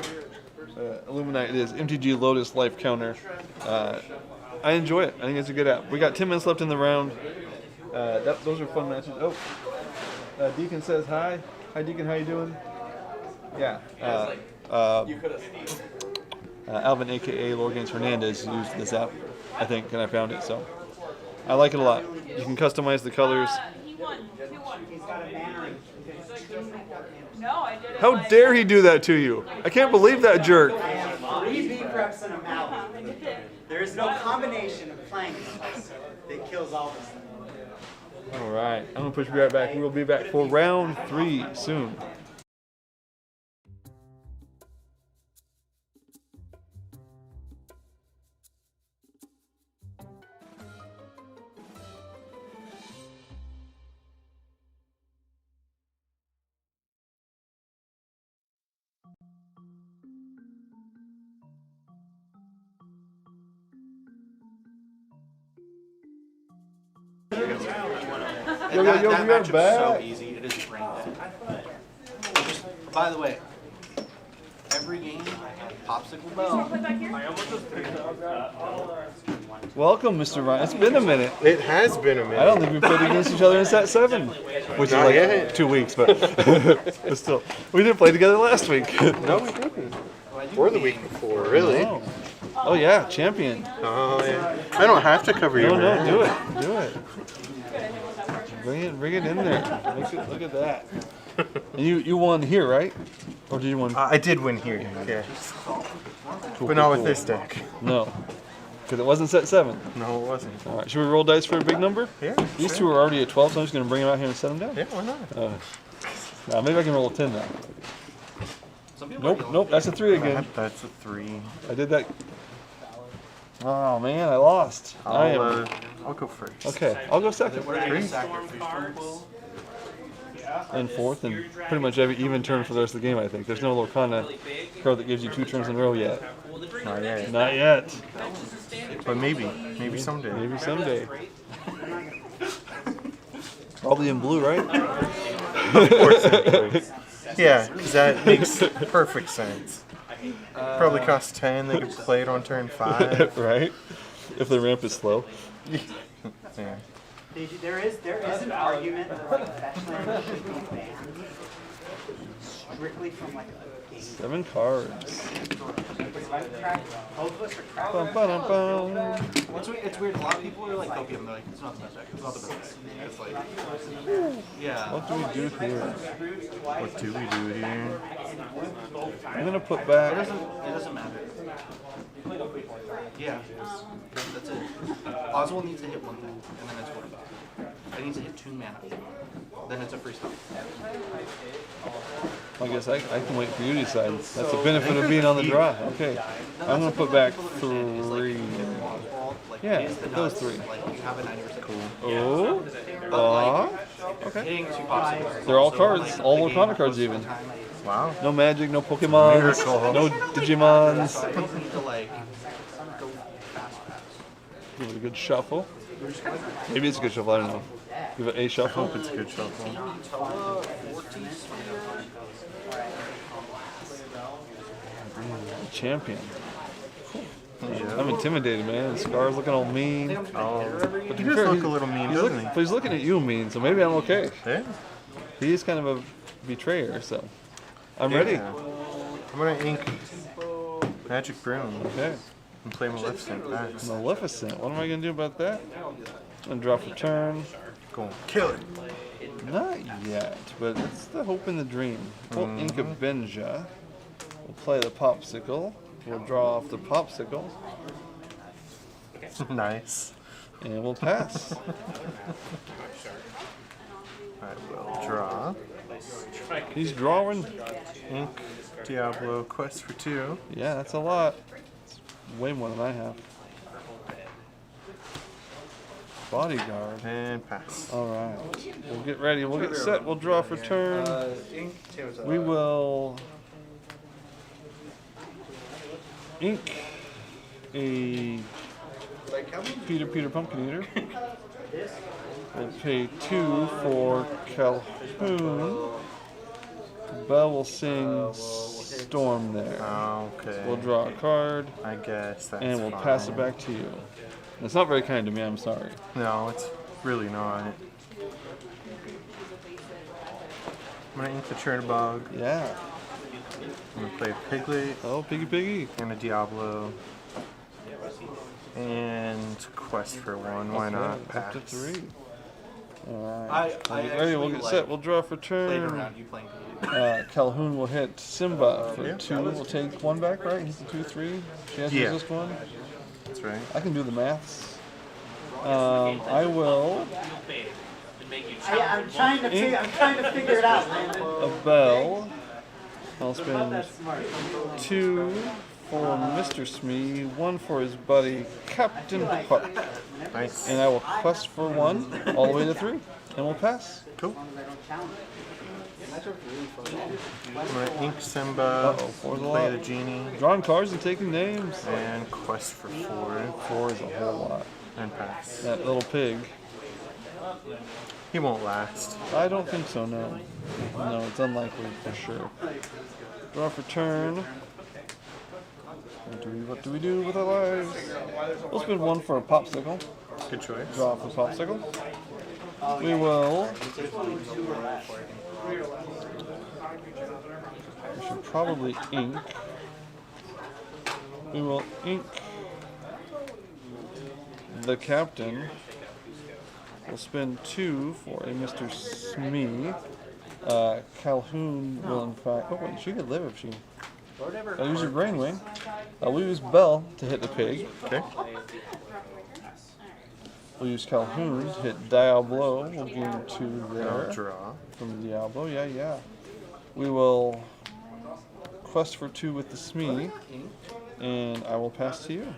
here. Illuminite, it is MTG Lotus Life Counter. I enjoy it. I think it's a good app. We got 10 minutes left in the round. Those are fun matches. Oh, Deacon says hi. Hi, Deacon. How you doing? Yeah. Alvin, aka Lord Games Hernandez, used this app, I think, and I found it. So I like it a lot. You can customize the colors. He won. 2-1. He's got a banner. No, I did it. How dare he do that to you? I can't believe that jerk. I have 3 B preps and a Maui. There is no combination of playing that kills all this. All right, I'm gonna push you right back. We will be back for round 3 soon. Yo, that we are matchup's so back. easy. It is brain dead. By the way, every game, popsicle bell. Welcome, Mr. Ryan. It's been a minute. It has been a minute. I don't think we played against each other in set 7, which Not is like yet. 2 weeks, but, but still, we didn't play together last week. No, we didn't. Or the week before, really. No. Oh yeah, champion. Oh yeah. I don't have to cover you. No, do it, do it. Bring it in there. Look at that. And you won here, right? Or did you win? I did win here, yeah. Cool, But not cool. with this deck. No, because it wasn't set 7. No, it wasn't. All right, should we roll dice for a big number? Yeah. These sure. two are already at 12, so I'm just gonna bring them out here and set them down. Yeah, why not? Maybe I can roll a 10 now. Nope, that's a 3 again. That's a 3. I did that. Oh man, I lost. I'll go first. Okay, I'll go second. And fourth, and pretty much every even turn for the rest of the game, I think. There's no Lorcana card that gives you 2 turns in a row yet. Not yet. Not yet. But maybe someday. Maybe someday. Probably in blue, right? Of course in blue. Yeah, because that makes perfect sense. Probably costs 10. They could play it on turn 5. Right? If the ramp is slow. Yeah. There is an argument that like Fetchland should be banned strictly from like a game. 7 cards. Both of us are track. It's weird. A lot of people are like, opium. They're like, it's not the best deck. It's not the best. It's like, yeah. What do we do here? What do we do here? I'm gonna put back. It doesn't matter. Yeah. That's it. Oswald needs to hit one thing, and then it's one. It needs to hit 2 mana. Then it's a free stop. I guess I can wait for you to decide. That's the benefit of being on the draw. Okay. I'm gonna put back 3. Yeah, those 3. You have a 90% Cool. Oh. Okay. hitting 2 popsicles. They're all cards, all Lorcana cards even. Wow. No magic, no Pokemon, no Digimons. People need to like go fast. Give it a good shuffle. Maybe it's a good shuffle, I don't know. Give it a I shuffle. hope it's a good shuffle. Champion. Yeah. I'm intimidated, man. Scar's looking all mean. Oh, But he to be does fair, look a little mean, doesn't he? But he's looking at you mean, so maybe I'm okay. Yeah. He is kind of a betrayer, so I'm ready. Yeah. I'm gonna ink Magic Broom Okay. and play Maleficent back. Maleficent. What am I gonna do about that? I'm gonna draw for turn. Go kill it. Not yet, but it's the hope and the dream. We'll ink a Benja. We'll play the Popsicle. We'll draw off the Popsicle. Nice. And we'll pass. I will draw. He's drawing. Ink Diablo Quest for 2. Yeah, that's a lot. It's way more than I have. Bodyguard. And pass. Alright. We'll get ready. We'll get set. We'll draw for turn. We will ink a Peter Pumpkin Eater. We'll pay 2 for Calhoun. Belle will sing Storm there. Okay. We'll draw a card. I guess that's and we'll fine. pass it back to you. It's not very kind to me, I'm sorry. No, it's really not. I'm gonna ink the Chernobog. Yeah. I'm gonna play a Piglet. Oh, Piggy. And a Diablo. And Quest for 1. Why not? Pass. Up to 3. Alright. Ready, we'll get set. We'll draw for turn. Calhoun will hit Simba for 2. We'll take 1 back, right? He's the 2/3. She has to resist 1. That's right. I can do the maths. I will. I'm trying to figure it out, man. A Bell. I'll spend 2 for Mr. Smee, 1 for his buddy Captain Puck. Nice. And I will quest for 1 all the way to 3, and we'll pass. Cool. I'm gonna ink Simba, play the genie. Drawing cards and taking names. And quest for 4. 4 is a whole lot. And pass. That little pig. He won't last. I don't think so, no. No, it's unlikely for sure. Draw for turn. What do we do with our lives? We'll spend 1 for a popsicle. Good choice. Draw for popsicle. We will. We should probably ink. We will ink the captain. We'll spend 2 for a Mr. Smee. Calhoun will in fact. Oh wait, she could live if she. I'll use your brain wing. We'll use Belle to hit the pig. Okay. We'll use Calhoun to hit Diablo. We'll gain 2 there. I'll draw. From the Diablo, yeah. We will quest for 2 with the Smee, and I will pass to you.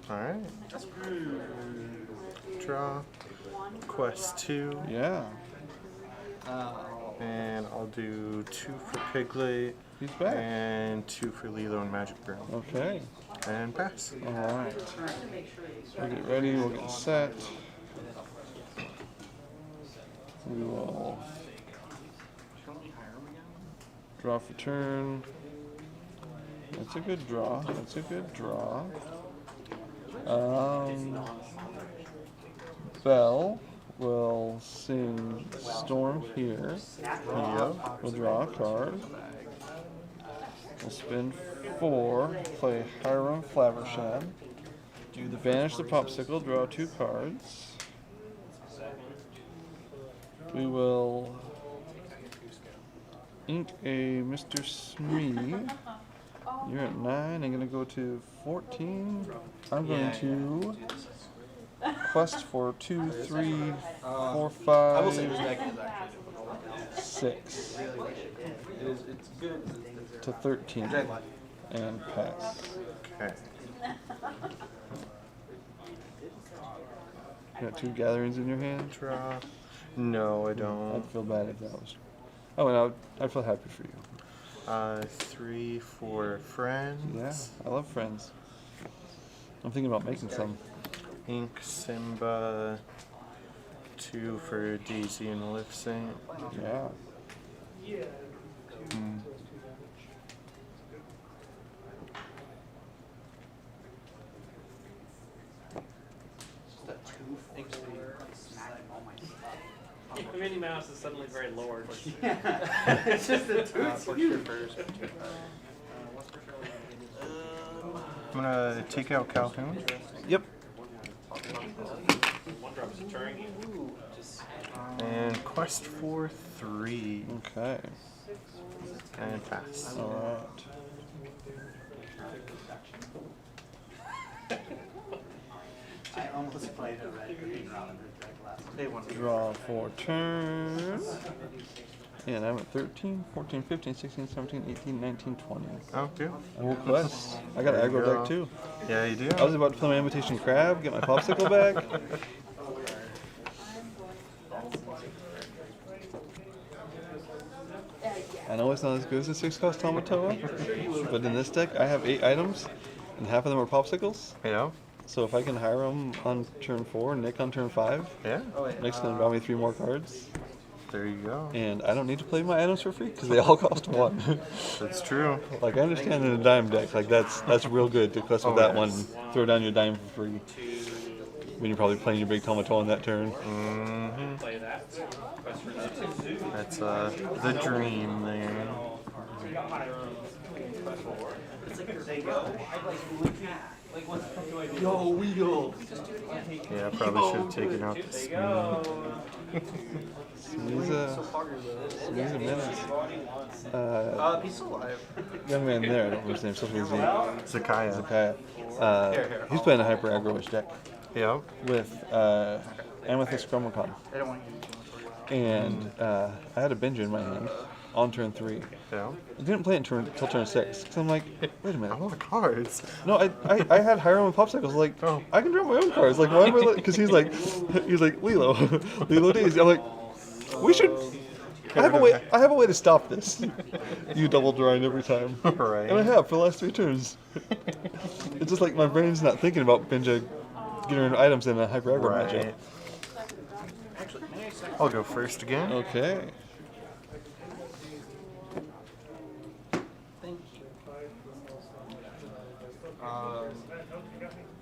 Alright. Draw. Quest 2. Yeah. And I'll do 2 for Piglet. He's back. And 2 for Lilo and Magic Girl. Okay. And pass. Alright. We'll get ready, we'll get set. We will draw for turn. That's a good draw. That's a good draw. Belle will sing Storm here. Yep. We'll draw a card. We'll spend 4, play Hiram Flavershad. Banish the popsicle, draw 2 cards. We will ink a Mr. Smee. You're at 9. I'm going to go to 14. I'm going to quest for 2, 3, 4, 5. I will say this deck is actually 6 it's good. to 13 and pass. Okay. You got 2 gatherings in your hand? Draw. No, I don't. I'd feel bad if that was. Oh, and I'd feel happy for you. 3 for Friends. Yeah, I love Friends. I'm thinking about making some. Ink Simba. 2 for Daisy and Maleficent. Yeah. Minnie Mouse is suddenly very Lord. It's just a tooth. I'm gonna take out Calhoun. Yep. And quest for 3. Okay. And pass. Alright. I almost played a red green Robin Hood deck last week. Draw for turn. And I'm at 13, 14, 15, 16, 17, 18, 19, 20. Oh, good. I will quest. I got an There you aggro go. deck too. Yeah, you do. I was about to play my Imitation Crab, get my popsicle back. I know it's not as good as the 6-cost Tamatoa, but in this deck I have 8 items, and half of them are popsicles. Yeah. So if I can hire him on turn 4, Nick on turn 5, Yeah. Nick's gonna draw me 3 more cards. There you go. And I don't need to play my items for free because they all cost 1. That's true. Like I understand in a dime deck, like that's real good to quest with that one. Throw down your dime for free. When you're probably playing your big Tomato that turn. Mm-hmm. That's the dream there. Yo, wheel. Yeah, I probably should have taken out the Smee. He's a menace. He's still alive. Young man there, I don't know his name, something Zakaya. He's playing a hyper aggro-ish deck. Yep. With Amethyst Chromacon. I don't want you. And I had a Benja in my hand on turn 3. Yeah. I didn't play it until turn 6 because I'm like, wait a minute. I want cards. No, I had Hiram and Popsicles. Like, I can draw my own cards. Like, why am I? Because he's like Lilo, Lilo Daisy. I'm like, we should. I have a way to stop this. You double drawing every time. Right. And I have for the last 3 turns. It's just like my brain's not thinking about Benja getting items in a hyper aggro matchup. I'll go first again. Okay. Thank you.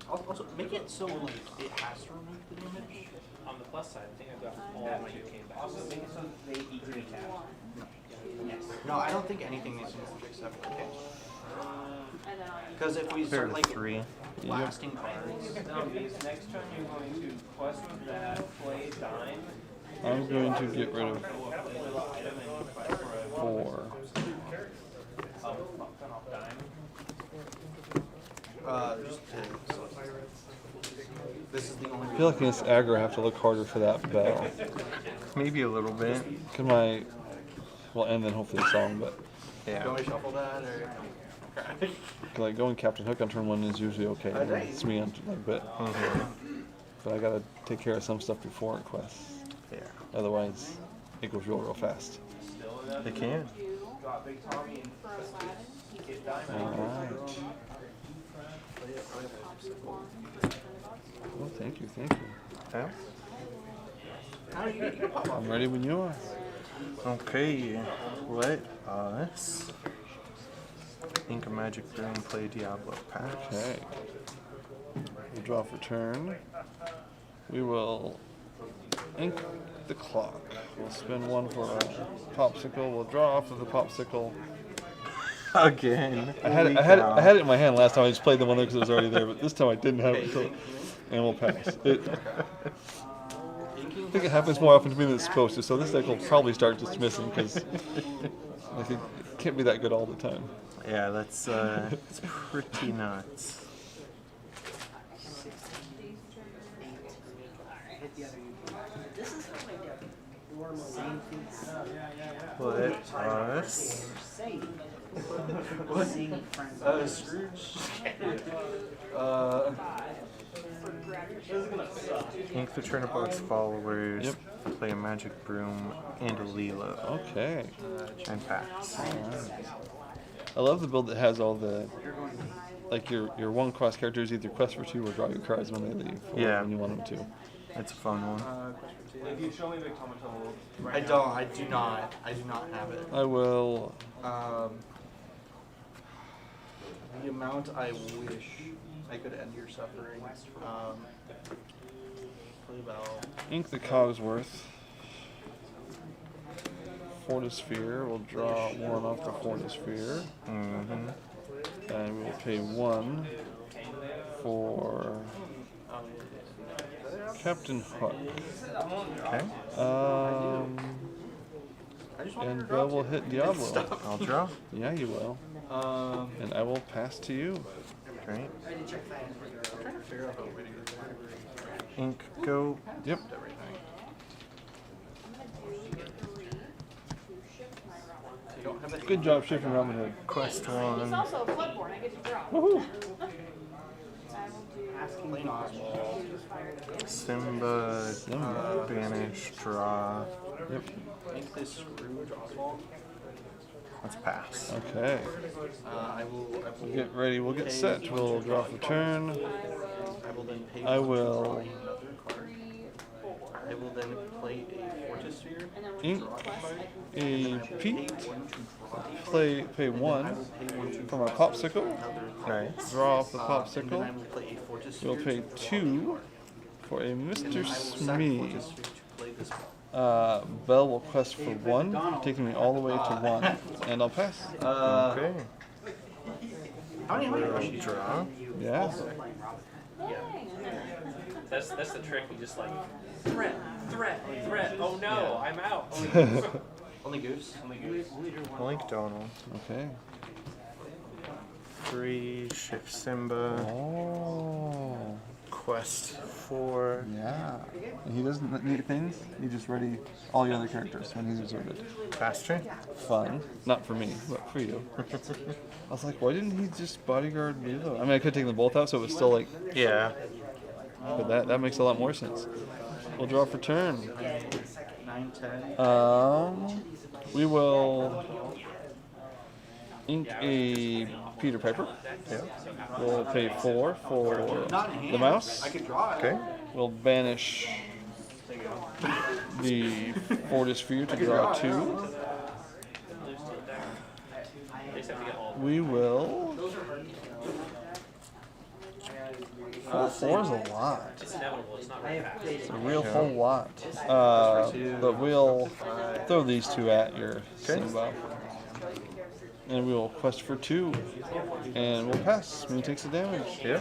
Also, make it so like it has to remove the damage. On the plus side, I think I've got all my UK back. Also, make it so they eat 3 tabs. Yes. No, I don't think anything needs to move except for the because if we Fair start like 3. blasting cards. Next turn you're going to quest with that, play dime. I'm going to get rid of 4. Just this is the only. I feel like against aggro, I have to look harder for that bell. Maybe a little bit. Can my and then hopefully the song, but Yeah. Do you want me to shuffle that or? like going Captain Hook on turn 1 is usually okay. It's me on but I gotta take care of some stuff before it quests. Yeah. Otherwise, it goes real fast. They can. Alright. Oh, thank you. Yeah. I'm ready when you are. Okay, let us Ink a Magic Broom, play Diablo pass. Okay. We'll draw for turn. We will ink the clock. We'll spin 1 for a popsicle. We'll draw off of the popsicle. Again. I had it in my hand last time. I just played the one there because it was already there, but this time I didn't have it until. And we'll pass. I think it happens more often to me than it's supposed to, so this deck will probably start dismissing because like it can't be that good all the time. Yeah, that's it's pretty nuts. Let us Scrooge. Ink the Turnabout's followers. Yep. Play a Magic Broom and a Leela. Okay. And pass. Right. I love the build that has all the like your 1 cross characters either quest for 2 or draw your cards when they leave. Or when you want them to. It's a fun one. If you show me Big Tomato right I do not have it. I will. The amount I wish I could end your suffering. Play bell. Ink the Cogsworth. Fortisphere. We'll draw 1 off the Fortisphere. And we'll pay 1 for Captain Hook. Okay. And Bell will hit Diablo. I'll draw. Yeah, you will. And I will pass to you. Great. I'm trying to figure out how to do this. Ink go. Yep. Good job shifting Robin Hood. Quest He's 1. also a Bloodborne. I get to draw. Woohoo! Simba, banish, draw. Yep. Make this Scrooge Oswald. Let's pass. Okay. I will We'll get ready. We'll get set. We'll draw for turn. will then pay I one to will draw another card. I will then play a Fortress Sphere. ink And then a I will peat, pay one to draw. pay And then I one will pay one to from our draw popsicle, another card. Nice. draw off the And then I popsicle. will play a Fortress We'll Sphere pay to draw a 2 card. for a And Mr. then I will sack Smee. Fortress Sphere to play this one. Bell will quest for 1, taking me all the way to 1, and I'll pass. Okay. How many We'll questions? draw. Yeah. That's the trick. You just like threat. Oh no, I'm out. Only goose. Link Donald. Okay. 3, Shift Simba. Oh. Quest 4. Yeah. And he doesn't need things. He just ready all your other characters when he's exerted. Fast turn. Fun. Not for me, but for you. I was like, why didn't he just bodyguard Lilo? I mean, I could take them both out, so it was still like. Yeah. But that makes a lot more sense. We'll draw for turn. 9, 10. We will ink a Peter Piper. Yeah. We'll pay 4 for Not in the hand. mouse. I could draw it. Okay. We'll banish the Fortis Sphere to draw 2. We will. 4 is a lot. It's inevitable. It's not very fast. It's a real whole lot. But we'll throw these 2 at your Simba. And we will quest for 2. And we'll pass. Smee takes the damage. Yeah.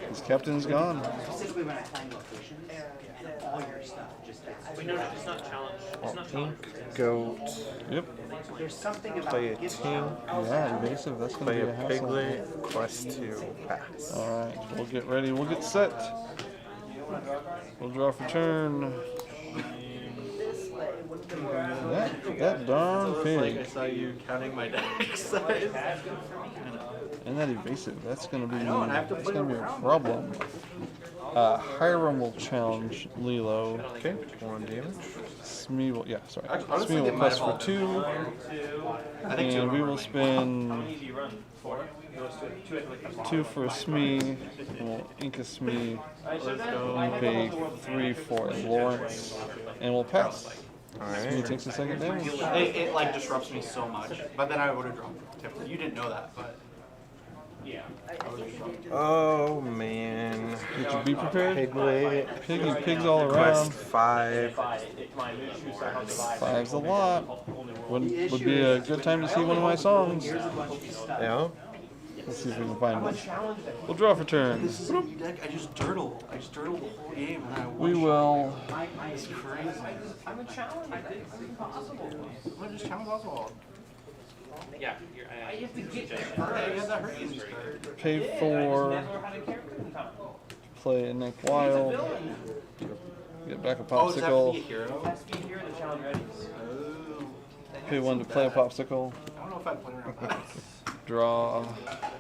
His captain's gone. Specifically when I find locations, and all your stuff just gets. Wait, no, it's not challenge. It's not challenge. Ink, Goat. Yep. There's something about Play a giving Ting. Yeah, evasive. That's going to Play be a a hassle. Piglet. Quest 2. Pass. Alright, we'll get ready. We'll get set. We'll draw for turn. That darn Like I pig. saw you counting my deck size. And that evasive. That's going to be, know, and I have to that's play going to be a around. problem. Hiram will challenge Lilo. Okay. 1 damage. Smee will, yeah, sorry. Honestly, Smee they will might quest have for 2. I think 2 And we will spend How many do you run? 4? No, it's 2. 2 at like 2 for Smee. And we'll ink a Smee. And pay 3 for Lawrence. And we'll pass. Smee Alright. takes the second damage. It like disrupts me so much. But then I would have drawn Tim. You didn't know that, but Yeah. Oh man. Did you be prepared? Piglet. Pigs all around. Quest 5. 5's a lot. Would be a good time to see one of my songs. Yeah. Let's see if we can find one. We'll draw for turn. this is a deck I just dirtled. I just dirtled the whole game and I We won. will. It's crazy. I'm a challenge. It's impossible. What just challenge Oswald? Yeah, I have to get Yeah, you had that Hercules card. Pay for. Play a Nick Wild. Get back a Oh, does that have to be a popsicle. hero? Pay 1 to play a popsicle. I don't know if I'd play around with that. Draw.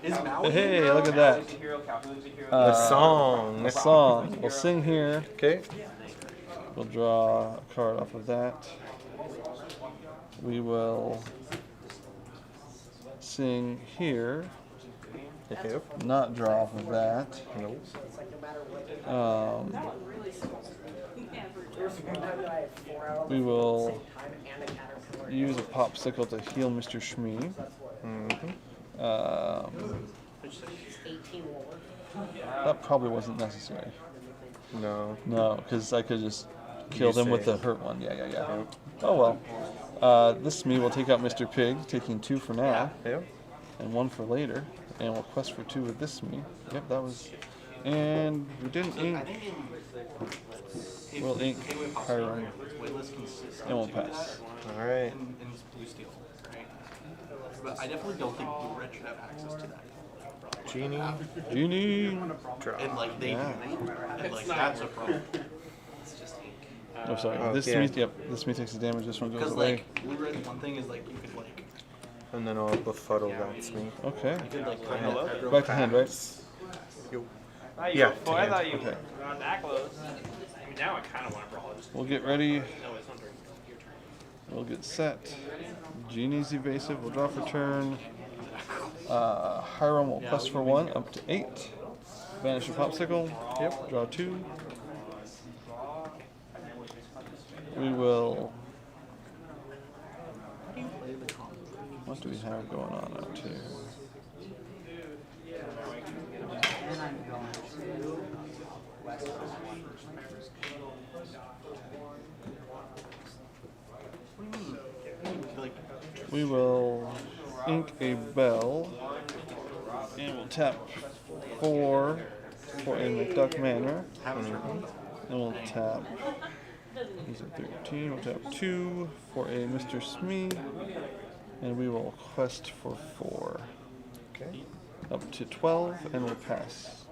Is Maui? Hey, look at that. The song. A song. We'll sing here. Okay. We'll draw a card off of that. We will sing here. Okay. Not draw off of that. Nope. We will use a popsicle to heal Mr. Shmee. That probably wasn't necessary. No. No, because I could just kill You him with the saved. hurt one. Yeah. Oh well. This Smee will take out Mr. Pig, taking 2 for now. Yep. And 1 for later. And we'll quest for 2 with this Smee. Yep, that was. And we didn't ink. We'll ink Hiram. And we'll pass. Alright. And it's blue steel, right? But I definitely don't think Blue Red should have access to that. Genie. Genie! Draw. And like they Yeah. do. And like that's a problem. Oh, sorry. Oh, This yeah. Smee, yep, this Smee takes the damage. This one goes Because away. like Blue Red, one thing is like you could like And then I'll befuddle that's me. Okay. you could like kind of Back to hand, right? Yeah. Oh, I to thought hand. you Okay. were that close. I mean, now I kind of want to brawl. Just We'll get ready. no, it's under your turn. We'll get set. Genie's evasive. We'll draw for turn. Hiram will quest for 1 up to 8. Banish a popsicle. Yep. Draw 2. We will. What do we have going on out here? And I'm going to West. We will ink a bell, and we'll tap 4 for a McDuck Manor. And we'll tap. These are 13. We'll tap 2 for a Mr. Smee, and we will quest for 4. Okay. Up to 12, and we'll pass.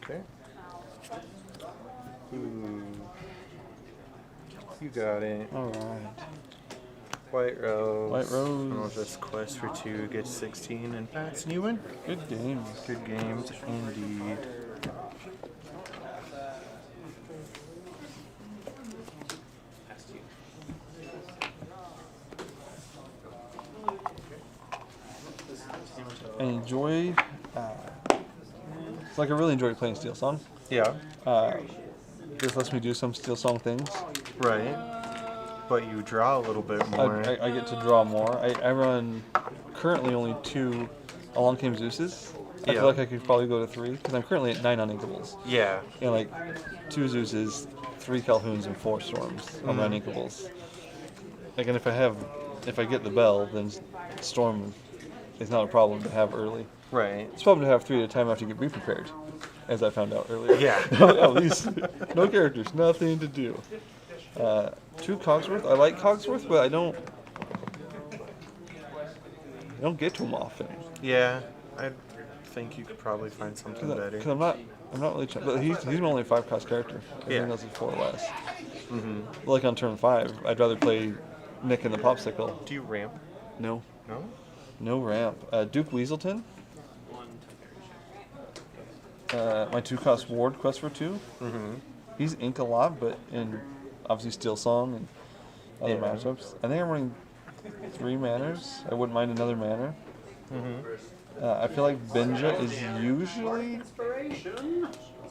Okay. Ooh. You got it. Alright. White Rose. White Rose. I'll just quest for 2, get 16, and pass. And you win. Good games. Good games, indeed. I enjoyed. Like I really enjoyed playing Steel Song. Yeah. This lets me do some Steel Song things. Right. But you draw a little bit more. I get to draw more. I run currently only 2 Along Came Zeus's. I feel like I could probably go to 3 because I'm currently at 9 uninkables. Yeah. And like 2 Zeus's, 3 Calhouns, and 4 Storms on my uninkables. Like, and if I get the bell, then Storm is not a problem to have early. Right. It's a problem to have 3 at a time after you get pre-prepared, as I found out earlier. Yeah. At least, no characters, nothing to do. 2 Cogsworth. I like Cogsworth, but I don't get to him often. Yeah. I think you could probably find something better. Because I'm not really. But he's my only 5-cost character. Everything else is 4 or less. Mm-hmm. Like on turn 5, I'd rather play Nick and the Popsicle. Do you ramp? No. No? No ramp. Duke Weaselton. My 2-cost Ward quest for 2. Mm-hmm. He's ink a lot, but in obviously Steel Song and other matchups. I think I'm running 3 manors. I wouldn't mind another manor. Mm-hmm. I feel like Benja is usually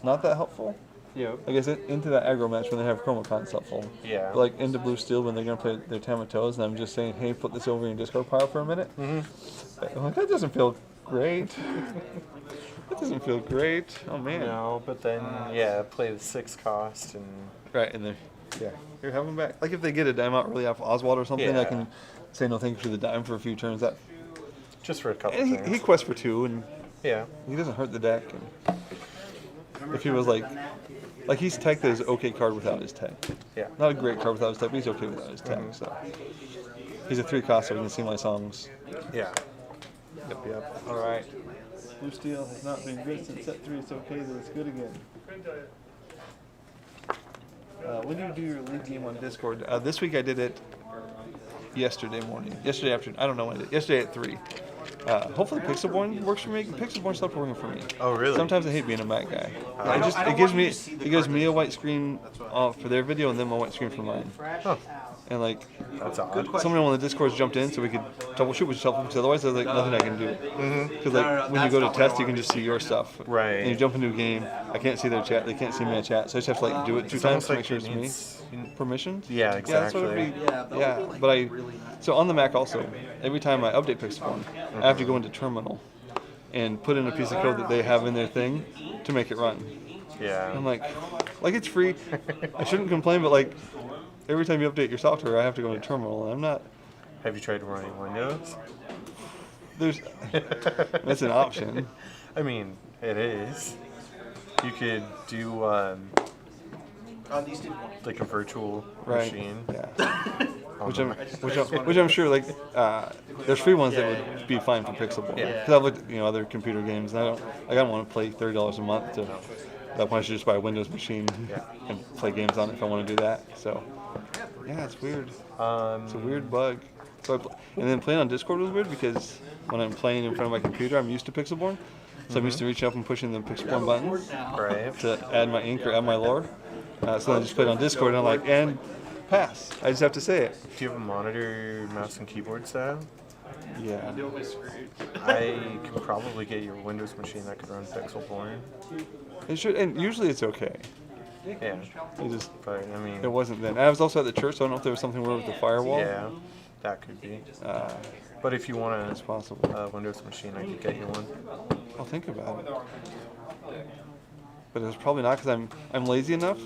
not that helpful. Yeah. I guess into that aggro match when they have Chromocon's helpful. Yeah. But like into Blue Steel when they're gonna play their Tamatoes, and I'm just saying, hey, put this over in your discard pile for a minute. Mm-hmm. I'm like, that doesn't feel great. That doesn't feel great. Oh man. No, but then play the 6 cost and right, and then here, have them back. Like if they get a dime out really off Oswald or something, I can say no thank you to the dime for a few turns. That just for a couple. And he quests for 2, and he doesn't hurt the deck. And if he was like he's tech that is okay card without his tech. Yeah. Not a great card without his tech, but he's okay without his tech. So he's a 3-cost, so he can sing my songs. Yeah. Yep. All right. Blue Steel has not been good since set 3. It's okay that it's good again. When do you do your league game on Discord? This week I did it yesterday morning. Yesterday afternoon. I don't know when I did. Yesterday at 3. Hopefully Pixelborn works for me. Pixelborn stopped working for me. Oh, really? Sometimes I hate being a Mac guy. It gives me a white screen for their video and then a white screen for mine. Huh. And like, that's odd. Someone on the Discord jumped in so we could troubleshoot with yourself because otherwise there's like nothing I can do. Because like when you go to test, you can just see your stuff. Right. And you jump into a game, I can't see their chat. They can't see my chat, so I just have to like do it 2 times to make sure it's me. Permissions? Yeah, exactly. But so on the Mac also, every time I update Pixelborn, I have to go into Terminal and put in a piece of code that they have in their thing to make it run. Yeah. I'm like it's free. I shouldn't complain, but like every time you update your software, I have to go into Terminal, and I'm not. Have you tried running Windows? That's an option. I mean, it is. You could do like a virtual machine. Yeah. Which I'm sure like there's free ones that would be fine for Pixelborn. Yeah. Because I've looked at other computer games, and I don't want to play $30 a month to. That point I should just buy a Windows machine and play games on it if I want to do that. So yeah, it's weird. It's a weird bug. So and then playing on Discord was weird because when I'm playing in front of my computer, I'm used to Pixelborn. So I'm used to reaching up and pushing the Pixelborn buttons to add my ink or add my lore. So then I just played on Discord and I'm like, and pass. I just have to say it. Do you have a monitor, mouse, and keyboard style? Yeah. You'll be screwed. I can probably get you a Windows machine that could run Pixelborn. It should, and usually it's okay. Yeah. It just, But, I mean... it wasn't then. I was also at the church, so I don't know if there was something wrong with the firewall. Yeah, that could be. But if you want It's possible. a Windows machine, I could get you one. I'll think about it. But it's probably not because I'm lazy enough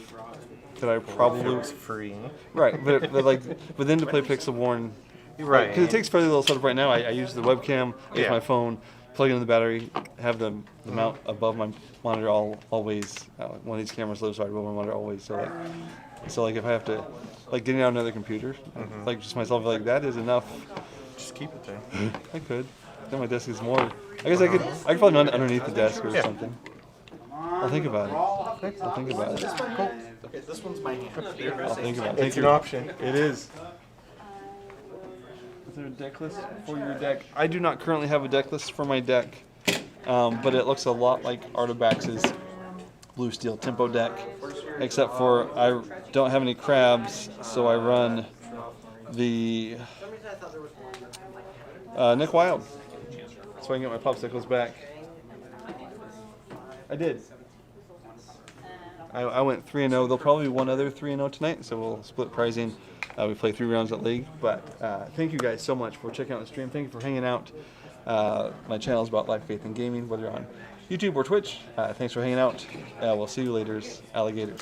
that I If probably it was free. right. But then to play Pixelborn, Right. Because it takes fairly little setup right now. I use the webcam, use Yeah. my phone, plug it in the battery, have the mount above my monitor always. One of these cameras lives right above my monitor always. So like if I have to getting out another computer, like just myself like that is enough. Just keep it there. I could. Then my desk is more. I guess I could probably run it underneath the desk or Yeah. something. I'll think about it. I'll think about it. Okay, this one's my hand. I'll think about it. Thank It's an you. option. It is. Is there a deck list for your deck? I do not currently have a deck list for my deck, but it looks a lot like Artabax's Blue Steel Tempo deck, except for I don't have any crabs, so I run the Nick Wild, so I can get my popsicles back. I did. I went 3-0. There'll probably be one other 3-0 tonight, so we'll split pricing. We play 3 rounds at league, but thank you guys so much for checking out the stream. Thank you for hanging out. My channel is about life, faith, and gaming, whether you're on YouTube or Twitch. Thanks for hanging out. We'll see you later, alligators.